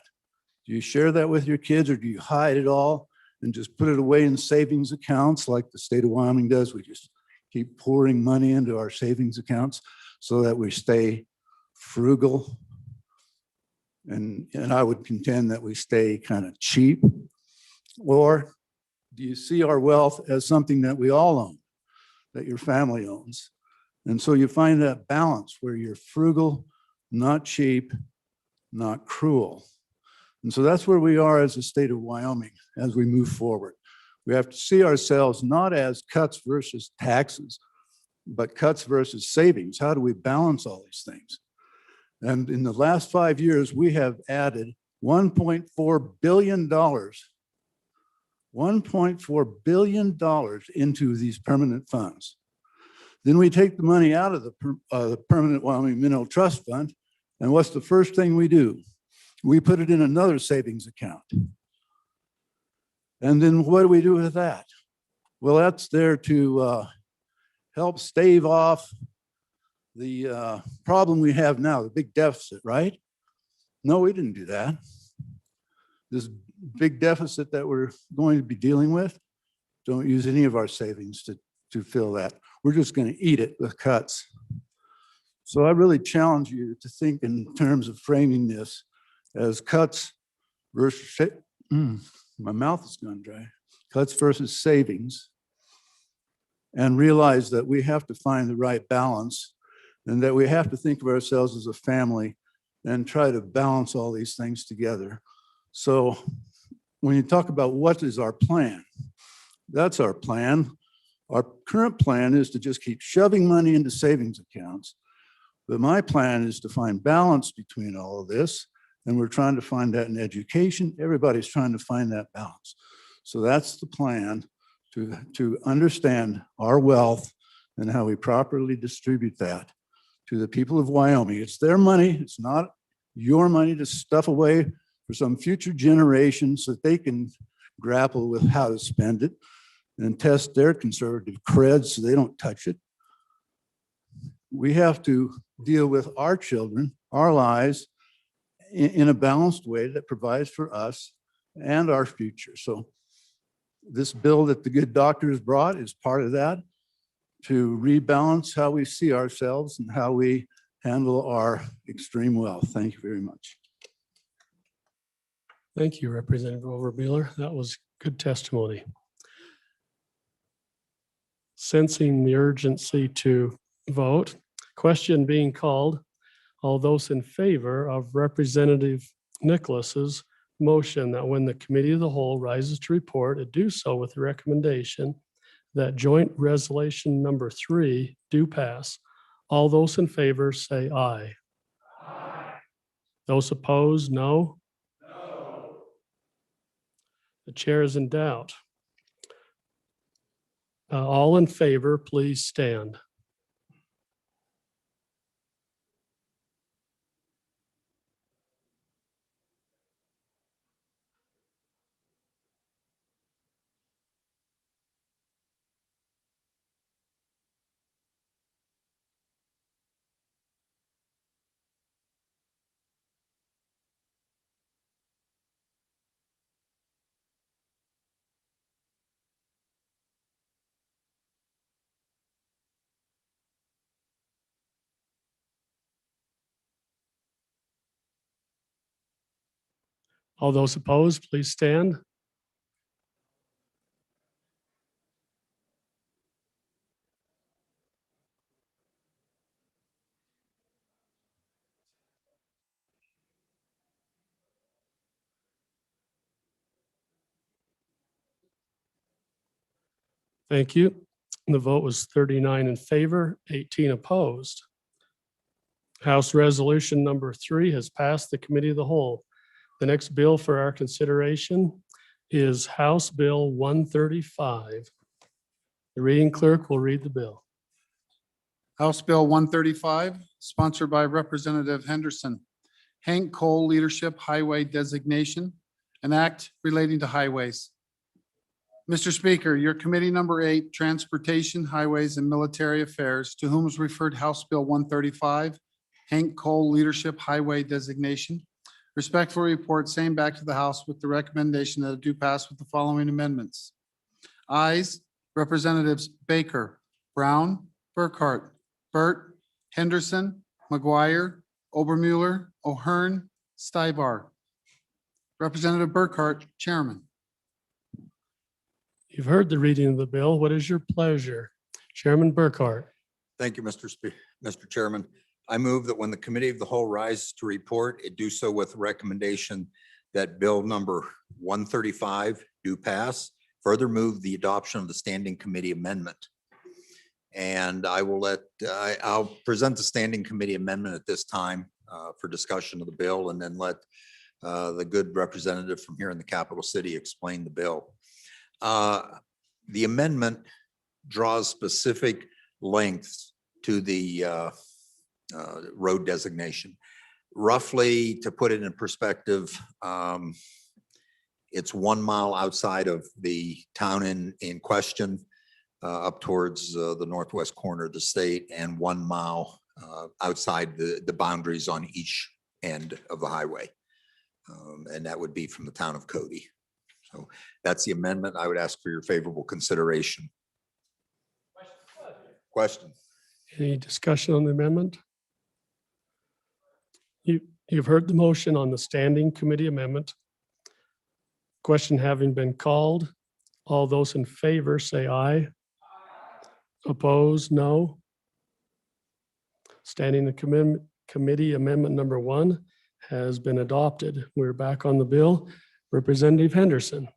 Do you share that with your kids, or do you hide it all and just put it away in savings accounts like the state of Wyoming does? We just keep pouring money into our savings accounts so that we stay frugal. And I would contend that we stay kind of cheap. Or do you see our wealth as something that we all own, that your family owns? And so you find that balance where you're frugal, not cheap, not cruel. And so that's where we are as a state of Wyoming as we move forward. We have to see ourselves not as cuts versus taxes, but cuts versus savings. How do we balance all these things? And in the last 5 years, we have added $1.4 billion, $1.4 billion into these permanent funds. Then we take the money out of the Permanent Wyoming Mineral Trust Fund. And what's the first thing we do? We put it in another savings account. And then what do we do with that? Well, that's there to help stave off the problem we have now, the big deficit, right? No, we didn't do that. This big deficit that we're going to be dealing with, don't use any of our savings to fill that. We're just going to eat it with cuts. So I really challenge you to think in terms of framing this as cuts versus, my mouth is gone dry, cuts versus savings, and realize that we have to find the right balance and that we have to think of ourselves as a family and try to balance all these things together. So when you talk about what is our plan, that's our plan. Our current plan is to just keep shoving money into savings accounts. But my plan is to find balance between all of this. And we're trying to find that in education. Everybody's trying to find that balance. So that's the plan, to understand our wealth and how we properly distribute that to the people of Wyoming. It's their money. It's not your money to stuff away for some future generation so that they can grapple with how to spend it and test their conservative creds so they don't touch it. We have to deal with our children, our lives, in a balanced way that provides for us and our future. So this bill that the good doctor has brought is part of that, to rebalance how we see ourselves and how we handle our extreme wealth. Thank you very much. Thank you, Representative Overbeeler. That was good testimony. Sensing the urgency to vote, question being called. All those in favor of Representative Nicholas's motion that when the committee of the whole rises to report, it do so with the recommendation that joint resolution number 3 do pass. All those in favor say aye. Aye. Those opposed, no. No. The chair is in doubt. All in favor, please stand. All those opposed, please stand. Thank you. The vote was 39 in favor, 18 opposed. House Resolution number 3 has passed the Committee of the Whole. The next bill for our consideration is House Bill 135. The reading clerk will read the bill. House Bill 135, sponsored by Representative Henderson. Hank Cole Leadership Highway Designation, an act relating to highways. Mr. Speaker, your committee number 8, Transportation, Highways, and Military Affairs, to whom is referred House Bill 135, Hank Cole Leadership Highway Designation. Respectfully report same back to the House with the recommendation that it do pass with the following amendments. Ayes, Representatives Baker, Brown, Burkhart, Burt, Henderson, McGuire, Obermueller, O'Hearn, Stibar. Representative Burkhart, Chairman. You've heard the reading of the bill. What is your pleasure? Chairman Burkhart. Thank you, Mr. Chairman. I move that when the Committee of the Whole rises to report, it do so with recommendation that Bill number 135 do pass. Further move the adoption of the Standing Committee Amendment. And I'll present the Standing Committee Amendment at this time for discussion of the bill, and then let the good representative from here in the capital city explain the bill. The amendment draws specific lengths to the road designation. Roughly, to put it in perspective, it's 1 mile outside of the town in question, up towards the northwest corner of the state, and 1 mile outside the boundaries on each end of the highway. And that would be from the town of Cody. So that's the amendment. I would ask for your favorable consideration. Question? Any discussion on the amendment? You've heard the motion on the Standing Committee Amendment. Question having been called, all those in favor say aye. Opposed, no. Standing the Committee Amendment number 1 has been adopted. We're back on the bill. Representative Henderson.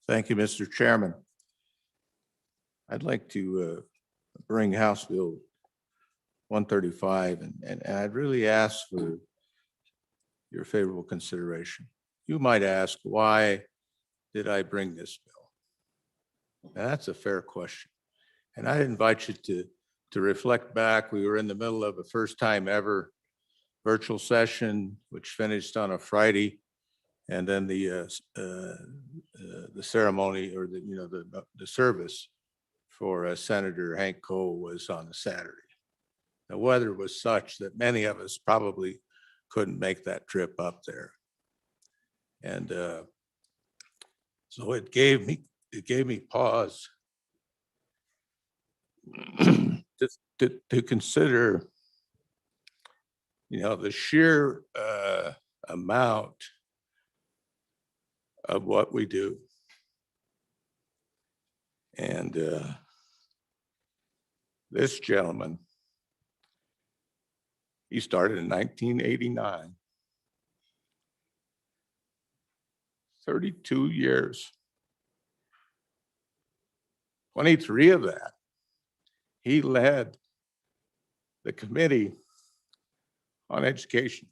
Thank you, Mr. Chairman. I'd like to bring House Bill 135, and I'd really ask for your favorable consideration. You might ask, why did I bring this bill? Now, that's a fair question. And I invite you to reflect back. We were in the middle of a first time ever virtual session, which finished on a Friday. And then the ceremony, or the service for Senator Hank Cole was on a Saturday. The weather was such that many of us probably couldn't make that trip up there. And so it gave me pause to consider, the sheer amount of what we do. And this gentleman, he started in 1989. 32 years. 23 of that, he led the Committee on Education.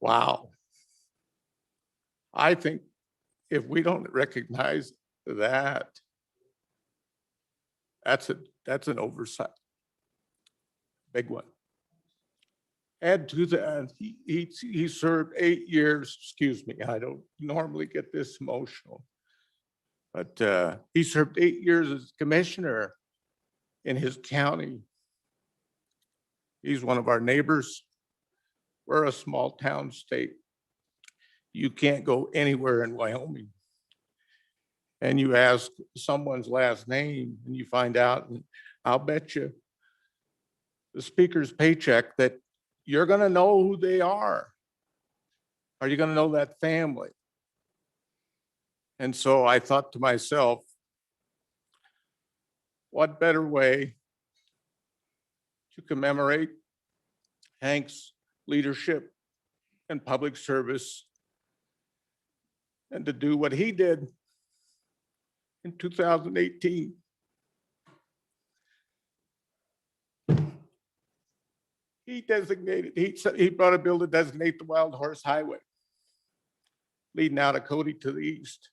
Wow. I think if we don't recognize that, that's an oversight. Big one. Add to that, he served 8 years, excuse me, I don't normally get this emotional, but he served 8 years as commissioner in his county. He's one of our neighbors. We're a small town state. You can't go anywhere in Wyoming. And you ask someone's last name and you find out, and I'll bet you the speaker's paycheck that you're going to know who they are. Are you going to know that family? And so I thought to myself, what better way to commemorate Hank's leadership and public service and to do what he did in 2018. He brought a bill to designate the Wild Horse Highway leading out of Cody to the east.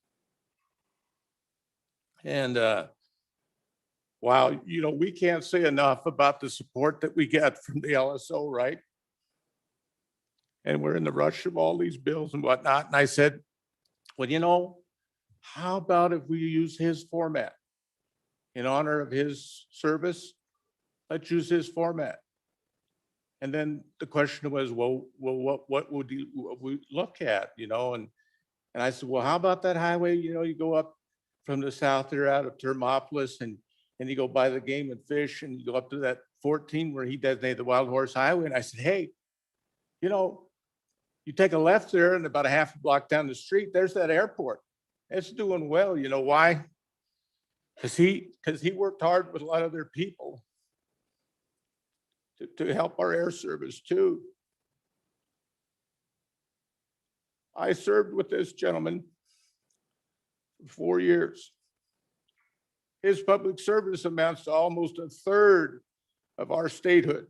And wow, we can't say enough about the support that we get from the LSO, right? And we're in the rush of all these bills and whatnot. And I said, well, how about if we use his format in honor of his service? Let's use his format. And then the question was, well, what would we look at, And I said, well, how about that highway? You go up from the south there out of Thermopolis and you go by the Game and Fish and you go up to that 14 where he designated the Wild Horse Highway. And I said, hey, you take a left there and about a half a block down the street, there's that airport. It's doing well. You know why? Because he worked hard with a lot of their people to help our air service too. I served with this gentleman for 4 years. His public service amounts to almost a third of our statehood.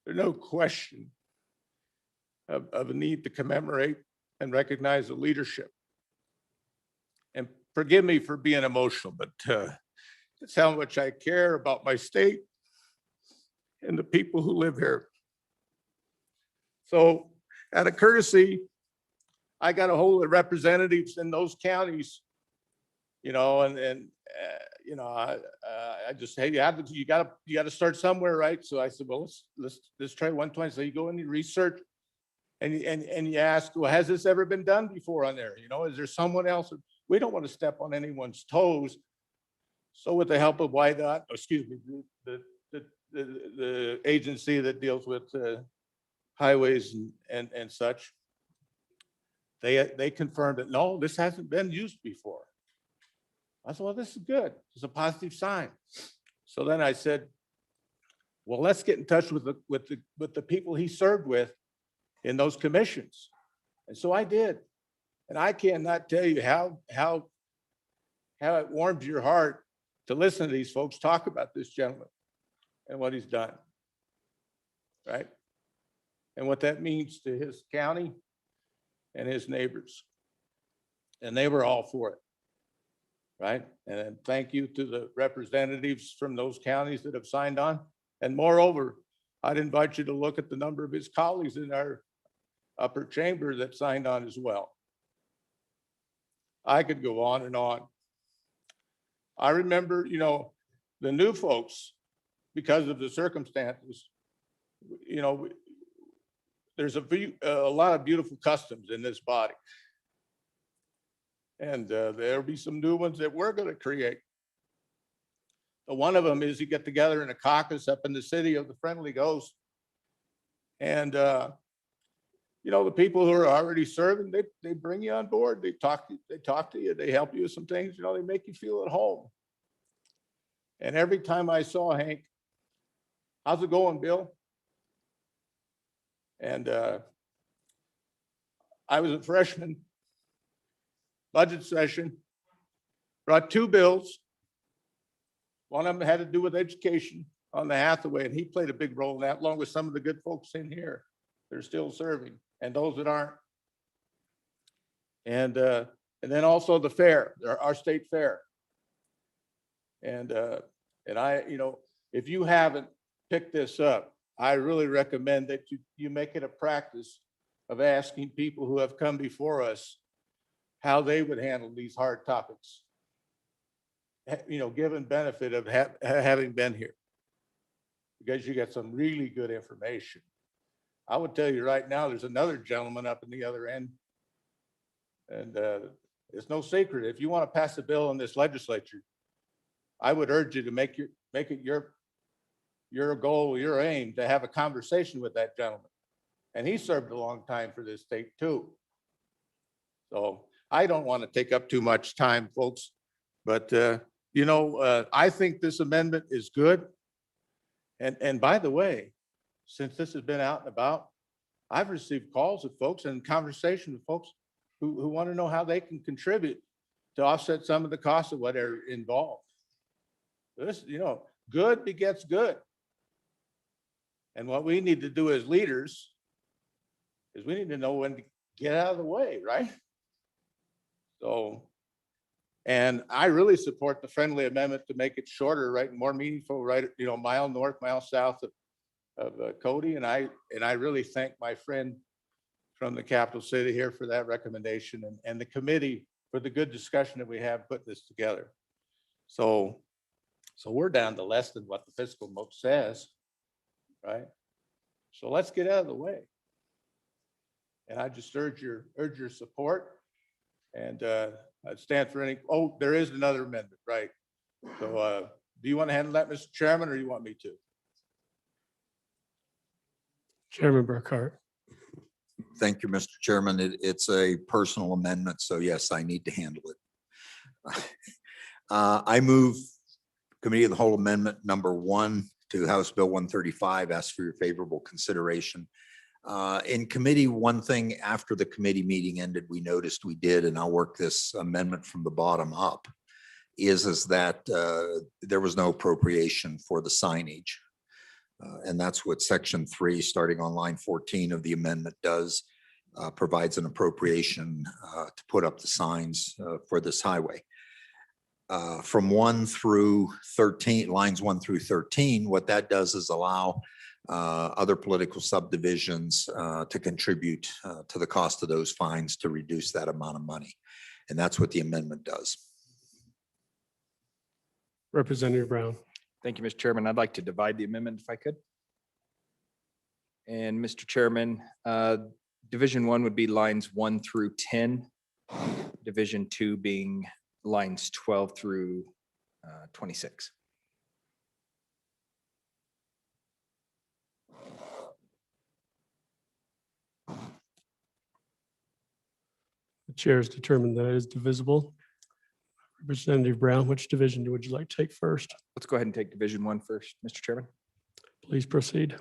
There's no question of a need to commemorate and recognize the leadership. And forgive me for being emotional, but it's how much I care about my state and the people who live here. So out of courtesy, I got a hold of representatives in those counties, I just, hey, you got to start somewhere, right? So I said, well, let's try 120. So you go and you research and you ask, well, has this ever been done before on there? Is there someone else? We don't want to step on anyone's toes. So with the help of YDOT, the agency that deals with highways and such, they confirmed that, no, this hasn't been used before. I said, well, this is good. It's a positive sign. So then I said, well, let's get in touch with the people he served with in those commissions. And so I did. And I cannot tell you how it warms your heart to listen to these folks talk about this gentleman and what he's done, right? And what that means to his county and his neighbors. And they were all for it, right? And thank you to the representatives from those counties that have signed on. And moreover, I'd invite you to look at the number of his colleagues in our upper chamber that signed on as well. I could go on and on. I remember, the new folks, because of the circumstances, there's a lot of beautiful customs in this body. And there'll be some new ones that we're going to create. One of them is you get together in a caucus up in the city of the Friendly Ghost. And, the people who are already serving, they bring you on board. They talk to you. They help you with some things. They make you feel at home. And every time I saw Hank, how's it going, Bill? And I was a freshman, budget session, brought 2 bills. One of them had to do with education on the Hathaway, and he played a big role in that, along with some of the good folks in here. They're still serving, and those that aren't. And then also the fair, our state fair. And I, if you haven't picked this up, I really recommend that you make it a practice of asking people who have come before us how they would handle these hard topics, given benefit of having been here, because you get some really good information. I would tell you right now, there's another gentleman up in the other end, and it's no secret. If you want to pass a bill in this legislature, I would urge you to make it your goal, your aim to have a conversation with that gentleman. And he served a long time for this state too. So I don't want to take up too much time, folks, but I think this amendment is good. And by the way, since this has been out and about, I've received calls of folks and conversation with folks who want to know how they can contribute to offset some of the costs of what are involved. This, good begets good. And what we need to do as leaders is we need to know when to get out of the way, right? So, and I really support the friendly amendment to make it shorter, right, and more meaningful, right, mile north, mile south of Cody. And I really thank my friend from the capital city here for that recommendation and the committee for the good discussion that we have put this together. So we're down to less than what the fiscal book says, right? So let's get out of the way. And I just urge your support, and I'd stand for any. Oh, there is another amendment, right? So do you want to handle that, Mr. Chairman, or you want me to? Chairman Burkhart. Thank you, Mr. Chairman. It's a personal amendment, so yes, I need to handle it. I move Committee of the Whole Amendment number 1 to House Bill 135. Ask for your favorable consideration. In committee, one thing after the committee meeting ended, we noticed we did, and I'll work this amendment from the bottom up, is that there was no appropriation for the signage. And that's what section 3, starting on line 14 of the amendment does, provides an appropriation to put up the signs for this highway. From 1 through 13, lines 1 through 13, what that does is allow other political subdivisions to contribute to the cost of those fines to reduce that amount of money. And that's what the amendment does. Representative Brown. Thank you, Mr. Chairman. I'd like to divide the amendment if I could. And Mr. Chairman, Division 1 would be lines 1 through 10. Division 2 being lines 12 through 26. The chair has determined that it is divisible. Representative Brown, which division would you like to take first? Let's go ahead and take Division 1 first, Mr. Chairman. Please proceed.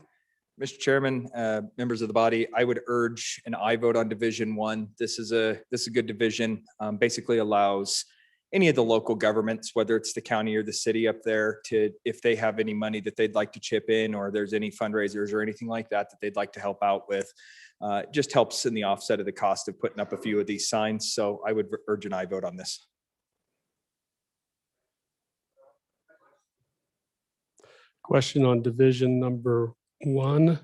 Mr. Chairman, members of the body, I would urge an aye vote on Division 1. This is a good division. Basically allows any of the local governments, whether it's the county or the city up there, to, if they have any money that they'd like to chip in, or there's any fundraisers or anything like that that they'd like to help out with, just helps in the offset of the cost of putting up a few of these signs. So I would urge an aye vote on this. Question on division number 1.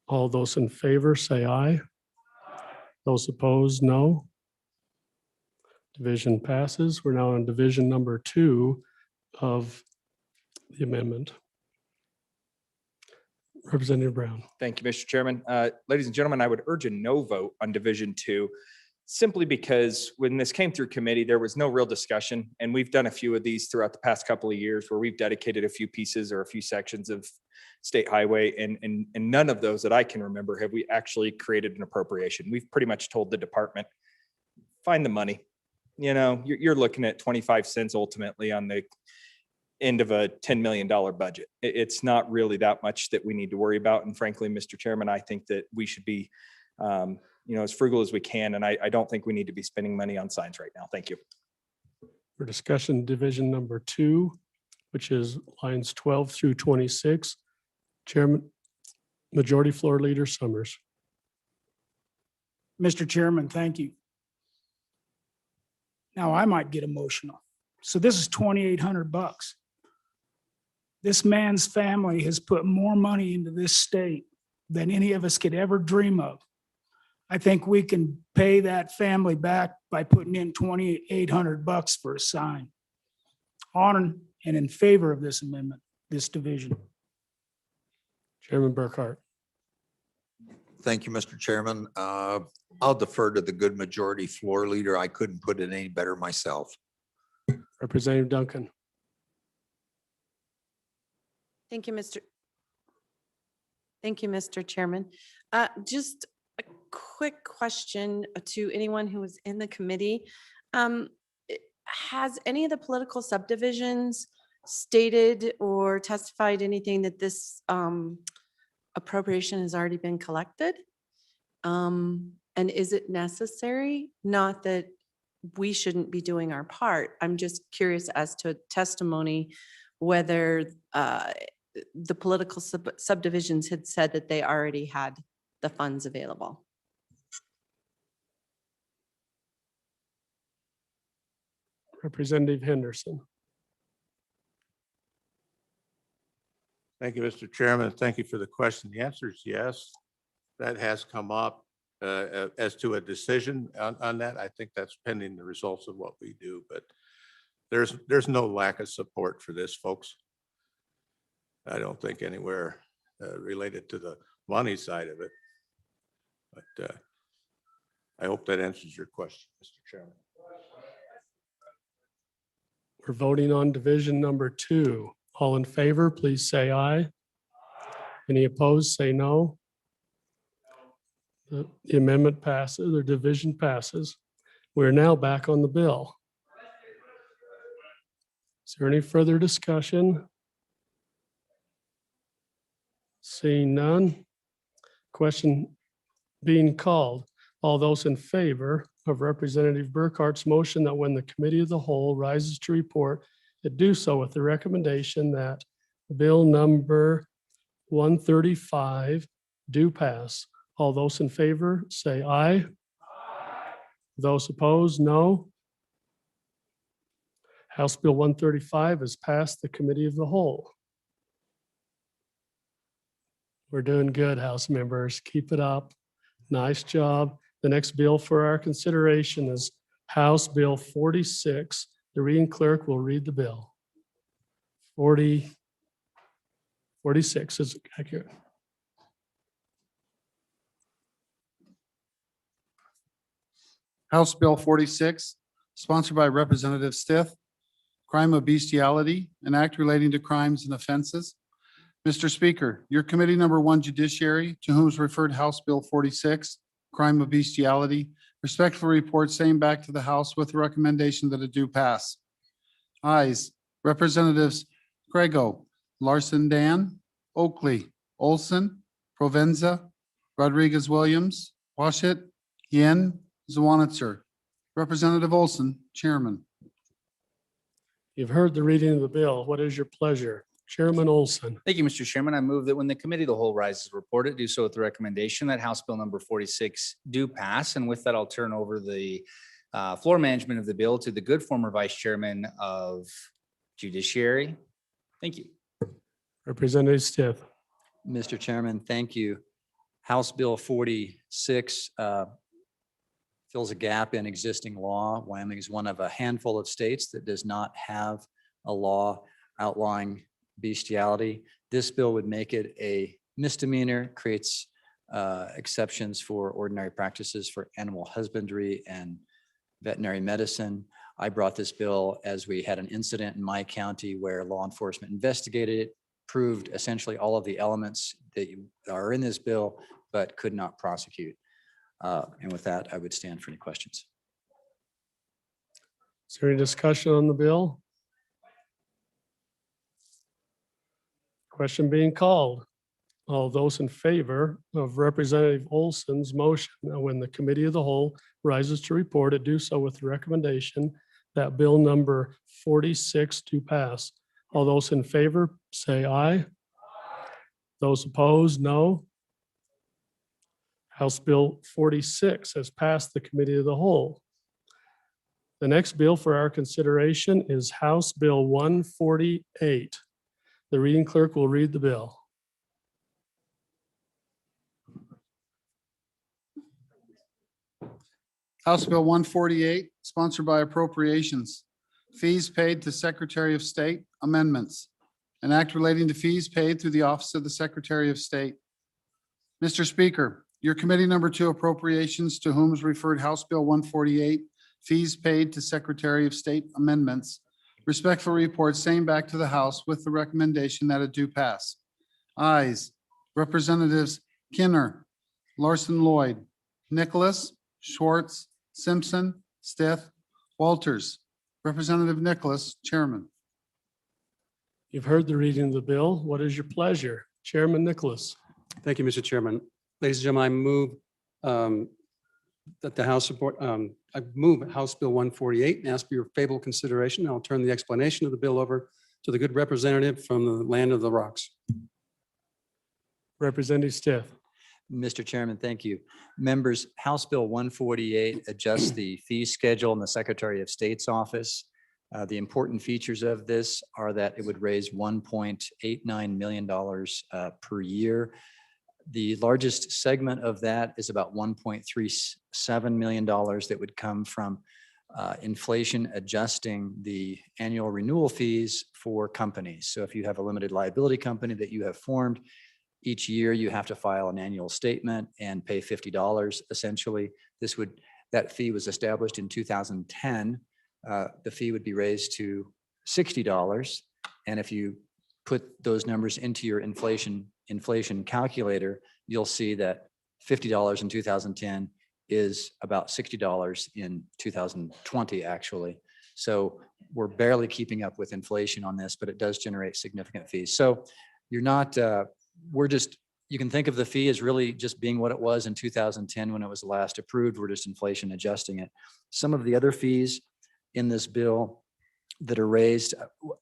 All those in favor say aye. Those opposed, no. Division passes. We're now on division number 2 of the amendment. Representative Brown. Thank you, Mr. Chairman. Ladies and gentlemen, I would urge a no vote on Division 2, simply because when this came through committee, there was no real discussion. And we've done a few of these throughout the past couple of years where we've dedicated a few pieces or a few sections of state highway, and none of those that I can remember have we actually created an appropriation. We've pretty much told the department, find the money. You know, you're looking at 25 cents ultimately on the end of a $10 million budget. It's not really that much that we need to worry about. And frankly, Mr. Chairman, I think that we should be, as frugal as we can. And I don't think we need to be spending money on signs right now. Thank you. For discussion, division number 2, which is lines 12 through 26. Chairman, Majority Floor Leader Summers. Mr. Chairman, thank you. Now I might get emotional. So this is $2,800. This man's family has put more money into this state than any of us could ever dream of. I think we can pay that family back by putting in $2,800 for a sign. On and in favor of this amendment, this division. Chairman Burkhart. Thank you, Mr. Chairman. I'll defer to the good majority floor leader. I couldn't put it any better myself. Representative Duncan. Thank you, Mr. Chairman. Just a quick question to anyone who was in the committee. Has any of the political subdivisions stated or testified anything that this appropriation has already been collected? And is it necessary? Not that we shouldn't be doing our part. I'm just curious as to testimony, whether the political subdivisions had said that they already had the funds available. Representative Henderson. Thank you, Mr. Chairman. Thank you for the question. The answer is yes. That has come up. As to a decision on that, I think that's pending the results of what we do, but there's no lack of support for this, folks. I don't think anywhere related to the money side of it. But I hope that answers your question, Mr. Chairman. We're voting on division number 2. All in favor, please say aye. Any opposed, say no. The amendment passes, or division passes. We're now back on the bill. Is there any further discussion? Seeing none. Question being called. All those in favor of Representative Burkhart's motion that when the committee of the whole rises to report, it do so with the recommendation that bill number 135 do pass. All those in favor, say aye. Those opposed, no. House Bill 135 has passed the committee of the whole. We're doing good, House members. Keep it up. Nice job. The next bill for our consideration is House Bill 46. The reading clerk will read the bill. 46 is accurate. House Bill 46, sponsored by Representative Stith, crime of bestiality, an act relating to crimes and offenses. Mr. Speaker, your committee number 1 judiciary, to whom is referred House Bill 46, crime of bestiality, respectfully report same back to the House with the recommendation that it do pass. Ayes, Representatives Grego, Larson Dan, Oakley, Olson, Provenza, Rodriguez Williams, Washit, Yen, Zwanitzer. Representative Olson, Chairman. You've heard the reading of the bill. What is your pleasure? Chairman Olson. Thank you, Mr. Chairman. I move that when the committee of the whole rises to report it, do so with the recommendation that House Bill number 46 do pass. And with that, I'll turn over the floor management of the bill to the good former Vice Chairman of Judiciary. Thank you. Representative Stith. Mr. Chairman, thank you. House Bill 46 fills a gap in existing law. Wyoming is one of a handful of states that does not have a law outlawing bestiality. This bill would make it a misdemeanor, creates exceptions for ordinary practices for animal husbandry and veterinary medicine. I brought this bill as we had an incident in my county where law enforcement investigated it, proved essentially all of the elements that are in this bill, but could not prosecute. And with that, I would stand for any questions. Is there any discussion on the bill? Question being called. All those in favor of Representative Olson's motion, that when the committee of the whole rises to report it, do so with the recommendation that bill number 46 to pass. All those in favor, say aye. Those opposed, no. House Bill 46 has passed the committee of the whole. The next bill for our consideration is House Bill 148. The reading clerk will read the bill. House Bill 148, sponsored by Appropriations. Fees paid to Secretary of State amendments. An act relating to fees paid through the Office of the Secretary of State. Mr. Speaker, your committee number 2 Appropriations, to whom is referred House Bill 148, fees paid to Secretary of State amendments. Respectfully report same back to the House with the recommendation that it do pass. Ayes, Representatives Kinner, Larson Lloyd, Nicholas, Schwartz, Simpson, Stith, Walters. Representative Nicholas, Chairman. You've heard the reading of the bill. What is your pleasure? Chairman Nicholas. Thank you, Mr. Chairman. Ladies and gentlemen, I move that the House support, I move House Bill 148 and ask for your favorable consideration. I'll turn the explanation of the bill over to the good representative from the land of the rocks. Representative Stiff. Mr. Chairman, thank you. Members, House Bill 148 adjusts the fee schedule in the Secretary of State's office. The important features of this are that it would raise $1.89 million per year. The largest segment of that is about $1.37 million that would come from inflation adjusting the annual renewal fees for companies. So if you have a limited liability company that you have formed, each year you have to file an annual statement and pay $50 essentially. That fee was established in 2010. The fee would be raised to $60. And if you put those numbers into your inflation calculator, you'll see that $50 in 2010 is about $60 in 2020, actually. So we're barely keeping up with inflation on this, but it does generate significant fees. So you're not, you can think of the fee as really just being what it was in 2010 when it was last approved. We're just inflation adjusting it. Some of the other fees in this bill that are raised,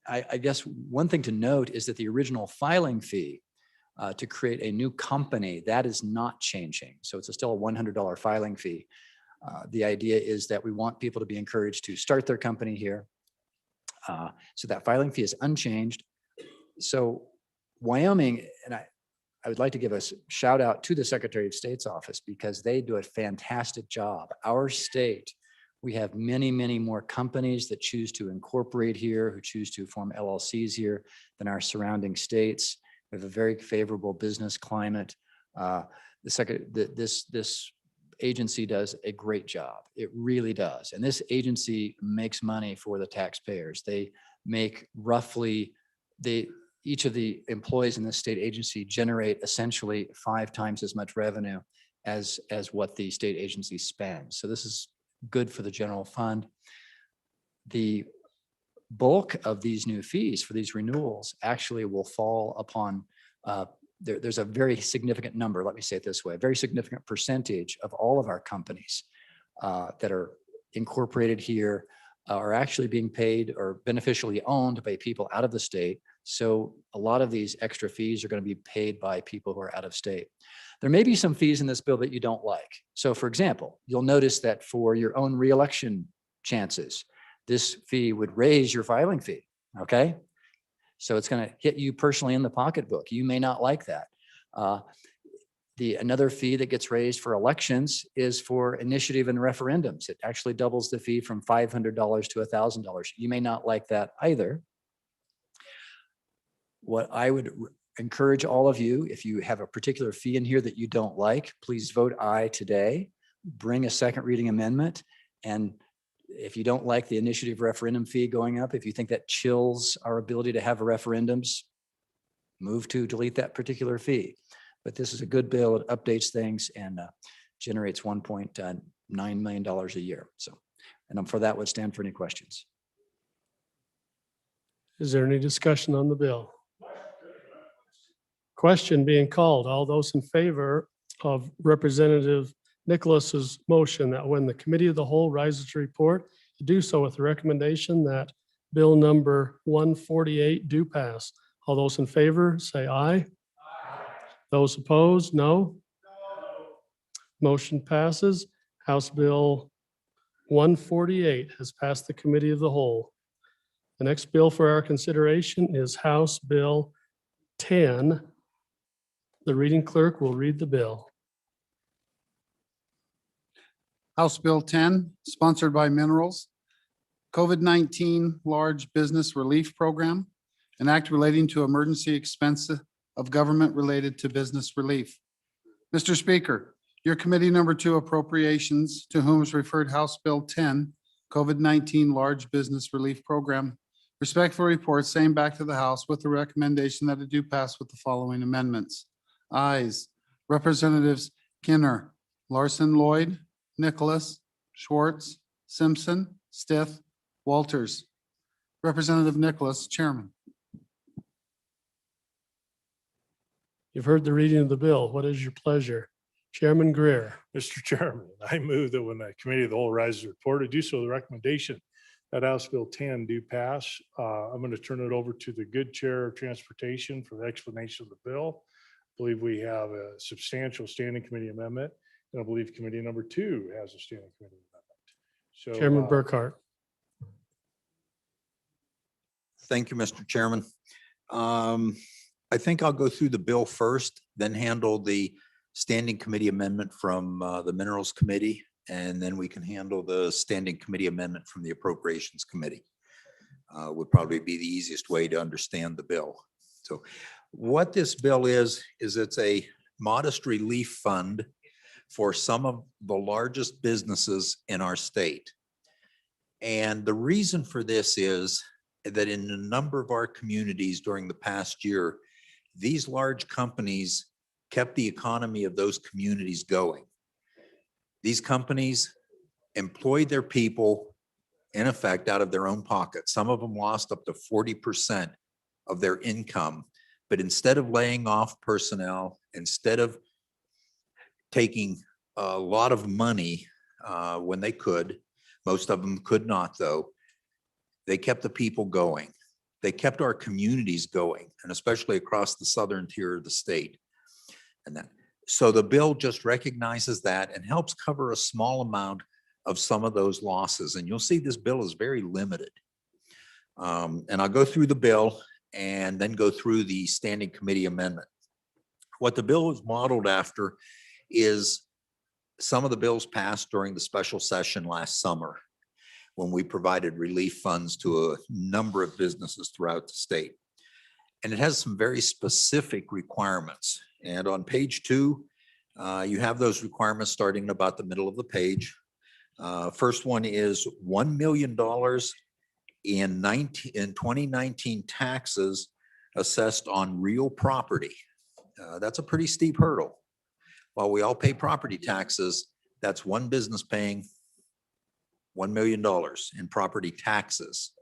I guess one thing to note is that the original filing fee to create a new company, that is not changing. So it's still a $100 filing fee. The idea is that we want people to be encouraged to start their company here. So that filing fee is unchanged. So Wyoming, and I would like to give a shout out to the Secretary of State's office because they do a fantastic job. Our state, we have many, many more companies that choose to incorporate here, who choose to form LLCs here than our surrounding states. We have a very favorable business climate. This agency does a great job. It really does. And this agency makes money for the taxpayers. They make roughly, each of the employees in this state agency generate essentially 5 times as much revenue as what the state agency spends. So this is good for the general fund. The bulk of these new fees for these renewals actually will fall upon, there's a very significant number, let me say it this way, a very significant percentage of all of our companies that are incorporated here are actually being paid or beneficially owned by people out of the state. So a lot of these extra fees are going to be paid by people who are out of state. There may be some fees in this bill that you don't like. So for example, you'll notice that for your own reelection chances, this fee would raise your filing fee, okay? So it's going to hit you personally in the pocketbook. You may not like that. Another fee that gets raised for elections is for initiative and referendums. It actually doubles the fee from $500 to $1,000. You may not like that either. What I would encourage all of you, if you have a particular fee in here that you don't like, please vote aye today. Bring a second reading amendment. And if you don't like the initiative referendum fee going up, if you think that chills our ability to have referendums, move to delete that particular fee. But this is a good bill. It updates things and generates $1.9 million a year. So, and for that would stand for any questions. Is there any discussion on the bill? Question being called. All those in favor of Representative Nicholas's motion that when the committee of the whole rises to report, to do so with the recommendation that bill number 148 do pass. All those in favor say aye. Those opposed, no. Motion passes. House Bill 148 has passed the committee of the whole. The next bill for our consideration is House Bill 10. The reading clerk will read the bill. House Bill 10, sponsored by Minerals, COVID-19 Large Business Relief Program, an act relating to emergency expenses of government related to business relief. Mr. Speaker, your committee number 2 appropriations, to whom is referred House Bill 10, COVID-19 Large Business Relief Program, respectfully reports same back to the House with the recommendation that it do pass with the following amendments. Ayes, Representatives Kinner, Larson, Lloyd, Nicholas, Schwartz, Simpson, Stiff, Walters. Representative Nicholas, Chairman. You've heard the reading of the bill. What is your pleasure? Chairman Greer. Mr. Chairman, I move that when the committee of the whole rises reported, do so the recommendation that House Bill 10 do pass. I'm going to turn it over to the good chair of transportation for the explanation of the bill. I believe we have a substantial standing committee amendment, and I believe committee number 2 has a standing committee amendment. So Chairman Burkhart. Thank you, Mr. Chairman. I think I'll go through the bill first, then handle the standing committee amendment from the Minerals Committee, and then we can handle the standing committee amendment from the Appropriations Committee. Would probably be the easiest way to understand the bill. So what this bill is it's a modest relief fund for some of the largest businesses in our state. And the reason for this is that in a number of our communities during the past year, these large companies kept the economy of those communities going. These companies employed their people, in effect, out of their own pocket. Some of them lost up to 40% of their income. But instead of laying off personnel, instead of taking a lot of money when they could, most of them could not though, they kept the people going. They kept our communities going, and especially across the southern tier of the state. And that, so the bill just recognizes that and helps cover a small amount of some of those losses. And you'll see this bill is very limited. And I'll go through the bill and then go through the standing committee amendment. What the bill is modeled after is some of the bills passed during the special session last summer, when we provided relief funds to a number of businesses throughout the state. And it has some very specific requirements. And on page 2, you have those requirements starting about the middle of the page. First one is $1 million in 2019 taxes assessed on real property. That's a pretty steep hurdle. While we all pay property taxes, that's one business paying $1 million in property taxes.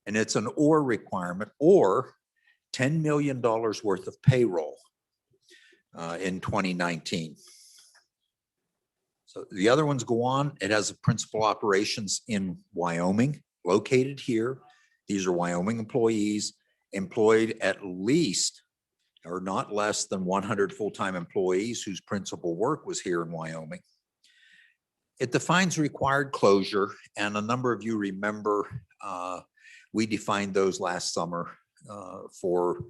And it's an or requirement, or $10 million worth of payroll in 2019. So the other ones go on. It has principal operations in Wyoming, located here. These are Wyoming employees employed at least or not less than 100 full-time employees whose principal work was here in Wyoming. It defines required closure, and a number of you remember we defined those last summer for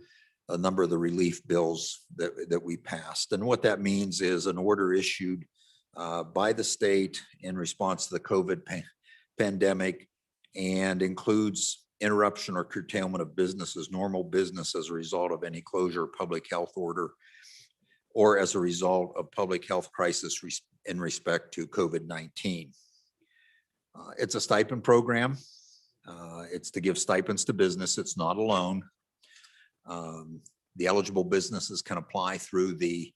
a number of the relief bills that we passed. And what that means is an order issued by the state in response to the COVID pandemic, and includes interruption or curtailment of businesses, normal business, as a result of any closure or public health order, or as a result of public health crisis in respect to COVID-19. It's a stipend program. It's to give stipends to business. It's not a loan. The eligible businesses can apply through the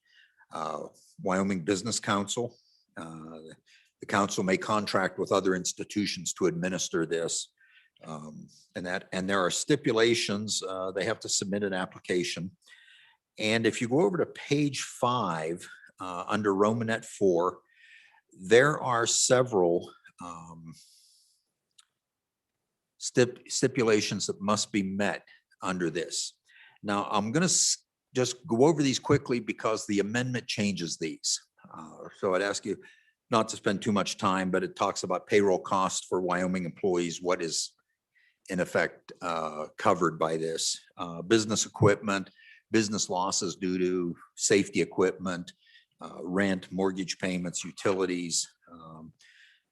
Wyoming Business Council. The council may contract with other institutions to administer this. And there are stipulations. They have to submit an application. And if you go over to page 5, under Romanet 4, there are several stipulations that must be met under this. Now, I'm going to just go over these quickly because the amendment changes these. So I'd ask you not to spend too much time, but it talks about payroll costs for Wyoming employees, what is in effect covered by this. Business equipment, business losses due to safety equipment, rent, mortgage payments, utilities,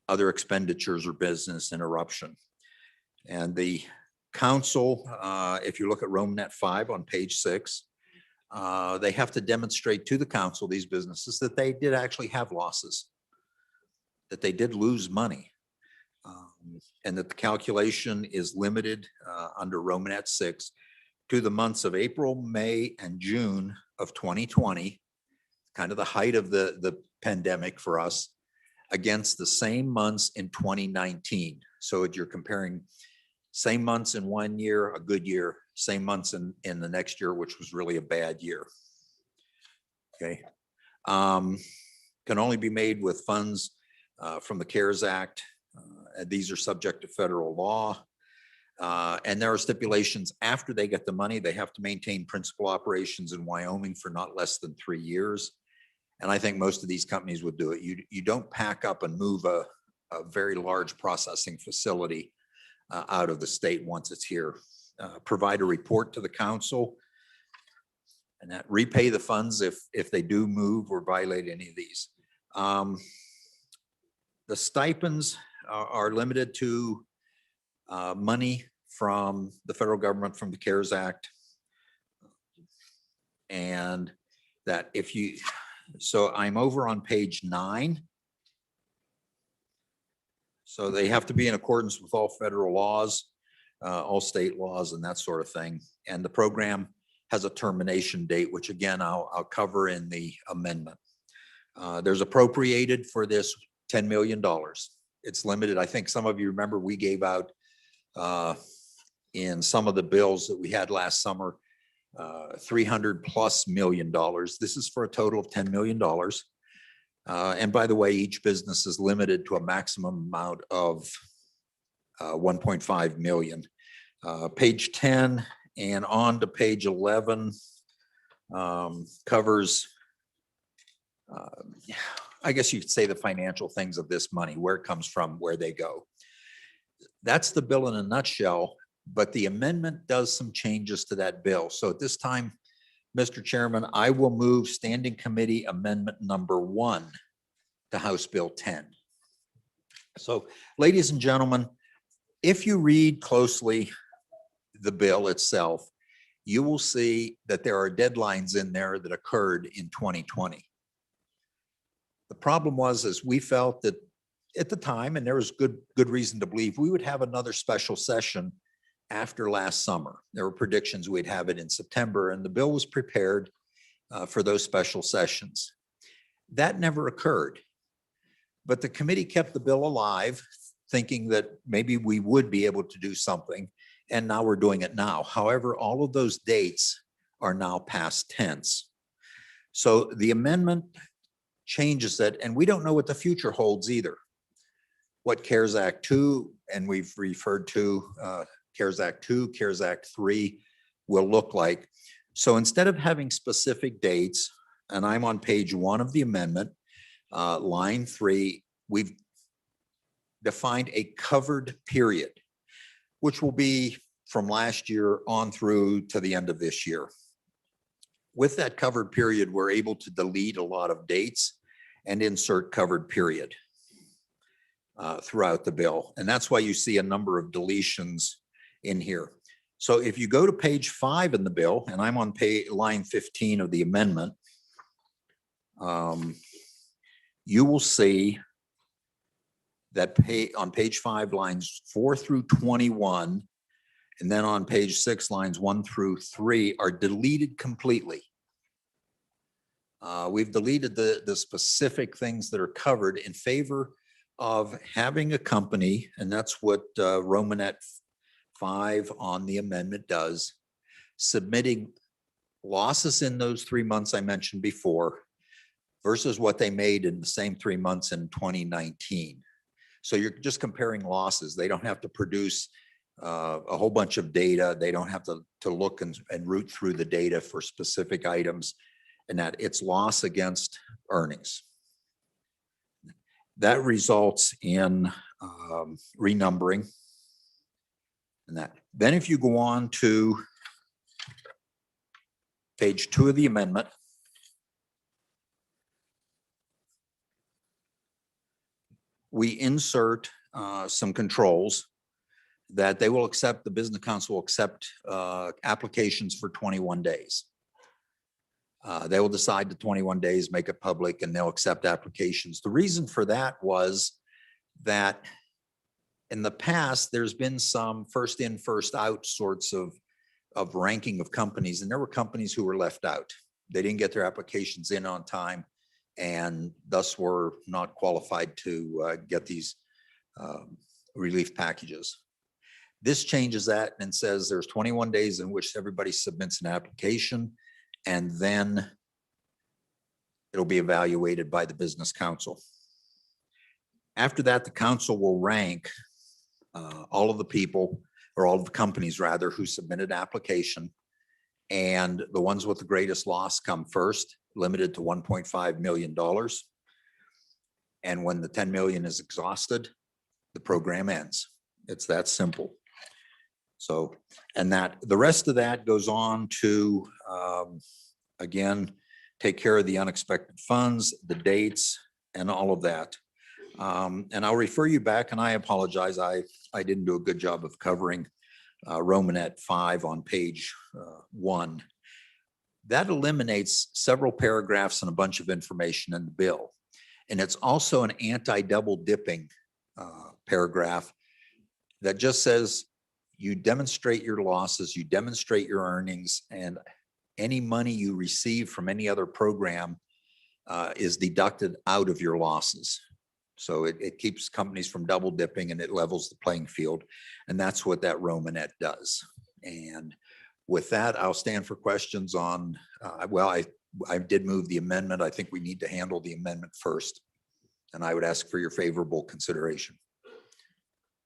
other expenditures or business interruption. And the council, if you look at Romanet 5 on page 6, they have to demonstrate to the council, these businesses, that they did actually have losses, that they did lose money, and that the calculation is limited under Romanet 6 to the months of April, May, and June of 2020, kind of the height of the pandemic for us, against the same months in 2019. So you're comparing same months in one year, a good year, same months in the next year, which was really a bad year. Okay. can only be made with funds from the CARES Act. And these are subject to federal law. And there are stipulations after they get the money, they have to maintain principal operations in Wyoming for not less than 3 years. And I think most of these companies would do it. You don't pack up and move a very large processing facility out of the state once it's here. Provide a report to the council and that repay the funds if they do move or violate any of these. The stipends are limited to money from the federal government from the CARES Act. And that if you, so I'm over on page 9. So they have to be in accordance with all federal laws, all state laws and that sort of thing. And the program has a termination date, which again, I'll cover in the amendment. There's appropriated for this $10 million. It's limited. I think some of you remember we gave out in some of the bills that we had last summer, $300+ million. This is for a total of $10 million. And by the way, each business is limited to a maximum amount of 1.5 million. Page 10 and on to page 11 covers, I guess you could say the financial things of this money, where it comes from, where they go. That's the bill in a nutshell, but the amendment does some changes to that bill. So at this time, Mr. Chairman, I will move Standing Committee Amendment number 1 to House Bill 10. So, ladies and gentlemen, if you read closely the bill itself, you will see that there are deadlines in there that occurred in 2020. The problem was, is we felt that at the time, and there was good reason to believe, we would have another special session after last summer. There were predictions we'd have it in September, and the bill was prepared for those special sessions. That never occurred. But the committee kept the bill alive, thinking that maybe we would be able to do something, and now we're doing it now. However, all of those dates are now past tense. So the amendment changes that, and we don't know what the future holds either. What CARES Act 2, and we've referred to CARES Act 2, CARES Act 3 will look like. So instead of having specific dates, and I'm on page 1 of the amendment, line 3, we've defined a covered period, which will be from last year on through to the end of this year. With that covered period, we're able to delete a lot of dates and insert covered period throughout the bill. And that's why you see a number of deletions in here. So if you go to page 5 in the bill, and I'm on line 15 of the amendment, you will see that on page 5, lines 4 through 21, and then on page 6, lines 1 through 3 are deleted completely. We've deleted the specific things that are covered in favor of having a company, and that's what Romanet 5 on the amendment does, submitting losses in those 3 months I mentioned before versus what they made in the same 3 months in 2019. So you're just comparing losses. They don't have to produce a whole bunch of data. They don't have to look and root through the data for specific items, and that it's loss against earnings. That results in renumbering. And that. Then if you go on to page 2 of the amendment, we insert some controls that they will accept, the business council will accept applications for 21 days. They will decide the 21 days, make it public, and they'll accept applications. The reason for that was that in the past, there's been some first in, first out sorts of ranking of companies, and there were companies who were left out. They didn't get their applications in on time, and thus were not qualified to get these relief packages. This changes that and says there's 21 days in which everybody submits an application, and then It'll be evaluated by the business council. After that, the council will rank all of the people, or all of the companies rather, who submitted application. And the ones with the greatest loss come first, limited to $1.5 million. And when the 10 million is exhausted, the program ends. It's that simple. So, and that the rest of that goes on to, again, take care of the unexpected funds, the dates, and all of that. And I'll refer you back, and I apologize, I didn't do a good job of covering Romanet 5 on page 1. That eliminates several paragraphs and a bunch of information in the bill. And it's also an anti-double dipping paragraph that just says you demonstrate your losses, you demonstrate your earnings, and any money you receive from any other program is deducted out of your losses. So it keeps companies from double dipping, and it levels the playing field. And that's what that Romanet does. And with that, I'll stand for questions on, well, I did move the amendment. I think we need to handle the amendment first. And I would ask for your favorable consideration.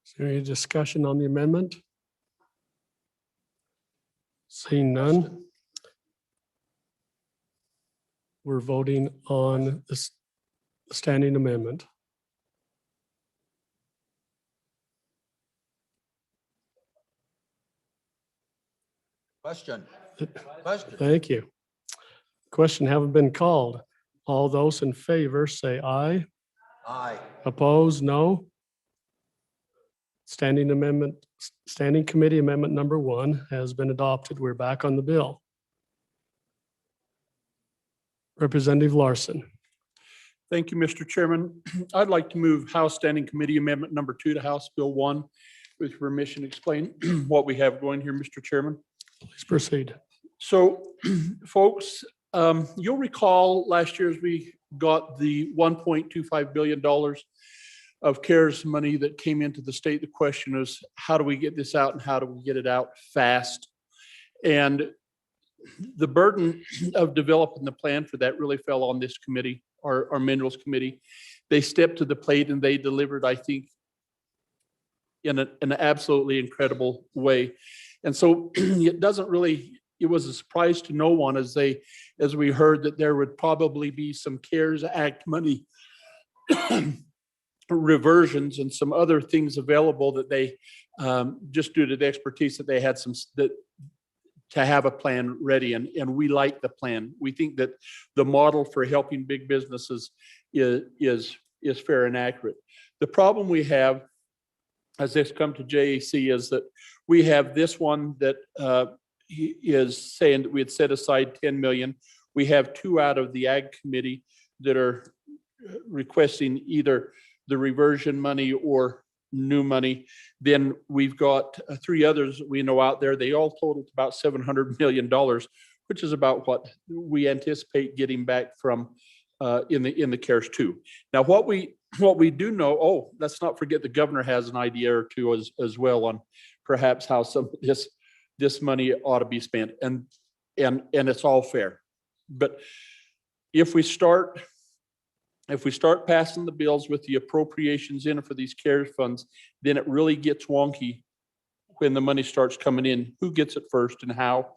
Is there any discussion on the amendment? Seeing none. We're voting on this standing amendment. Question. Thank you. Question haven't been called. All those in favor say aye. Aye. Opposed, no. Standing committee amendment number 1 has been adopted. We're back on the bill. Representative Larson. Thank you, Mr. Chairman. I'd like to move House Standing Committee Amendment number 2 to House Bill 1. With permission, explain what we have going here, Mr. Chairman. Please proceed. So, folks, you'll recall last year as we got the $1.25 billion of CARES money that came into the state. The question is, how do we get this out, and how do we get it out fast? And the burden of developing the plan for that really fell on this committee, our Minerals Committee. They stepped to the plate and they delivered, I think, in an absolutely incredible way. And so it was a surprise to no one as we heard that there would probably be some CARES Act money reversions and some other things available that they, just due to the expertise that they had, to have a plan ready. And we like the plan. We think that the model for helping big businesses is fair and accurate. The problem we have as this come to JAC is that we have this one that is saying that we had set aside 10 million. We have 2 out of the Ag Committee that are requesting either the reversion money or new money. Then we've got 3 others we know out there. They all totaled about $700 million, which is about what we anticipate getting back from in the CARES 2. Now, what we do know, let's not forget the governor has an idea or two as well on perhaps how some of this money ought to be spent, and it's all fair. But if we start passing the bills with the appropriations in for these CARES funds, then it really gets wonky when the money starts coming in. Who gets it first and how?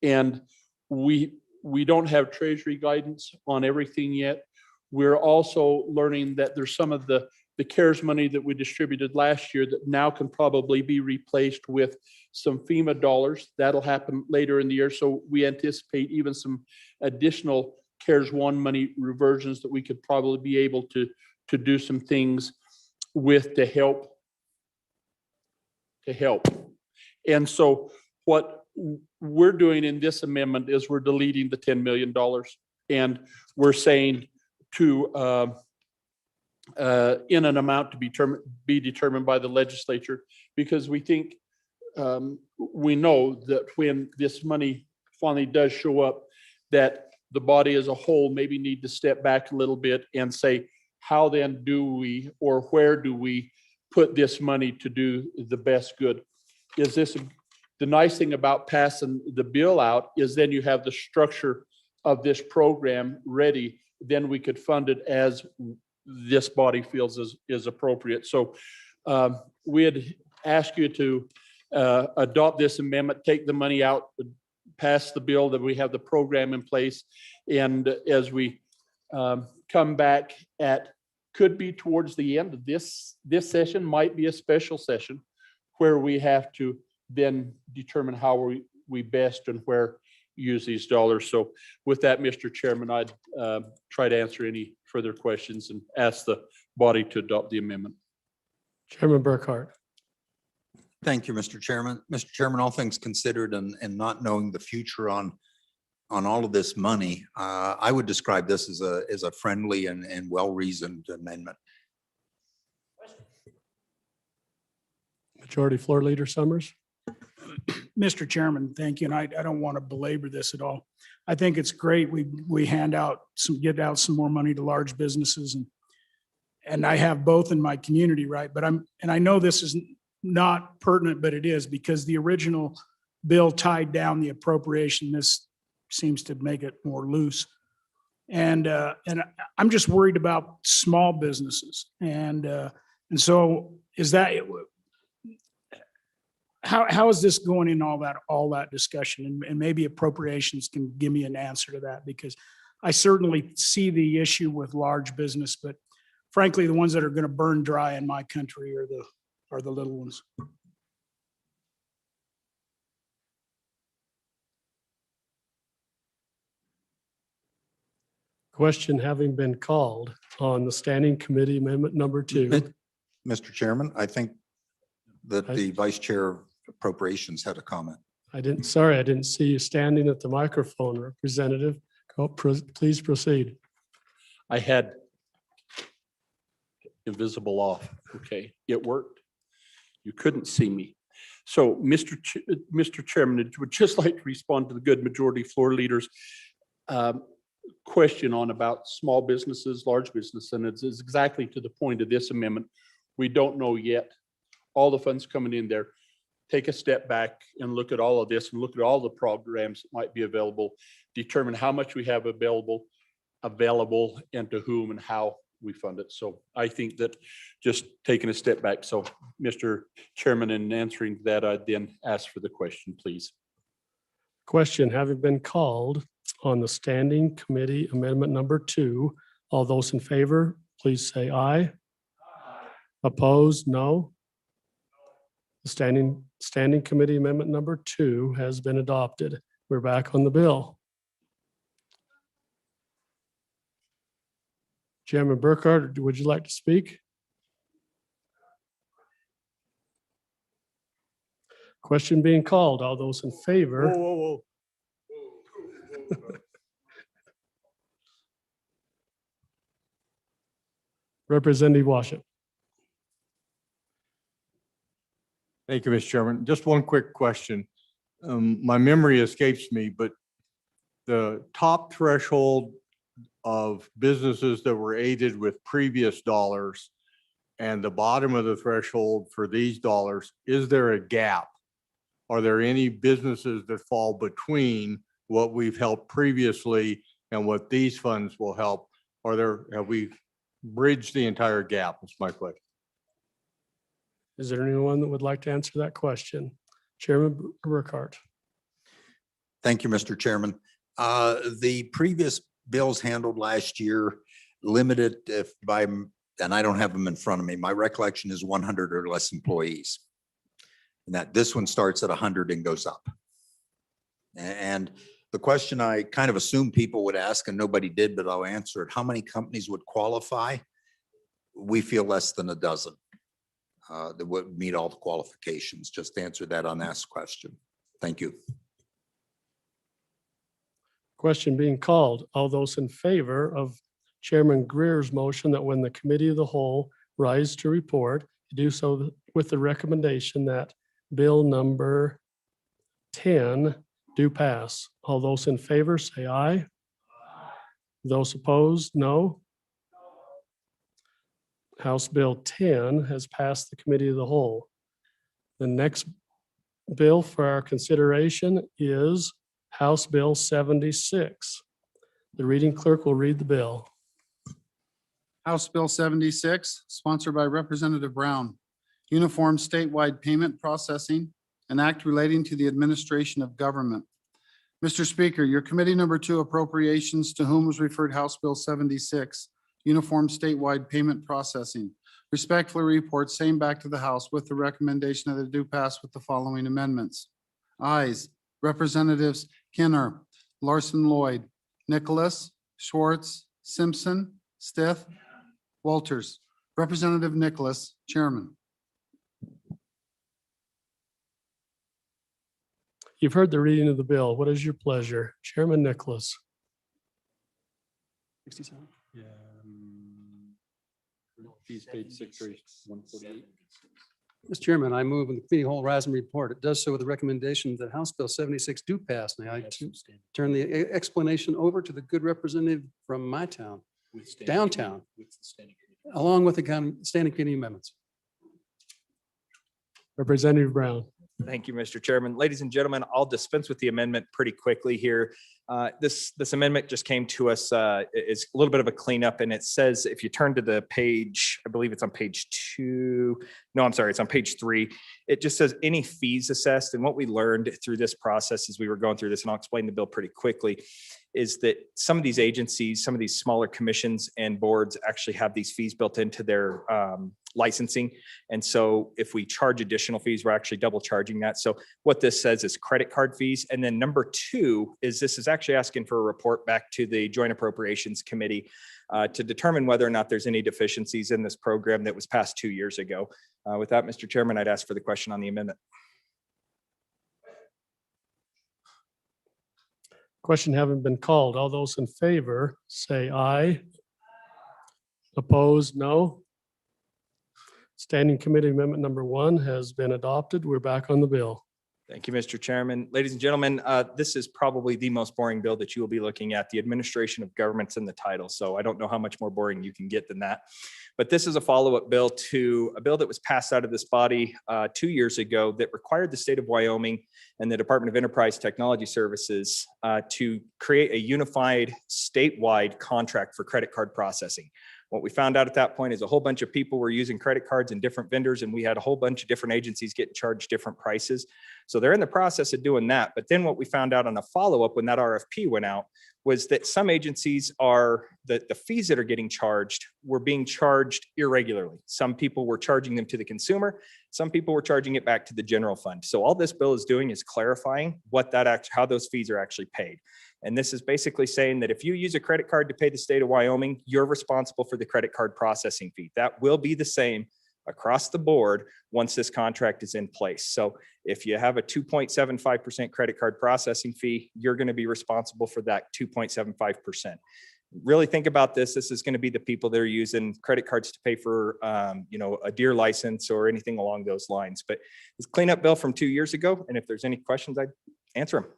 And we don't have Treasury guidance on everything yet. We're also learning that there's some of the CARES money that we distributed last year that now can probably be replaced with some FEMA dollars. That'll happen later in the year. So we anticipate even some additional CARES 1 money reversions that we could probably be able to do some things with to help. And so what we're doing in this amendment is we're deleting the $10 million, and we're saying to in an amount to be determined by the legislature, because we think we know that when this money finally does show up, that the body as a whole maybe need to step back a little bit and say, how then do we, or where do we put this money to do the best good? Is this the nice thing about passing the bill out is then you have the structure of this program ready then we could fund it as this body feels is appropriate. So we had asked you to adopt this amendment, take the money out, pass the bill, that we have the program in place. And as we come back could be towards the end of this session, might be a special session where we have to then determine how we best and where use these dollars. So with that, Mr. Chairman, I'd try to answer any further questions and ask the body to adopt the amendment. Chairman Burkhart. Thank you, Mr. Chairman. Mr. Chairman, all things considered and not knowing the future on all of this money, I would describe this as a friendly and well-reasoned amendment. Majority Floor Leader Summers. Mr. Chairman, thank you. And I don't want to belabor this at all. I think it's great. We get out some more money to large businesses, and I have both in my community, right? But I know this is not pertinent, but it is, because the original bill tied down the appropriation. This seems to make it more loose. And I'm just worried about small businesses. And so is that, how is this going in all that discussion? And maybe appropriations can give me an answer to that, because I certainly see the issue with large business, but frankly, the ones that are going to burn dry in my country are the little ones. Question having been called on the Standing Committee Amendment number 2. Mr. Chairman, I think that the Vice Chair of Appropriations had a comment. I didn't see you standing at the microphone, Representative. Please proceed. I had invisible off. Okay, it worked. You couldn't see me. So, Mr. Chairman, I would just like to respond to the good majority floor leaders question on about small businesses, large business, and it's exactly to the point of this amendment. We don't know yet. All the funds coming in there. Take a step back and look at all of this and look at all the programs that might be available, determine how much we have available and to whom and how we fund it. So I think that just taking a step back. So Mr. Chairman, in answering that, I'd then ask for the question, please. Question having been called on the Standing Committee Amendment number 2. All those in favor, please say aye. Opposed, no. The Standing Committee Amendment number 2 has been adopted. We're back on the bill. Chairman Burkhart, would you like to speak? Question being called. All those in favor. Whoa. Representative Washington. Thank you, Mr. Chairman. Just one quick question. My memory escapes me, but the top threshold of businesses that were aided with previous dollars and the bottom of the threshold for these dollars, is there a gap? Are there any businesses that fall between what we've helped previously and what these funds will help? Have we bridged the entire gap? That's my question. Is there anyone that would like to answer that question? Chairman Burkhart. Thank you, Mr. Chairman. The previous bills handled last year limited and I don't have them in front of me. My recollection is 100 or less employees. And that this one starts at 100 and goes up. And the question I kind of assumed people would ask, and nobody did, but I'll answer it. How many companies would qualify? We feel less than a dozen that would meet all the qualifications. Just answer that unasked question. Thank you. Question being called. All those in favor of Chairman Greer's motion that when the Committee of the Whole rise to report, do so with the recommendation that Bill number 10 do pass. All those in favor say aye. Those opposed, no. House Bill 10 has passed the Committee of the Whole. The next bill for our consideration is House Bill 76. The reading clerk will read the bill. House Bill 76, sponsored by Representative Brown. Uniform statewide payment processing, an act relating to the administration of government. Mr. Speaker, your committee number 2 appropriations, to whom was referred House Bill 76, uniform statewide payment processing. Respectfully report same back to the House with the recommendation that it do pass with the following amendments. Ayes, Representatives Kinner, Larson Lloyd, Nicholas, Schwartz, Simpson, Stith, Walters. Representative Nicholas, Chairman. You've heard the reading of the bill. What is your pleasure? Chairman Nicholas. 67. Yeah. Fees paid 148. Mr. Chairman, I move in the committee whole rise and report. It does so with the recommendation that House Bill 76 do pass. May I turn the explanation over to the good representative from my town, downtown, along with the standing committee amendments. Representative Brown. Thank you, Mr. Chairman. Ladies and gentlemen, I'll dispense with the amendment pretty quickly here. This amendment just came to us, is a little bit of a cleanup, and it says, if you turn to the page, I believe it's on page 2. No, I'm sorry, it's on page 3. It just says any fees assessed. And what we learned through this process as we were going through this, and I'll explain the bill pretty quickly, is that some of these agencies, some of these smaller commissions and boards actually have these fees built into their licensing. And so if we charge additional fees, we're actually double charging that. So what this says is credit card fees. And then number 2 is this is actually asking for a report back to the Joint Appropriations Committee to determine whether or not there's any deficiencies in this program that was passed 2 years ago. With that, Mr. Chairman, I'd ask for the question on the amendment. Question having been called. All those in favor, say aye. Opposed, no. Standing Committee Amendment number 1 has been adopted. We're back on the bill. Thank you, Mr. Chairman. Ladies and gentlemen, this is probably the most boring bill that you will be looking at. The administration of government's in the title, so I don't know how much more boring you can get than that. But this is a follow-up bill to a bill that was passed out of this body 2 years ago that required the state of Wyoming and the Department of Enterprise Technology Services to create a unified statewide contract for credit card processing. What we found out at that point is a whole bunch of people were using credit cards and different vendors, and we had a whole bunch of different agencies getting charged different prices. So they're in the process of doing that. But then what we found out on a follow-up when that RFP went out was that some agencies are, the fees that are getting charged were being charged irregularly. Some people were charging them to the consumer. Some people were charging it back to the general fund. So all this bill is doing is clarifying how those fees are actually paid. And this is basically saying that if you use a credit card to pay the state of Wyoming, you're responsible for the credit card processing fee. That will be the same across the board once this contract is in place. So if you have a 2.75% credit card processing fee, you're going to be responsible for that 2.75%. Really think about this. This is going to be the people that are using credit cards to pay for, a deer license or anything along those lines. But it's cleanup bill from 2 years ago. And if there's any questions, I'd answer them.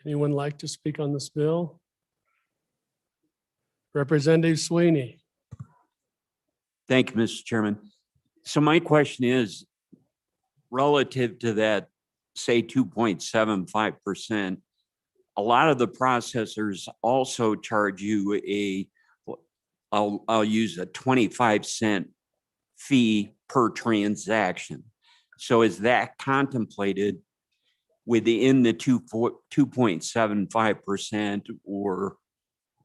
Anyone like to speak on this bill? Representative Sweeney. Thank you, Mr. Chairman. So my question is, relative to that, say 2.75%, a lot of the processors also charge you I'll use a 25-cent fee per transaction. So is that contemplated within the 2.75%, or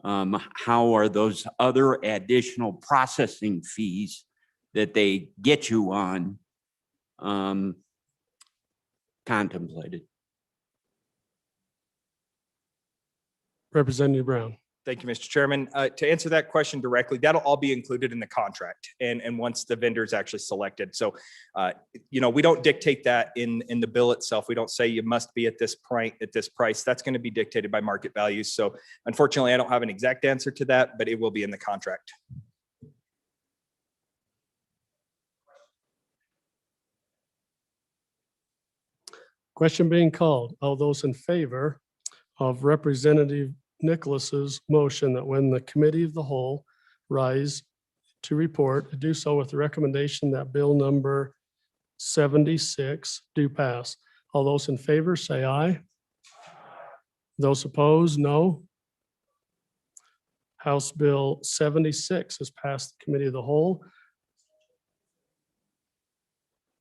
how are those other additional processing fees that they get you on contemplated? Representative Brown. Thank you, Mr. Chairman. To answer that question directly, that'll all be included in the contract and once the vendor is actually selected. So, we don't dictate that in the bill itself. We don't say you must be at this price. That's going to be dictated by market values. So unfortunately, I don't have an exact answer to that, but it will be in the contract. Question being called. All those in favor of Representative Nicholas's motion that when the committee of the whole rise to report, do so with the recommendation that bill number 76 do pass. All those in favor say aye. Those opposed, no. House Bill 76 has passed the committee of the whole.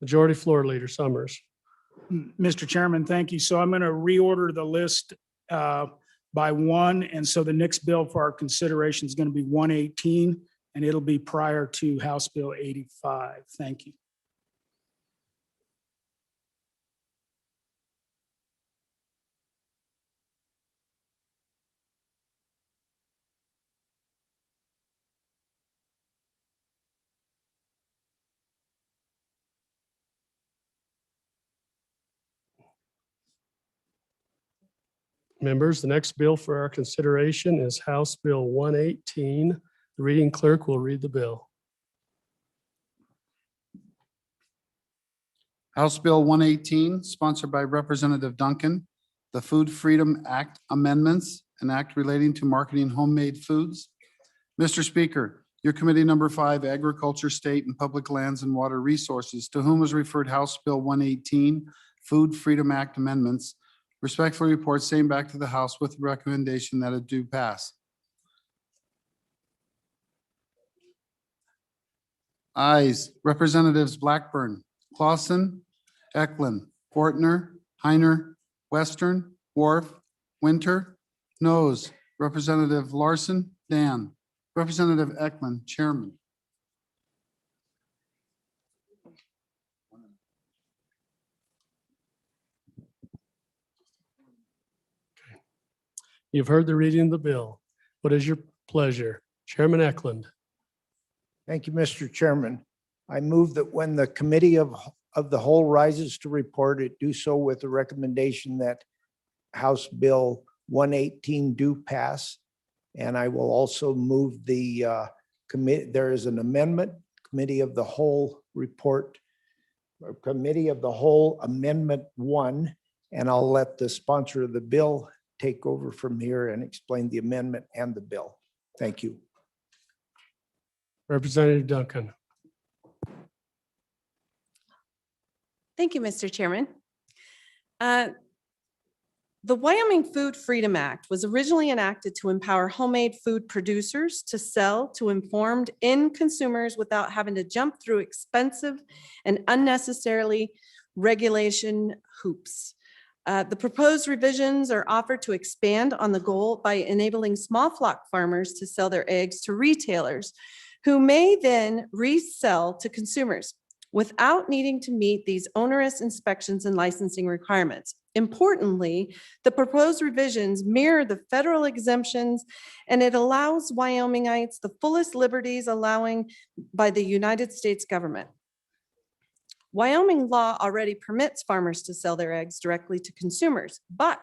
Majority Floor Leader Summers. Mr. Chairman, thank you. So I'm going to reorder the list by one. And so the next bill for our consideration is going to be 118, and it'll be prior to House Bill 85. Thank you. Members, the next bill for our consideration is House Bill 118. The reading clerk will read the bill. House Bill 118, sponsored by Representative Duncan, the Food Freedom Act amendments, an act relating to marketing homemade foods. Mr. Speaker, your committee number 5, Agriculture, State and Public Lands and Water Resources, to whom is referred House Bill 118, Food Freedom Act amendments, respectfully report same back to the House with the recommendation that it do pass. Ayes, Representatives Blackburn, Clausen, Eklund, Fortner, Heiner, Western, Wharf, Winter. Noes, Representative Larson, Dan. Representative Eklund, Chairman. You've heard the reading of the bill. What is your pleasure? Chairman Eklund. Thank you, Mr. Chairman. I move that when the committee of the whole rises to report, it do so with the recommendation that House Bill 118 do pass. And I will also move the committee, there is an amendment, committee of the whole report, or committee of the whole amendment 1, and I'll let the sponsor of the bill take over from here and explain the amendment and the bill. Thank you. Representative Duncan. Thank you, Mr. Chairman. The Wyoming Food Freedom Act was originally enacted to empower homemade food producers to sell to informed end consumers without having to jump through expensive and unnecessarily regulation hoops. The proposed revisions are offered to expand on the goal by enabling small flock farmers to sell their eggs to retailers who may then resell to consumers without needing to meet these onerous inspections and licensing requirements. Importantly, the proposed revisions mirror the federal exemptions, and it allows Wyomingites the fullest liberties allowing by the United States government. Wyoming law already permits farmers to sell their eggs directly to consumers, but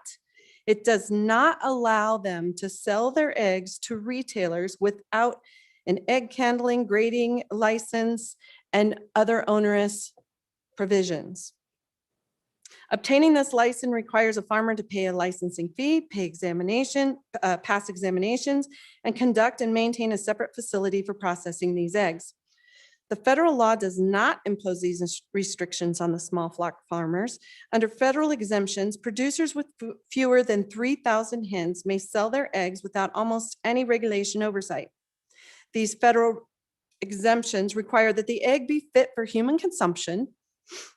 it does not allow them to sell their eggs to retailers without an egg handling, grading license, and other onerous provisions. Obtaining this license requires a farmer to pay a licensing fee, pass examinations, and conduct and maintain a separate facility for processing these eggs. The federal law does not impose these restrictions on the small flock farmers. Under federal exemptions, producers with fewer than 3,000 hens may sell their eggs without almost any regulation oversight. These federal exemptions require that the egg be fit for human consumption,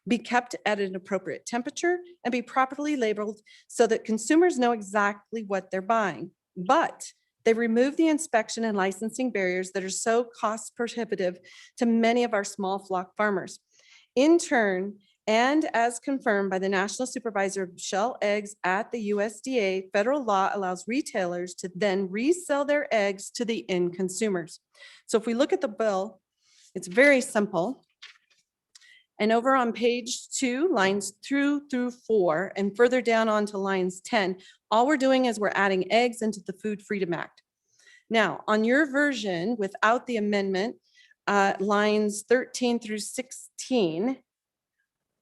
be kept at an appropriate temperature, and be properly labeled so that consumers know exactly what they're buying. But they remove the inspection and licensing barriers that are so cost prohibitive to many of our small flock farmers. In turn, and as confirmed by the National Supervisor of Shell Eggs at the USDA, federal law allows retailers to then resell their eggs to the end consumers. So if we look at the bill, it's very simple. And over on page 2, lines 2 through 4, and further down onto lines 10, all we're doing is we're adding eggs into the Food Freedom Act. Now, on your version, without the amendment, lines 13 through 16,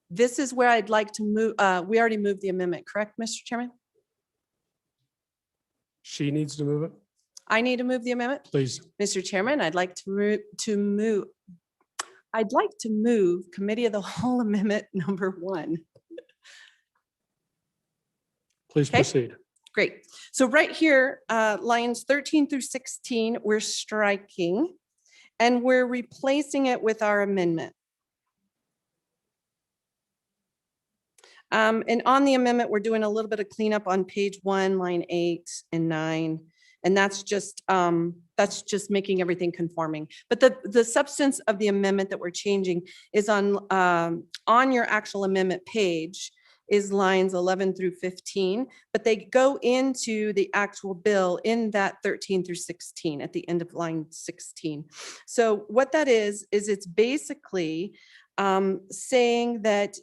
this is where I'd like to move. We already moved the amendment, correct, Mr. Chairman? She needs to move it. I need to move the amendment? Please. Mr. Chairman, I'd like to move Committee of the Whole Amendment number 1. Please Okay. proceed. great. So right here, lines 13 through 16, we're striking and we're replacing it with our amendment. And on the amendment, we're doing a little bit of cleanup on page 1, line 8 and 9. And that's just making everything conforming. But the substance of the amendment that we're changing is on your actual amendment page is lines 11 through 15, but they go into the actual bill in that 13 through 16 at the end of line 16. So what that is it's basically saying that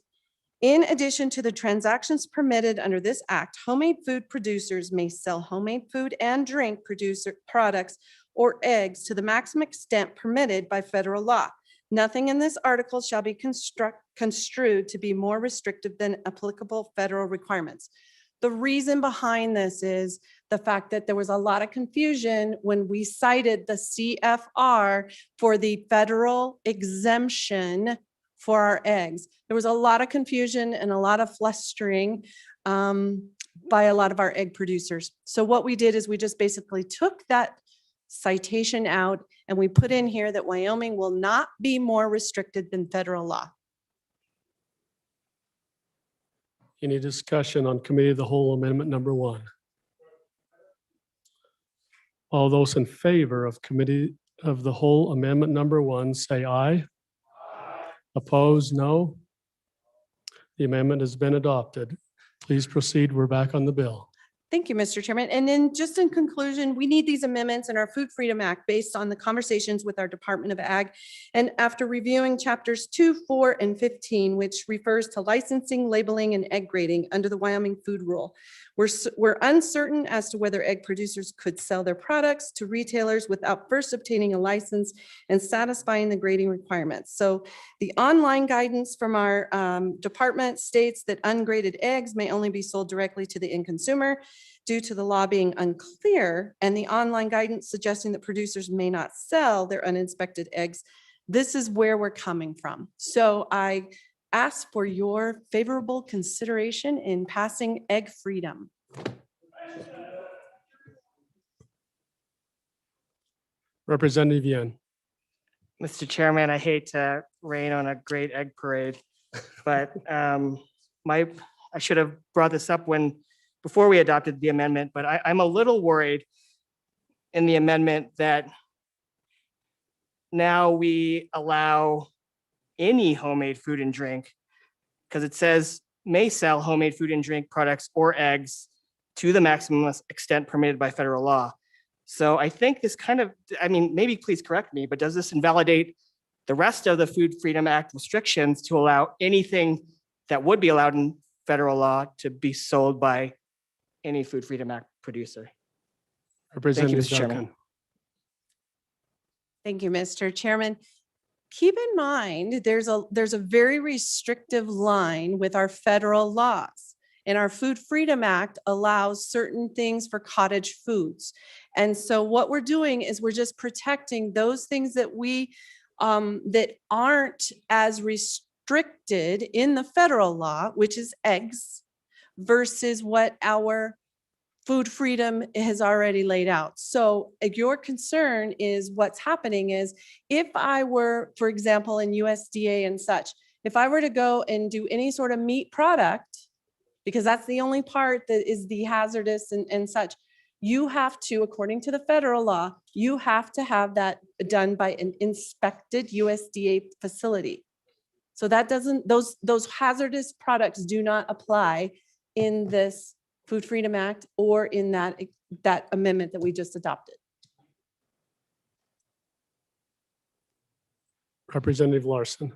in addition to the transactions permitted under this act, homemade food producers may sell homemade food and drink producer products or eggs to the maximum extent permitted by federal law. Nothing in this article shall be construed to be more restrictive than applicable federal requirements. The reason behind this is the fact that there was a lot of confusion when we cited the CFR for the federal exemption for our eggs. There was a lot of confusion and a lot of flustering by a lot of our egg producers. So what we did is we just basically took that citation out and we put in here that Wyoming will not be more restricted than federal law. Any discussion on committee of the whole amendment number 1? All those in favor of committee of the whole amendment number 1, say aye. Opposed, no. The amendment has been adopted. Please proceed. We're back on the bill. Thank you, Mr. Chairman. And then just in conclusion, we need these amendments in our Food Freedom Act based on the conversations with our Department of Ag. And after reviewing chapters 2, 4, and 15, which refers to licensing, labeling, and egg grading under the Wyoming food rule, we're uncertain as to whether egg producers could sell their products to retailers without first obtaining a license and satisfying the grading requirements. So the online guidance from our department states that ungraded eggs may only be sold directly to the end consumer due to the law being unclear, and the online guidance suggesting that producers may not sell their uninspected eggs. This is where we're coming from. So I ask for your favorable consideration in passing egg freedom. Representative Yen. Mr. Chairman, I hate to rain on a great egg parade, but I should have brought this up before we adopted the amendment, but I'm a little worried in the amendment that now we allow any homemade food and drink, because it says may sell homemade food and drink products or eggs to the maximum extent permitted by federal law. So I think this maybe please correct me, but does this invalidate the rest of the Food Freedom Act restrictions to allow anything that would be allowed in federal law to be sold by any Food Freedom Act producer? Representative Mr. Chairman. Duncan. Thank you, Mr. Chairman. Keep in mind, there's a very restrictive line with our federal laws. And our Food Freedom Act allows certain things for cottage foods. And so what we're doing is we're just protecting those things that that aren't as restricted in the federal law, which is eggs, versus what our food freedom has already laid out. So your concern is what's happening is if I were, for example, in USDA and such, if I were to go and do any sort of meat product, because that's the only part that is the hazardous and such, you have to, according to the federal law, you have to have that done by an inspected USDA facility. So that doesn't, those hazardous products do not apply in this Food Freedom Act or in that amendment that we just adopted. Representative Larson.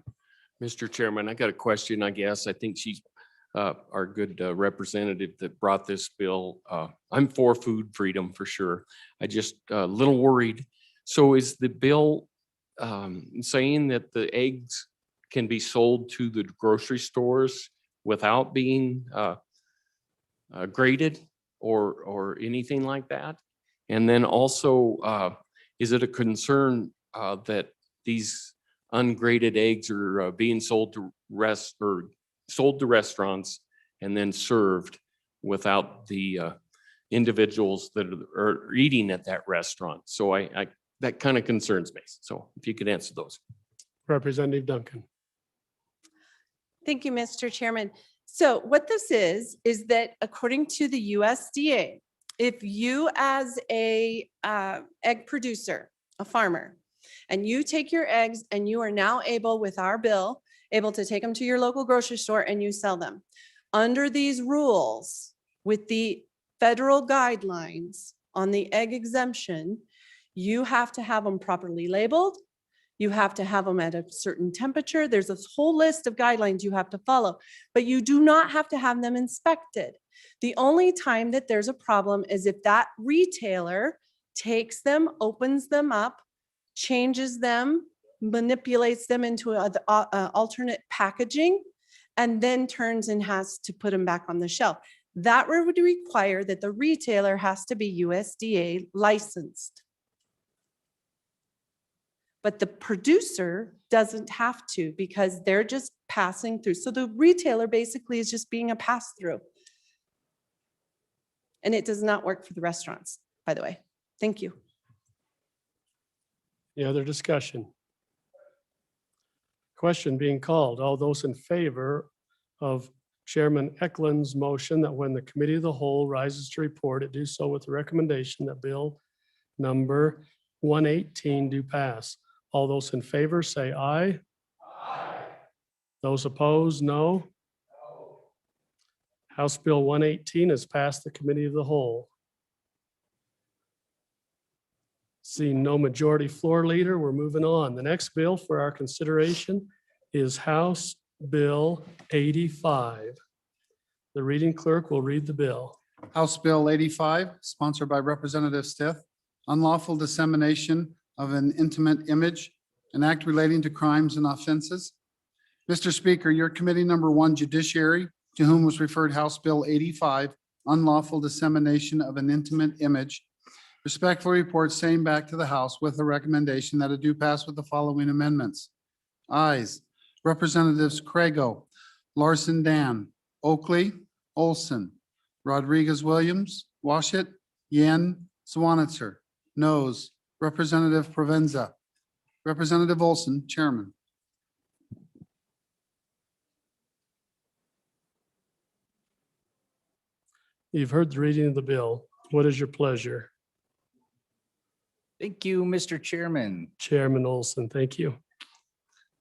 Mr. Chairman, I got a question, I guess. I think she's our good representative that brought this bill. I'm for food freedom for sure. I just a little worried. So is the bill saying that the eggs can be sold to the grocery stores without being graded or anything like that? And then also, is it a concern that these ungraded eggs are being sold to restaurants and then served without the individuals that are eating at that restaurant. So that kind of concerns me. So if you could answer those. Representative Duncan. Thank you, Mr. Chairman. So what this is that according to the USDA, if you as a egg producer, a farmer, and you take your eggs and you are now able with our bill, able to take them to your local grocery store and you sell them. Under these rules, with the federal guidelines on the egg exemption, you have to have them properly labeled. You have to have them at a certain temperature. There's a whole list of guidelines you have to follow, but you do not have to have them inspected. The only time that there's a problem is if that retailer takes them, opens them up, changes them, manipulates them into alternate packaging, and then turns and has to put them back on the shelf. That would require that the retailer has to be USDA licensed. But the producer doesn't have to because they're just passing through. So the retailer basically is just being a pass-through. And it does not work for the restaurants, by the way. Thank you. Any other discussion? Question being called. All those in favor of Chairman Eklund's motion that when the committee of the whole rises to report, it do so with the recommendation that bill number 118 do pass. All those in favor say aye. Aye. Those opposed, no. House Bill 118 has passed the committee of the whole. Seeing no majority floor leader, we're moving on. The next bill for our consideration is House Bill 85. The reading clerk will read the bill. House Bill 85, sponsored by Representative Stith, unlawful dissemination of an intimate image, an act relating to crimes and offenses. Mr. Speaker, your committee number 1 Judiciary, to whom was referred House Bill 85, unlawful dissemination of an intimate image, respectfully reports same back to the House with a recommendation that it do pass with the following amendments. Ayes, Representatives Craigo, Larson Dan, Oakley, Olson, Rodriguez Williams, Washit, Yen, Swanitzer. Noes, Representative Provenza. Representative Olson, Chairman. You've heard the reading of the bill. What is your pleasure? Thank you, Mr. Chairman. Chairman Olson, thank you.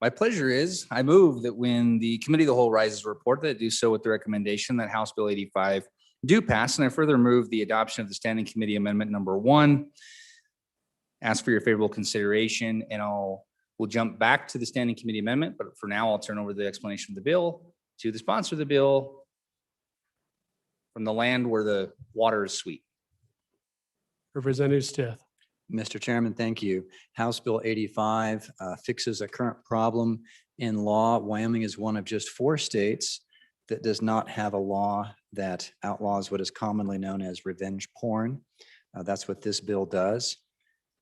My pleasure is I move that when the committee of the whole rises report, that it do so with the recommendation that House Bill 85 do pass. And I further move the adoption of the Standing Committee Amendment number 1. Ask for your favorable consideration, and we'll jump back to the Standing Committee Amendment. But for now, I'll turn over the explanation of the bill to the sponsor of the bill from the land where the water is sweet. Representative Stith. Mr. Chairman, thank you. House Bill 85 fixes a current problem in law. Wyoming is one of just 4 states that does not have a law that outlaws what is commonly known as revenge porn. That's what this bill does.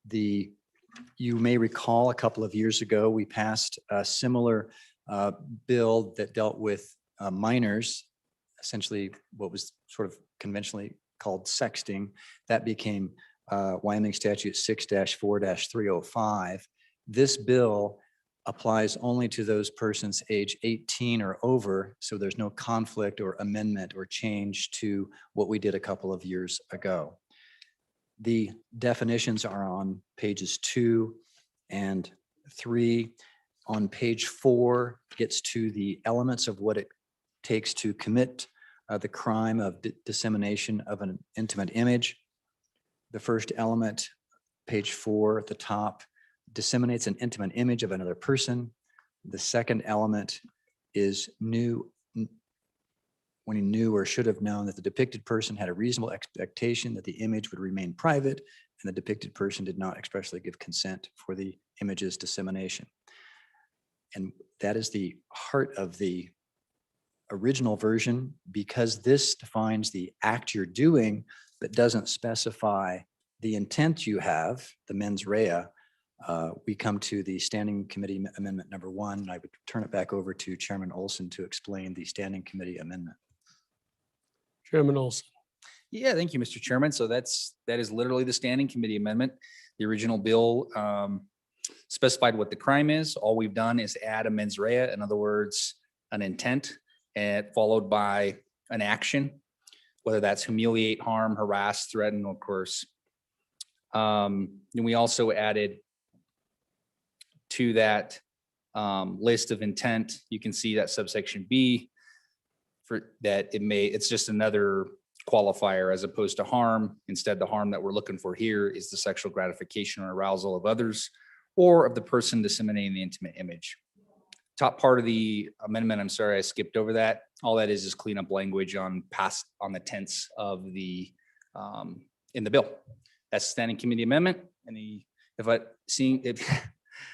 You may recall a couple of years ago, we passed a similar bill that dealt with minors, essentially what was sort of conventionally called sexting. That became Wyoming Statute 6-4-305. This bill applies only to those persons age 18 or over, so there's no conflict or amendment or change to what we did a couple of years ago. The definitions are on pages 2 and 3. On page 4 gets to the elements of what it takes to commit the crime of dissemination of an intimate image. The first element, page 4 at the top, disseminates an intimate image of another person. The second element is when he knew or should have known that the depicted person had a reasonable expectation that the image would remain private, and the depicted person did not expressly give consent for the image's dissemination. And that is the heart of the original version, because this defines the act you're doing, but doesn't specify the intent you have, the mens rea. We come to the Standing Committee Amendment number 1, and I would turn it back over to Chairman Olson to explain the Standing Committee Amendment. Chairman Olson. Yeah, thank you, Mr. Chairman. So that is literally the standing committee amendment. The original bill specified what the crime is. All we've done is add a mens rea, in other words, an intent, and followed by an action, whether that's humiliate, harm, harass, threaten, of course. And we also added to that list of intent, you can see that subsection B for that it's just another qualifier as opposed to harm. Instead, the harm that we're looking for here is the sexual gratification or arousal of others or of the person disseminating the intimate image. Top part of the amendment, I'm sorry, I skipped over that. All that is cleanup language on the tense of the in the bill. That's standing committee amendment.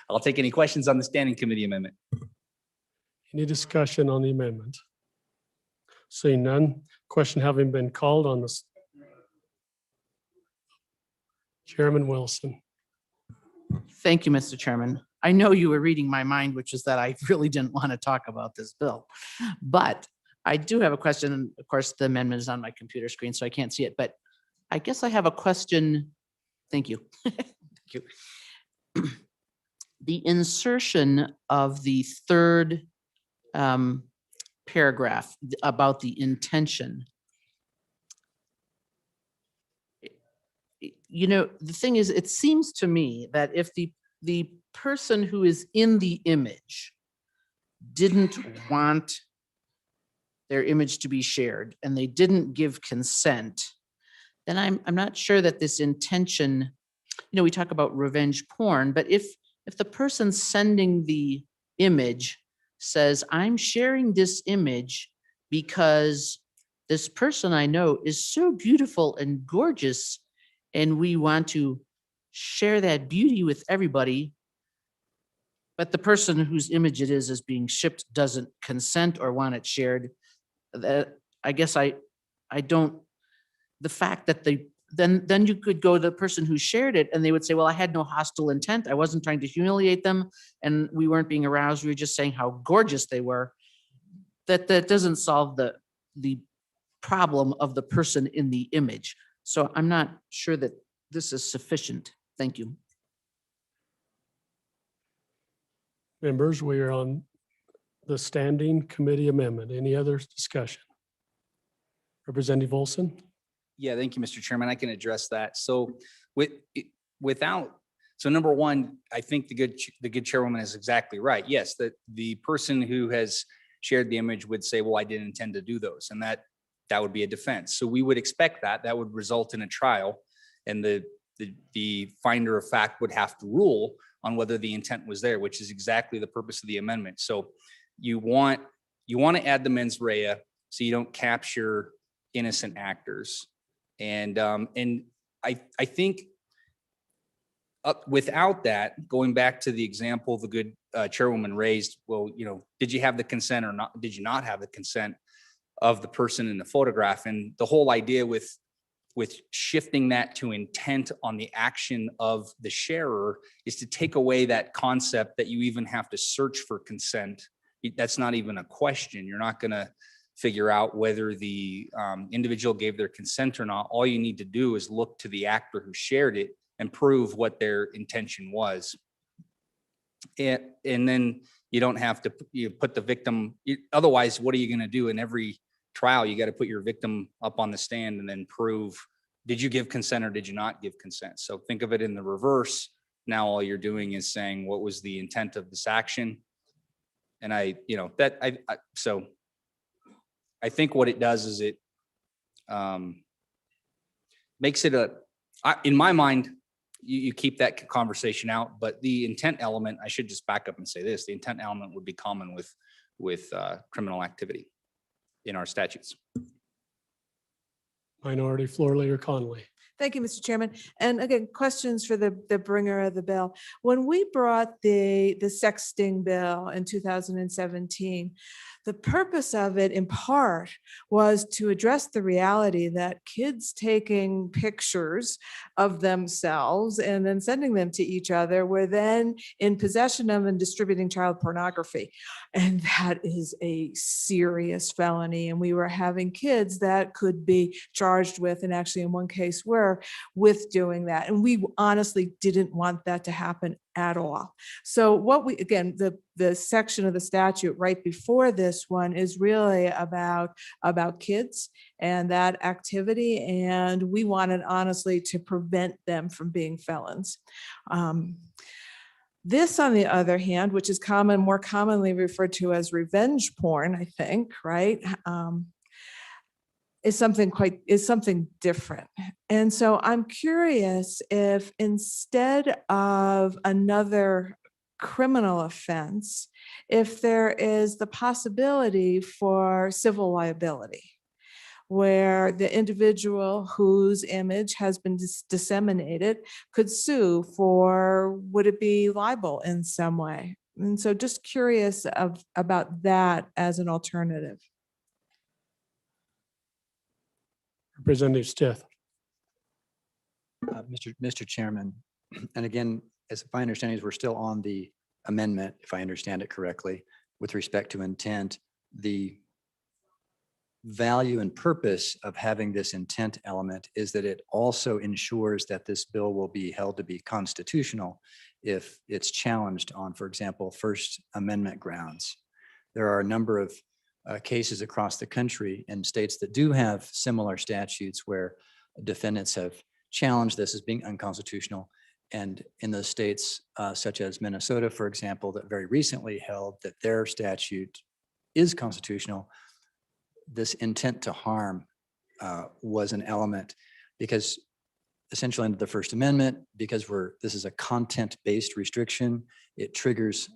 I'll take any questions on the standing committee amendment. Any discussion on the amendment? Seeing none, question having been called on this. Chairman Wilson. Thank you, Mr. Chairman. I know you were reading my mind, which is that I really didn't want to talk about this bill. But I do have a question. And of course, the amendment is on my computer screen, so I can't see it. But I guess I have a question. Thank you. Thank you. The insertion of the third paragraph about the intention. You know, the thing is, it seems to me that if the person who is in the image didn't want their image to be shared and they didn't give consent, then I'm not sure that this intention, you know, we talk about revenge porn, but if the person sending the image says, I'm sharing this image because this person I know is so beautiful and gorgeous, and we want to share that beauty with everybody, but the person whose image it is being shipped doesn't consent or want it shared, that I guess I don't, the fact that then you could go to the person who shared it and they would say, well, I had no hostile intent. I wasn't trying to humiliate them and we weren't being aroused. We were just saying how gorgeous they were. That doesn't solve the problem of the person in the image. So I'm not sure that this is sufficient. Thank you. Members, we are on the standing committee amendment. Any other discussion? Representative Olson? Yeah, thank you, Mr. Chairman. I can address that. So so number one, I think the good chairwoman is exactly right. Yes, the person who has shared the image would say, well, I didn't intend to do those. And that would be a defense. So we would expect that would result in a trial, and the finder of fact would have to rule on whether the intent was there, which is exactly the purpose of the amendment. So you want to add the mens rea so you don't capture innocent actors. And I think without that, going back to the example the good chairwoman raised, well, you know, did you have the consent or not? Did you not have the consent of the person in the photograph? And the whole idea with shifting that to intent on the action of the sharer is to take away that concept that you even have to search for consent. That's not even a question. You're not going to figure out whether the individual gave their consent or not. All you need to do is look to the actor who shared it and prove what their intention was. And then you don't have to put the victim, otherwise, what are you going to do in every trial? You got to put your victim up on the stand and then prove, did you give consent or did you not give consent? So think of it in the reverse. Now all you're doing is saying, what was the intent of this action? And so I think what it does is it makes it in my mind, you keep that conversation out, but the intent element, I should just back up and say this, the intent element would be common with criminal activity in our statutes. Minority Floor Leader Conley. Thank you, Mr. Chairman. And again, questions for the bringer of the bill. When we brought the sexting bill in 2017, the purpose of it in part was to address the reality that kids taking pictures of themselves and then sending them to each other were then in possession of and distributing child pornography. And that is a serious felony. And we were having kids that could be charged with, and actually in one case were, with doing that. And we honestly didn't want that to happen at all. So what we, again, the section of the statute right before this one is really about kids and that activity. And we wanted honestly to prevent them from being felons. This, on the other hand, which is more commonly referred to as revenge porn, I think, right? Is something different. And so I'm curious if instead of another criminal offense, if there is the possibility for civil liability, where the individual whose image has been disseminated could sue for, would it be libel in some way? And so just curious about that as an alternative. Representative Stith. Mr. Chairman, and again, as if my understanding is we're still on the amendment, if I understand it correctly, with respect to intent, the value and purpose of having this intent element is that it also ensures that this bill will be held to be constitutional if it's challenged on, for example, First Amendment grounds. There are a number of cases across the country in states that do have similar statutes where defendants have challenged this as being unconstitutional. And in those states, such as Minnesota, for example, that very recently held that their statute is constitutional, this intent to harm was an element, because essentially under the First Amendment, because this is a content-based restriction, it triggers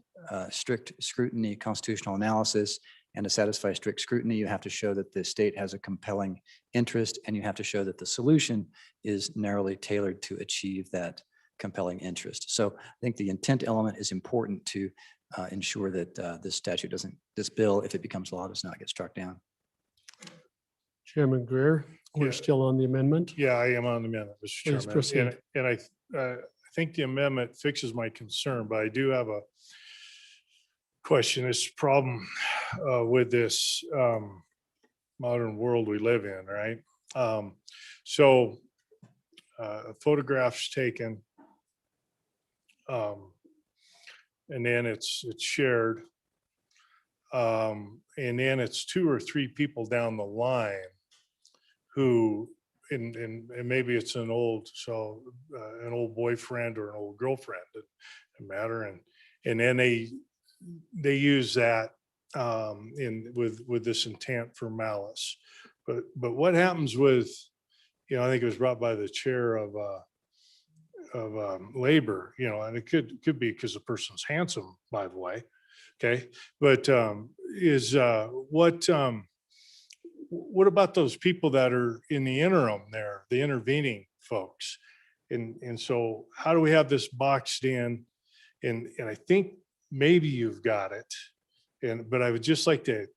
strict scrutiny, constitutional analysis. And to satisfy strict scrutiny, you have to show that the state has a compelling interest, and you have to show that the solution is narrowly tailored to achieve that compelling interest. So I think the intent element is important to ensure that this bill, if it becomes law, does not get struck down. Chairman Greer, we're still on the amendment. Yeah, I am on the amendment, Mr. Please Chairman. proceed. And I think the amendment fixes my concern, but I do have a question, this problem with this modern world we live in, right? So photographs taken, and then it's shared, and then it's 2 or 3 people down the line who, and maybe it's an old boyfriend or an old girlfriend, it doesn't matter, and then they use that with this intent for malice. But what happens with, I think it was brought by the chair of labor, and it could be because the person's handsome, by the way. Okay, but what about those people that are in the interim there, the intervening folks? And so how do we have this boxed in? And I think maybe you've got it, but I would just like to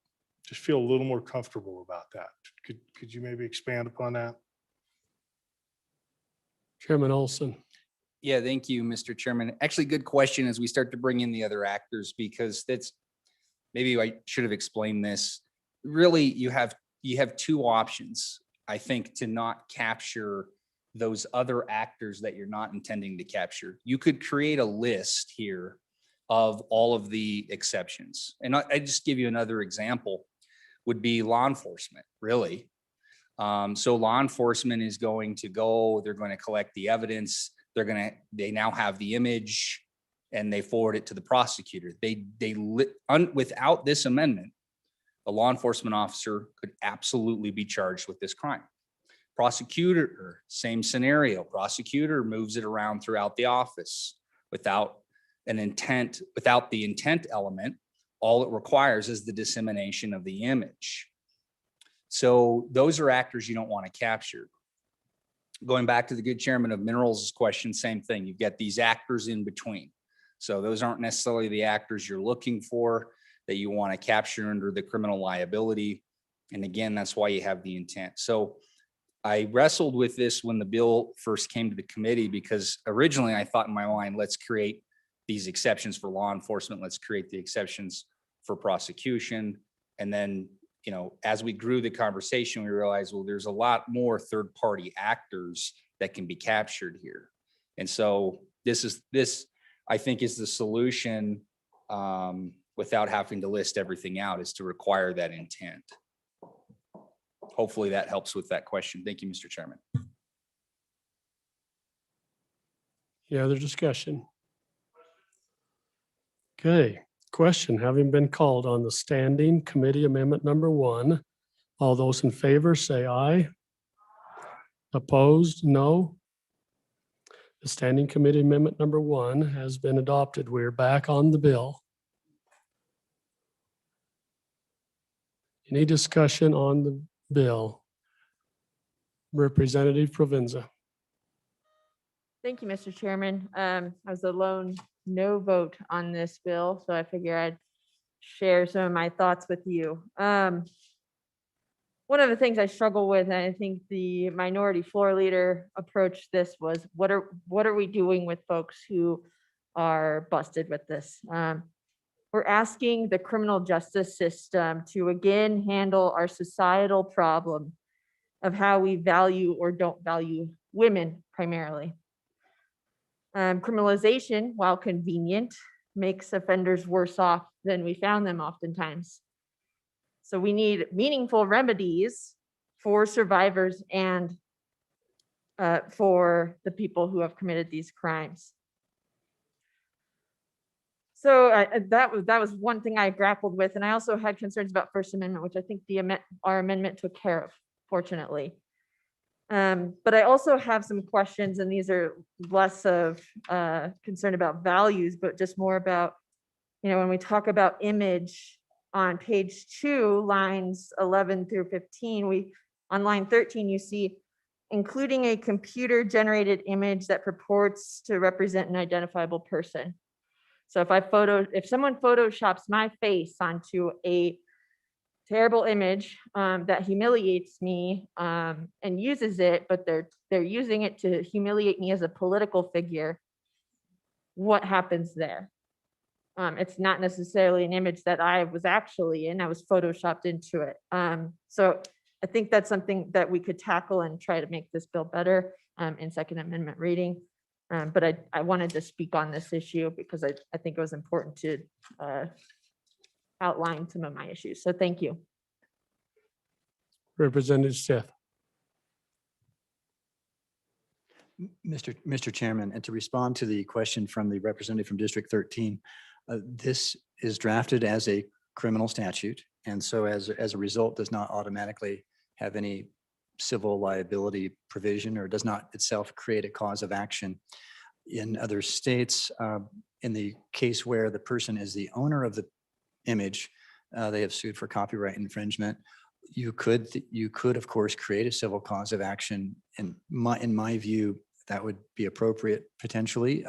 just feel a little more comfortable about that. Could you maybe expand upon that? Chairman Olson. Yeah, thank you, Mr. Chairman. Actually, good question as we start to bring in the other actors, because maybe I should have explained this. Really, you have 2 options, I think, to not capture those other actors that you're not intending to capture. You could create a list here of all of the exceptions. And I just give you another example, would be law enforcement, really. So law enforcement is going to go, they're going to collect the evidence, they now have the image, and they forward it to the prosecutor. Without this amendment, a law enforcement officer could absolutely be charged with this crime. Prosecutor, same scenario. Prosecutor moves it around throughout the office without the intent element. All it requires is the dissemination of the image. So those are actors you don't want to capture. going back to the good chairman of minerals question, same thing. You've got these actors in between. So those aren't necessarily the actors you're looking for that you want to capture under the criminal liability. And again, that's why you have the intent. So I wrestled with this when the bill first came to the committee, because originally I thought in my mind, let's create these exceptions for law enforcement. Let's create the exceptions for prosecution. And then, you know, as we grew the conversation, we realized, well, there's a lot more third-party actors that can be captured here. And so this, I think, is the solution without having to list everything out, is to require that intent. Hopefully that helps with that question. Thank you, Mr. Chairman. Any other discussion? Okay, question having been called on the standing committee amendment number 1. All those in favor say aye. Opposed, no. The standing committee amendment number 1 has been adopted. We're back on the bill. Any discussion on the bill? Representative Provenza. Thank you, Mr. Chairman. I was the lone no vote on this bill, so I figure I'd share some of my thoughts with you. One of the things I struggle with, and I think the minority floor leader approached this, was what are we doing with folks who are busted with this? We're asking the criminal justice system to again handle our societal problem of how we value or don't value women primarily. Criminalization, while convenient, makes offenders worse off than we found them oftentimes. So we need meaningful remedies for survivors and for the people who have committed these crimes. So that was one thing I grappled with, and I also had concerns about First Amendment, which I think our amendment took care of, fortunately. But I also have some questions, and these are less of concern about values, but just more about, you know, when we talk about image on page 2, lines 11 through 15, on line 13, you see, including a computer-generated image that purports to represent an identifiable person. So if someone photoshops my face onto a terrible image that humiliates me and uses it, but they're using it to humiliate me as a political figure, what happens there? It's not necessarily an image that I was actually in. I was photoshopped into it. So I think that's something that we could tackle and try to make this bill better in Second Amendment reading. But I wanted to speak on this issue because I think it was important to outline some of my issues. So thank you. Representative Seth. Mr. Chairman, and to respond to the question from the representative from District 13, this is drafted as a criminal statute, and so as a result does not automatically have any civil liability provision, or does not itself create a cause of action. In other states, in the case where the person is the owner of the image, they have sued for copyright infringement. You could of course create a civil cause of action. In my view, that would be appropriate potentially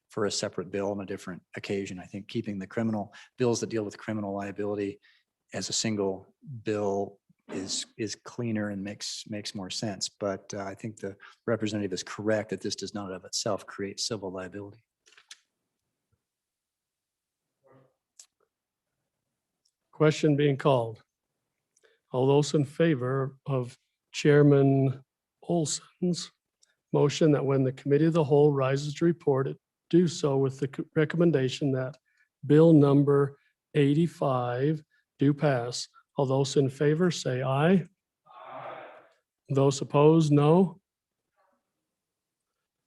for a separate bill on a different occasion. I think keeping the criminal bills that deal with criminal liability as a single bill is cleaner and makes more sense. But I think the representative is correct that this does not of itself create civil liability. Question being called. All those in favor of Chairman Olson's motion that when the committee of the whole rises to report it, do so with the recommendation that bill number 85 do pass. All those in favor say aye. Those opposed, no.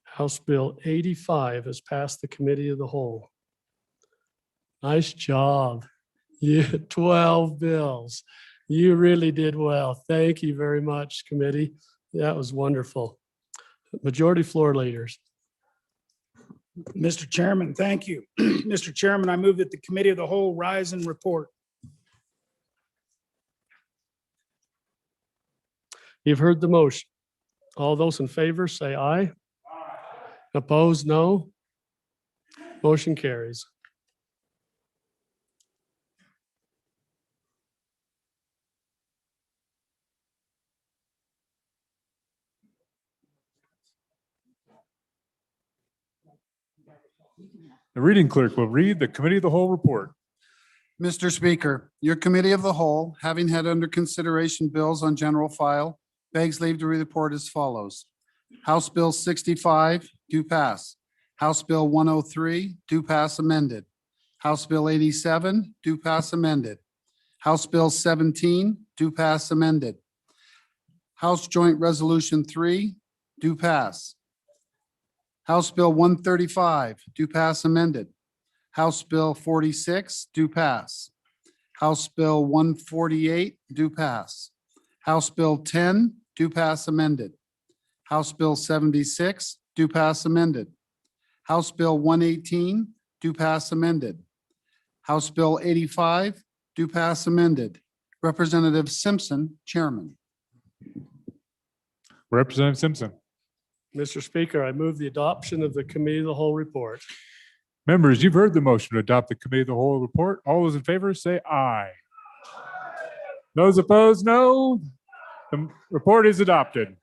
House Bill 85 has passed the committee of the whole. Nice job. You 12 bills. You really did well. Thank you very much, committee. That was wonderful. Majority floor leaders. Mr. Chairman, thank you. Mr. Chairman, I move that the committee of the whole rise and report. You've heard the motion. All those in favor say aye. Opposed, no. Motion carries. The reading clerk will read the committee of the whole report. Mr. Speaker, your committee of the whole, having had under consideration bills on general file, begs leave to report as follows. House Bill 65, do pass. House Bill 103, do pass amended. House Bill 87, do pass amended. House Bill 17, do pass amended. House Joint Resolution 3, do pass. House Bill 135, do pass amended. House Bill 46, do pass. House Bill 148, do pass. House Bill 10, do pass amended. House Bill 76, do pass amended. House Bill 118, do pass amended. House Bill 85, do pass amended. Representative Simpson, Chairman. Representative Simpson. Mr. Speaker, I move the adoption of the committee of the whole report. Members, you've heard the motion to adopt the committee of the whole report. All those in favor say aye. Those opposed, no. The report is adopted.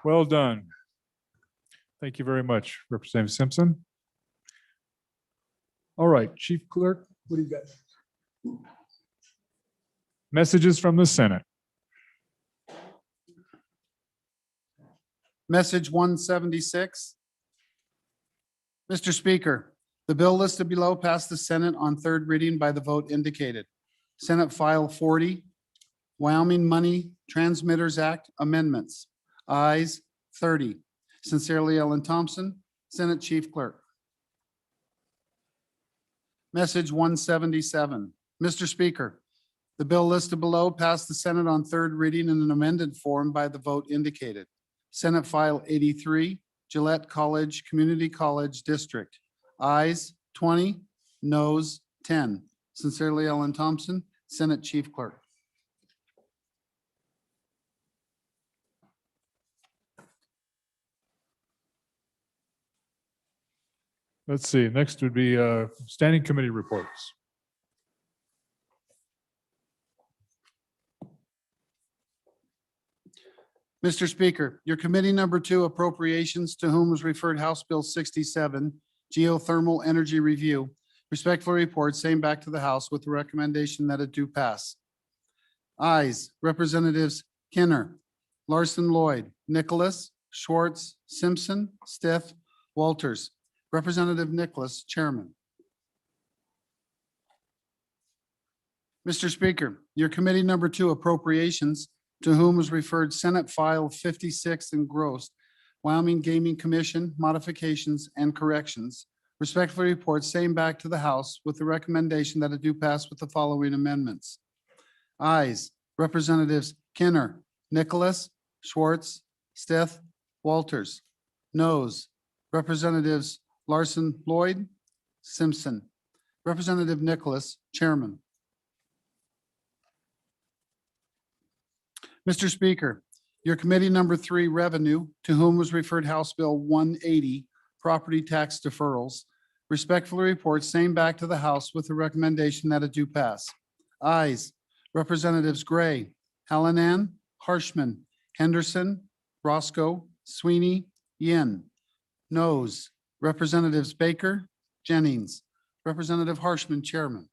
Well done. Thank you very much, Representative Simpson. All right, Chief Clerk, what do you got? Messages from the Senate. Message 176. Mr. Speaker, the bill listed below passed the Senate on third reading by the vote indicated. Senate File 40, Wyoming Money Transmitters Act Amendments. Ayes 30. Sincerely, Ellen Thompson, Senate Chief Clerk. Message 177. Mr. Speaker, the bill listed below passed the Senate on third reading in an amended form by the vote indicated. Senate File 83, Gillette College Community College District. Ayes 20, noes 10. Sincerely, Ellen Thompson, Senate Chief Clerk. Let's see, next would be standing committee reports. Mr. Speaker, your committee number 2 appropriations, to whom was referred House Bill 67, geothermal energy review, respectfully report same back to the House with the recommendation that it do pass. Ayes, Representatives Kinner, Larson Lloyd, Nicholas, Schwartz, Simpson, Stith, Walters. Representative Nicholas, Chairman. Mr. Speaker, your committee number 2 appropriations, to whom was referred Senate File 56 engrossed, Wyoming Gaming Commission modifications and corrections, respectfully report same back to the House with the recommendation that it do pass with the following amendments. Ayes, Representatives Kinner, Nicholas, Schwartz, Stith, Walters. Noes, Representatives Larson Lloyd, Simpson. Representative Nicholas, Chairman. Mr. Speaker, your committee number 3 revenue, to whom was referred House Bill 180, property tax deferrals, respectfully report same back to the House with the recommendation that it do pass. Ayes, Representatives Gray, Hallinan, Harshman, Henderson, Roscoe, Sweeney, Yin. Noes, Representatives Baker, Jennings. Representative Harshman, Chairman.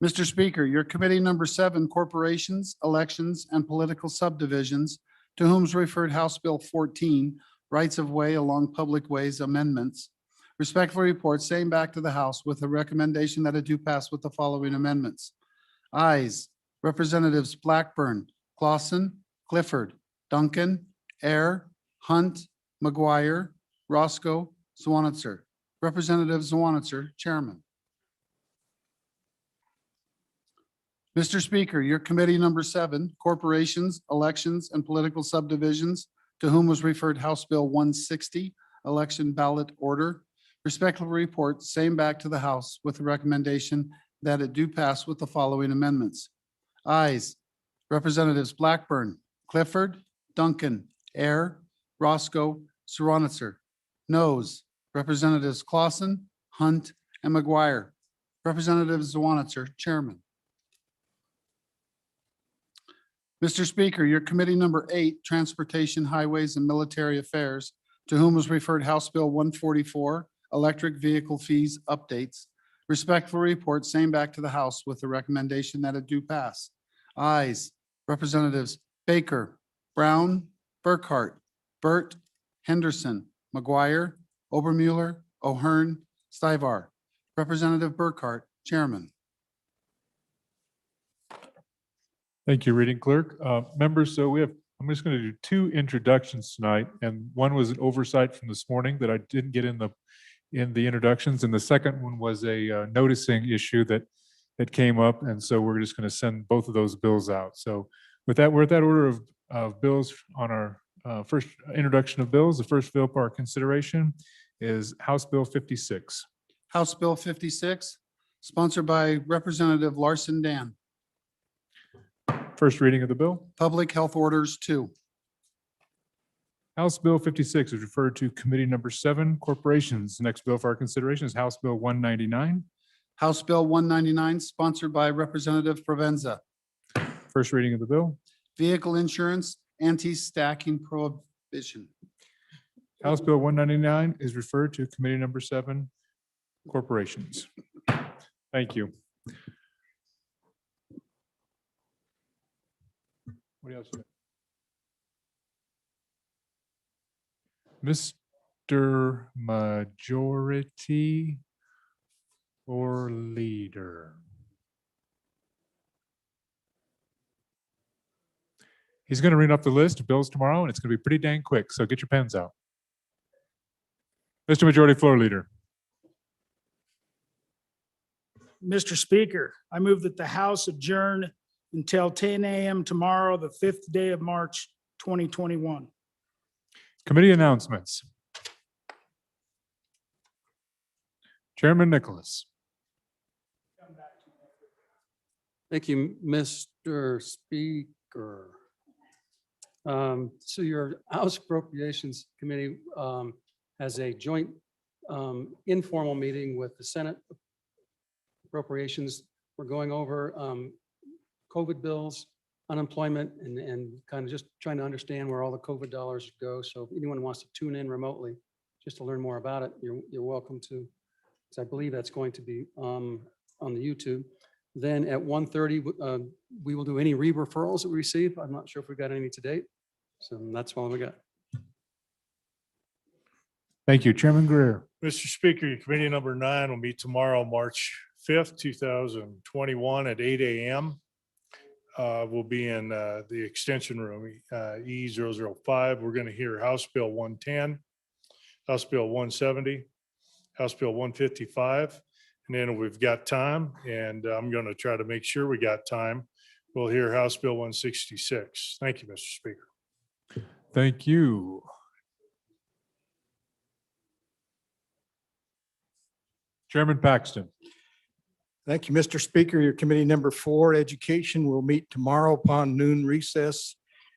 Mr. Speaker, your committee number 7, corporations, elections, and political subdivisions, to whom is referred House Bill 14, rights of way along public ways amendments, respectfully report same back to the House with a recommendation that it do pass with the following amendments. Ayes, Representatives Blackburn, Clausen, Clifford, Duncan, Air, Hunt, McGuire, Roscoe, Swanitzer. Representative Swanitzer, Chairman. Mr. Speaker, your committee number 7, Corporations, Elections, and Political Subdivisions, to whom was referred House Bill 160, Election Ballot Order, respectfully report same back to the House with the recommendation that it do pass with the following amendments. Ayes, Representatives Blackburn, Clifford, Duncan, Air, Roscoe, Saronitzer. Noes, Representatives Clausen, Hunt, and McGuire. Representative Zwanitzer, Chairman. Mr. Speaker, your committee number 8, Transportation, Highways, and Military Affairs, to whom was referred House Bill 144, Electric Vehicle Fees Updates, respectfully report same back to the House with the recommendation that it do pass. Ayes, Representatives Baker, Brown, Burkhart, Burt, Henderson, McGuire, Obermueller, O'Hearn, Stivar. Representative Burkhart, Chairman. Thank you, Reading Clerk. Members, so I'm just going to do 2 introductions tonight, and one was an oversight from this morning that I didn't get in the introductions, and the second one was a noticing issue that came up, and so we're just going to send both of those bills out. So with that, we're at that order of bills on our first introduction of bills. The first bill for our consideration is House Bill 56. House Bill 56, sponsored by Representative Larson Dan. First reading of the bill. Public Health Orders 2. House Bill 56 is referred to Committee number 7, Corporations. The next bill for our consideration is House Bill 199. House Bill 199, sponsored by Representative Provenza. First reading of the bill. Vehicle Insurance Anti-Stacking Prohibition. House Bill 199 is referred to Committee number 7, Corporations. Thank you. What else? Mr. Majority or Leader? He's going to read off the list of bills tomorrow, and it's going to be pretty dang quick, so get your pens out. Mr. Majority Floor Leader. Mr. Speaker, I move that the House adjourn until 10 a.m. tomorrow, the 5th day of March, 2021. Committee announcements. Chairman Nicholas. Thank you, Mr. Speaker. So your House Appropriations Committee has a joint informal meeting with the Senate Appropriations. We're going over COVID bills, unemployment, and kind of just trying to understand where all the COVID dollars go. So if anyone wants to tune in remotely just to learn more about it, you're welcome to. So I believe that's going to be on the YouTube. Then at 1:30, we will do any re-referrals that we receive. I'm not sure if we've got any to date. So that's all we got. Thank you, Chairman Greer. Mr. Speaker, your committee number 9 will meet tomorrow, March 5th, 2021 at 8 a.m. We'll be in the extension room, E005. We're going to hear House Bill 110, House Bill 170, House Bill 155. And then we've got time, and I'm going to try to make sure we got time. We'll hear House Bill 166. Thank you, Mr. Speaker. Thank you. Chairman Paxton. Thank you, Mr. Speaker. Your committee number 4, Education, will meet tomorrow upon noon recess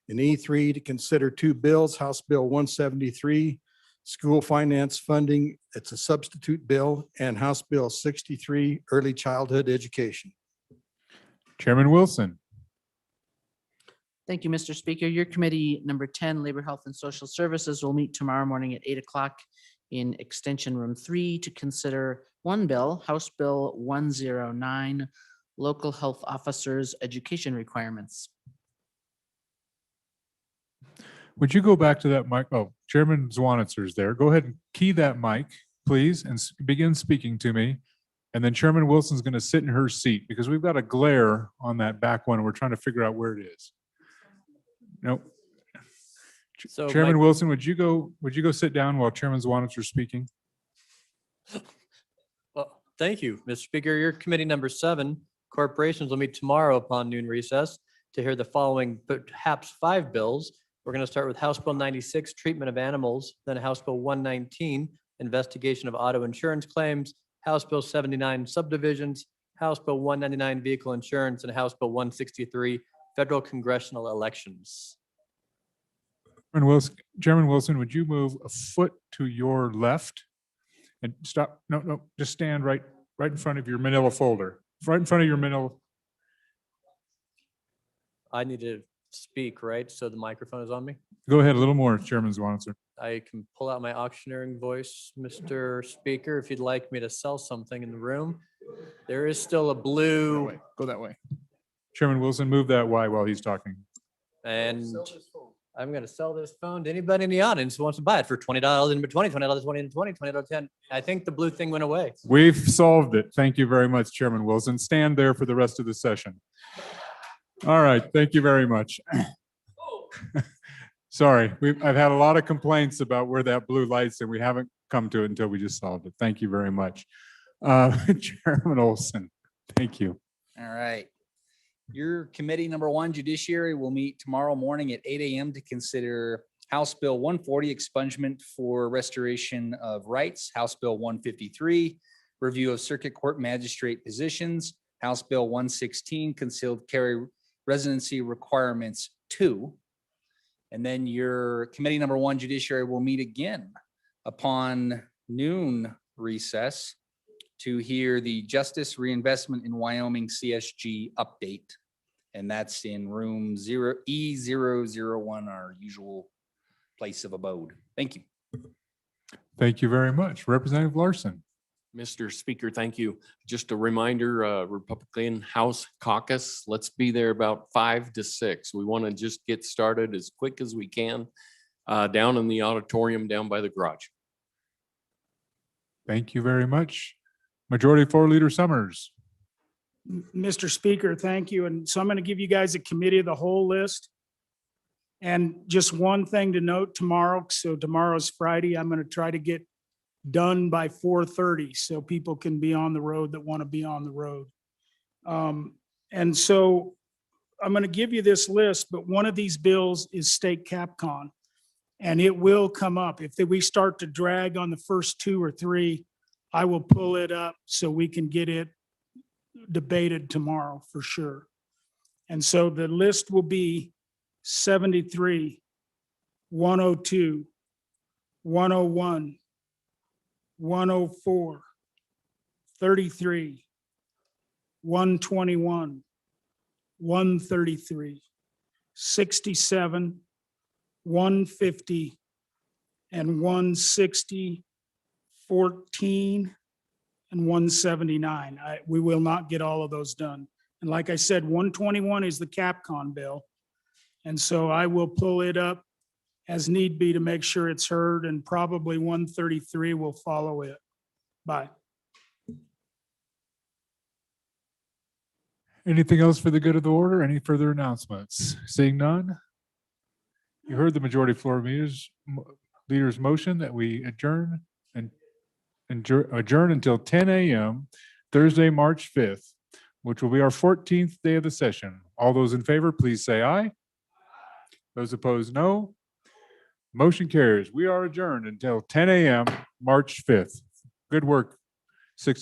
in E3 to consider 2 bills, House Bill 173, School Finance Funding, it's a substitute bill, and House Bill 63, Early Childhood Education. Chairman Wilson. Thank you, Mr. Speaker. Your committee number 10, Labor, Health, and Social Services, will meet tomorrow morning at 8 o'clock in Extension Room 3 to consider 1 bill, House Bill 109, Local Health Officers Education Requirements. Would you go back to that mic? Oh, Chairman Zwanitzer's there. Go ahead and key that mic, please, and begin speaking to me. And then Chairman Wilson's going to sit in her seat because we've got a glare on that back one. We're trying to figure out where it is. Nope. So Chairman my- Wilson, would you go sit down while Chairman Zwanich are speaking? Well, thank you, Mr. Speaker. Your committee number 7, corporations, will meet tomorrow upon noon recess to hear the following perhaps 5 bills. We're going to start with House Bill 96, treatment of animals, then House Bill 119, investigation of auto insurance claims, House Bill 79, subdivisions, House Bill 199, vehicle insurance, and House Bill 163, federal congressional elections. Chairman Wilson, would you move a foot to your left and stop? No, just stand right in front of your manila folder, right in front of your manila. I need to speak, right? So the microphone is on me. Go ahead, a little more, Chairman Zwanich. I can pull out my auctioneering voice, Mr. Speaker, if you'd like me to sell something in the room. There is still a blue, Go that way. Chairman Wilson, move that Y while he's talking. and I'm gonna sell this phone to anybody in the audience who wants to buy it for $20 and $20, $20, $20 and $20, $20, $10. I think the blue thing went away. We've solved it. Thank you very much, Chairman Wilson. Stand there for the rest of the session. All right, thank you very much. Sorry, I've had a lot of complaints about where that blue lights and we haven't come to it until we just solved it. Thank you very much. Chairman Olson, thank you. All right. Your committee number 1, Judiciary, will meet tomorrow morning at 8 a.m. to consider House Bill 140, expungement for restoration of rights, House Bill 153, review of circuit court magistrate positions, House Bill 116, concealed carry residency requirements 2. And then your committee number 1, Judiciary, will meet again upon noon recess to hear the Justice Reinvestment in Wyoming CSG update. And that's in room E001, our usual place of abode. Thank you. Thank you very much. Representative Larson. Mr. Speaker, thank you. Just a reminder, Republican House caucus, let's be there about 5 to 6. We want to just get started as quick as we can down in the auditorium down by the garage. Thank you very much. Majority Floor Leader Summers. Mr. Speaker, thank you. And so I'm going to give you guys a committee of the whole list. And just one thing to note tomorrow. So tomorrow's Friday. I'm going to try to get done by 4:30 so people can be on the road that want to be on the road. And so I'm going to give you this list, but one of these bills is state CapCon. And it will come up. If we start to drag on the first 2 or 3, I will pull it up so we can get it debated tomorrow for sure. And so the list will be 73, 102, 101, 104, 33, 121, 133, 67, 150, and 160, 14, and 179. We will not get all of those done. And like I said, 121 is the CapCon bill. And so I will pull it up as need be to make sure it's heard, and probably 133 will follow it. Bye. Anything else for the good of the order? Any further announcements? Seeing none? You heard the Majority Floor Leader's motion that we adjourn until 10 a.m. Thursday, March 5th, which will be our 14th day of the session. All those in favor, please say aye. Those opposed, no. Motion carries. We are adjourned until 10 a.m. March 5th. Good work, 60.